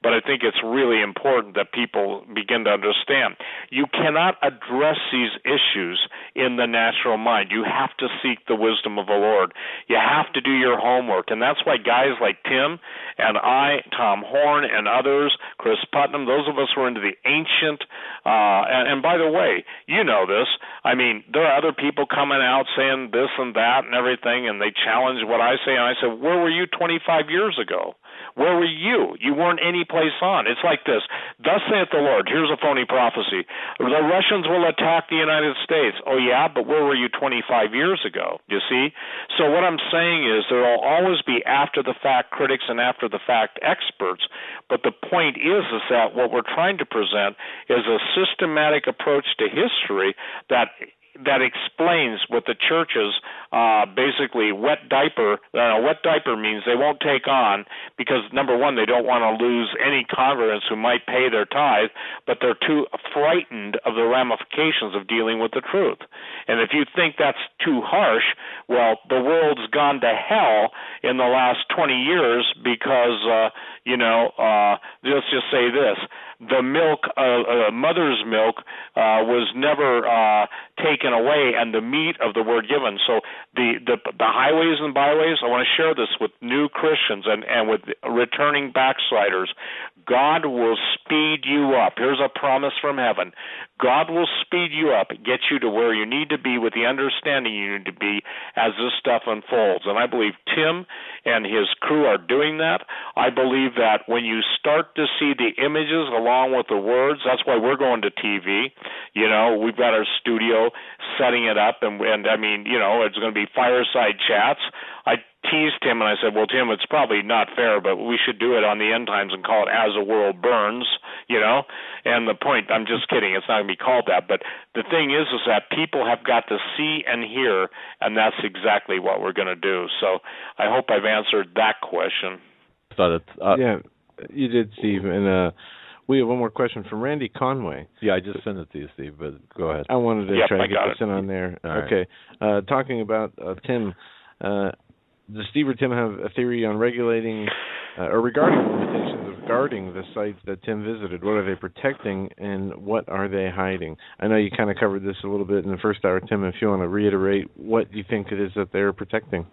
But I think it's really important that people begin to understand. You cannot address these issues in the natural mind. You have to seek the wisdom of the Lord. You have to do your homework. And that's why guys like Tim and I, Tom Horn and others, Chris Putnam, those of us who are into the ancient, and by the way, you know this, there are other people coming out saying this and that and everything, and they challenge what I say. And I said, where were you 25 years ago? Where were you? You weren't any place place on. It's like this. Thus saith the Lord. Here's a phony prophecy. The Russians will attack the United States. Oh, yeah, but where were you 25 years ago? You see? So what I'm saying is there will always be after-the-fact critics and after-the-fact experts, but the point is that what we're trying to present is a systematic approach to history that explains what the churches basically wet diaper. Wet diaper means they won't take on because, number one, they don't want to lose any congregants who might pay their tithe, but they're too frightened of the ramifications of dealing with the truth. And if you think that's too harsh, well, the world's gone to hell in the last 20 years because, let's just say this. The milk, mother's milk, was never taken away, and the meat of the word given. So the highways and byways, I want to share this with new Christians and with returning backsliders. God will speed you up. Here's a promise from heaven. God will speed you up, get you to where you need to be with the understanding you need to be as this stuff unfolds. And I believe Tim and his crew are doing that. I believe that when you start to see the images along with the words, that's why we're going to TV. We've got our studio setting it up, and I mean, it's going to be fireside chats. I teased him and I said, well, Tim, it's probably not fair, but we should do it on the end times and call it As the World Burns, And the point, I'm just kidding, it's not going to be called that, but the thing is that people have got to see and hear, and that's exactly what we're going to do. So I hope I've answered that question. Yeah, you did, Steve. And we have one more question from Randy Conway. Yeah, I just sent it to you, Steve, but go ahead. I wanted to try to get this in on there. All okay. Right. Talking about Tim, does Steve or Tim have a theory on regulating or regarding the limitations of guarding the sites that Tim visited? What are they protecting and what are they hiding? I know you kind of covered this a little bit in the first hour, Tim. If you want to reiterate what you think it is that they're protecting.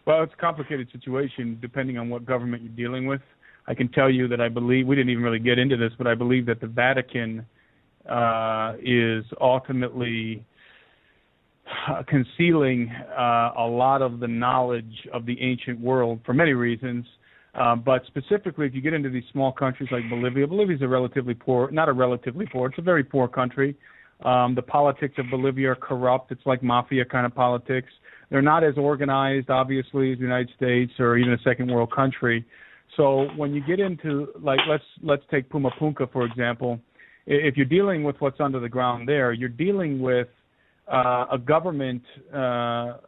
Well, it's a complicated situation depending on what government you're dealing with. I can tell you that I believe, we didn't even really get into this, but I believe that the Vatican is ultimately concealing a lot of the knowledge of the ancient world for many reasons. But specifically, if you get into these small countries like Bolivia, Bolivia's a relatively poor, not a relatively poor, it's a very poor country. The politics of Bolivia are corrupt. It's like mafia kind of politics. They're not as organized, obviously, as the United States or even a second world country. So when you get into, like, let's take Pumapunka, for example. If you're dealing with what's under the ground there, you're dealing with a government led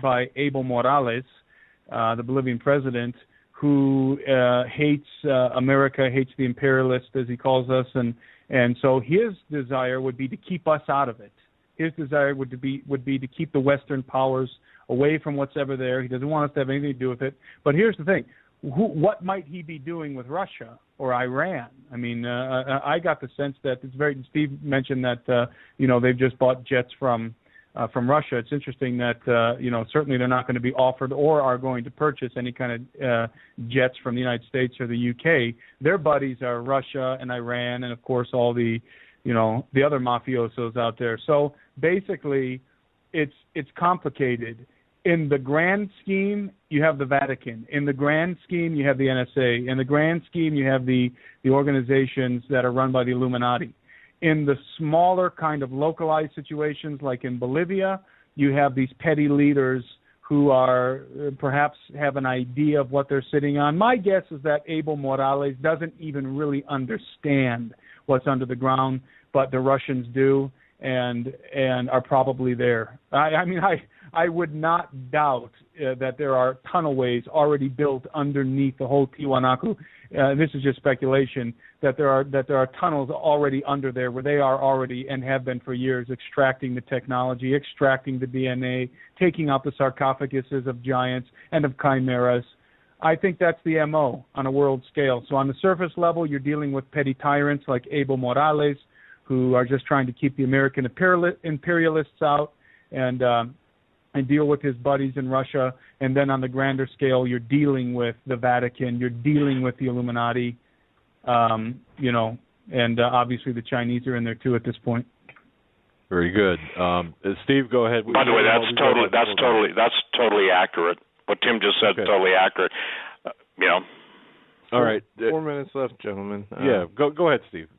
by Evo Morales, the Bolivian president, who hates America, hates the imperialists, as he calls us, and so his desire would be to keep us out of it. His desire would be to keep the Western powers away from what's ever there. He doesn't want us to have anything to do with it. But here's the thing. What might he be doing with Russia or Iran? I mean, I got the sense that it's very. Steve mentioned that they've just bought jets from Russia. It's interesting that certainly they're not going to be offered or are going to purchase any kind of jets from the United States or the UK. Their buddies are Russia and Iran, and of course all the other mafiosos out there. So basically, it's complicated. In the grand scheme, you have the Vatican. In the grand scheme, you have the NSA. In the grand scheme, you have the organizations that are run by the Illuminati. In the smaller kind of localized situations, like in Bolivia, you have these petty leaders who are perhaps have an idea of what they're sitting on. My guess is that Evo Morales doesn't even really understand what's under the ground, but the Russians do and are probably there. I would not doubt that there are tunnelways already built underneath the whole Tiwanaku. This is just speculation, that there are tunnels already under there where they are already and have been for years extracting the technology, extracting the DNA, taking out the sarcophaguses of giants and of chimeras. I think that's the MO on a world scale. So on the surface level, you're dealing with petty tyrants like Evo Morales, who are just trying to keep the American imperialists out and deal with his buddies in Russia. And then on the grander scale, you're dealing with the Vatican, you're dealing with the Illuminati, and obviously the Chinese are in there too at this point. Very good. Steve, go ahead. By the way, that's totally accurate. What Tim just said is totally accurate. you know. All right. 4 minutes left, gentlemen. Yeah, go ahead, Steve.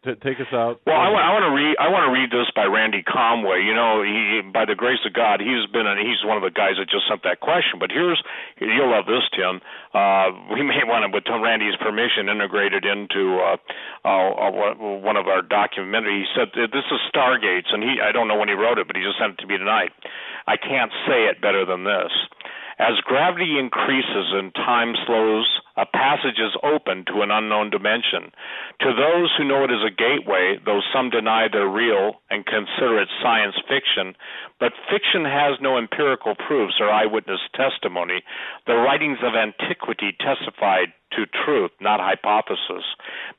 Take us out. Well, I want to read this by Randy Conway. You know, by the grace of God, he's one of the guys that just sent that question. But you'll love this, Tim. We may want to, with Randy's permission, integrate it into one of our documentaries. He said this is Stargates, and I don't know when he wrote it, but he just sent it to me tonight. I can't say it better than this. As gravity increases and time slows, a passage is open to an unknown dimension. To those who know it as a gateway, though some deny they're real and consider it science fiction, but fiction has no empirical proofs or eyewitness testimony. The writings of antiquity testified to truth, not hypothesis.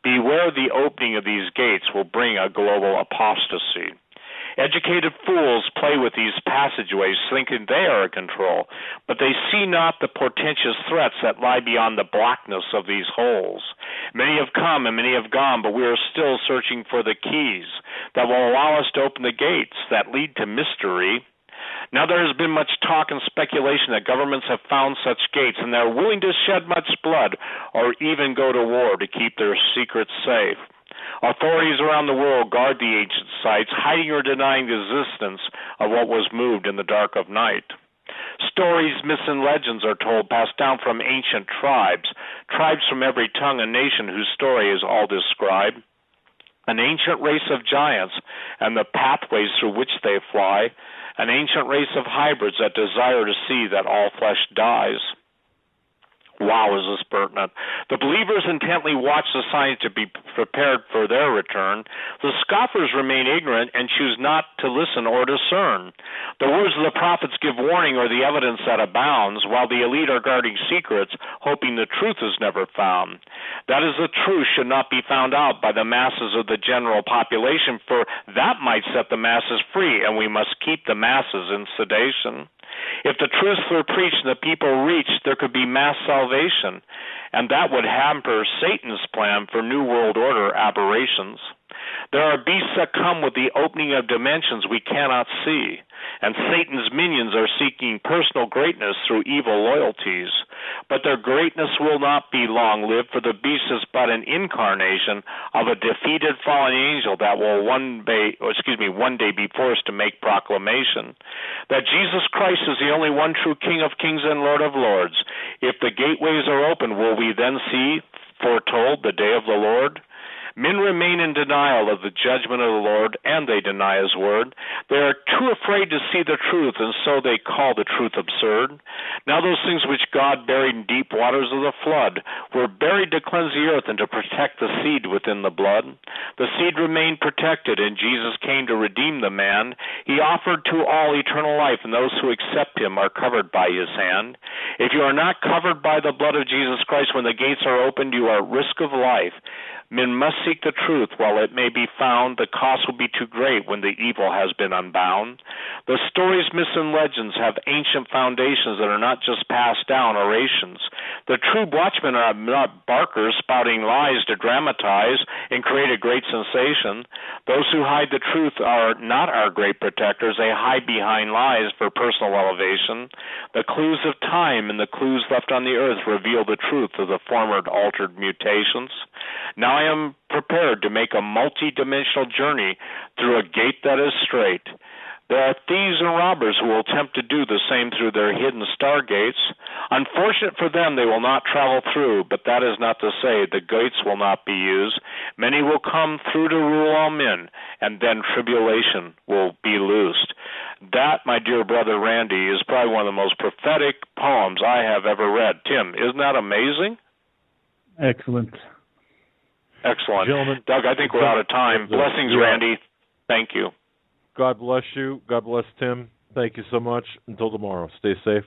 Beware the opening of these gates will bring a global apostasy. Educated fools play with these passageways, thinking they are in control, but they see not the portentous threats that lie beyond the blackness of these holes. Many have come and many have gone, but we are still searching for the keys that will allow us to open the gates that lead to mystery. Now there has been much talk and speculation that governments have found such gates, and they're willing to shed much blood or even go to war to keep their secrets safe. Authorities around the world guard the ancient sites, hiding or denying the existence of what was moved in the dark of night. Stories, myths, and legends are told, passed down from ancient tribes from every tongue and nation whose story is all described. An ancient race of giants and the pathways through which they fly, an ancient race of hybrids that desire to see that all flesh dies. Wow, is this pertinent? The believers intently watch the signs to be prepared for their return. The scoffers remain ignorant and choose not to listen or discern. The words of the prophets give warning or the evidence that abounds, while the elite are guarding secrets, hoping the truth is never found. That is, the truth should not be found out by the masses of the general population, for that might set the masses free, and we must keep the masses in sedation. If the truth were preached and the people reached, there could be mass salvation, and that would hamper Satan's plan for New World Order aberrations. There are beasts that come with the opening of dimensions we cannot see, and Satan's minions are seeking personal greatness through evil loyalties. But their greatness will not be long-lived, for the beast is but an incarnation of a defeated fallen angel that will one day be forced to make proclamation that Jesus Christ is the only one true King of kings and Lord of lords. If the gateways are open, will we then see foretold the day of the Lord? Men remain in denial of the judgment of the Lord, and they deny his word. They are too afraid to see the truth, and so they call the truth absurd. Now those things which God buried in deep waters of the flood were buried to cleanse the earth and to protect the seed within the blood. The seed remained protected, and Jesus came to redeem the man. He offered to all eternal life, and those who accept him are covered by his hand. If you are not covered by the blood of Jesus Christ when the gates are opened, you are at risk of life. Men must seek the truth while it may be found. The cost will be too great when the evil has been unbound. The stories, myths, and legends have ancient foundations that are not just passed down orations. The true watchmen are not barkers spouting lies to dramatize and create a great sensation. Those who hide the truth are not our great protectors. They hide behind lies for personal elevation. The clues of time and the clues left on the earth reveal the truth of the former altered mutations. Now I am prepared to make a multi-dimensional journey through a gate that is straight. There are thieves and robbers who will attempt to do the same through their hidden stargates. Unfortunate for them, they will not travel through, but that is not to say the gates will not be used. Many will come through to rule all men, and then tribulation will be loosed. That, my dear brother Randy, is probably one of the most prophetic poems I have ever read. Tim, isn't that amazing? Excellent. Excellent. Gentlemen, Doug, I think we're out of time. Blessings, Randy. Thank you. God bless you. God bless Tim. Thank you so much. Until tomorrow. Stay safe.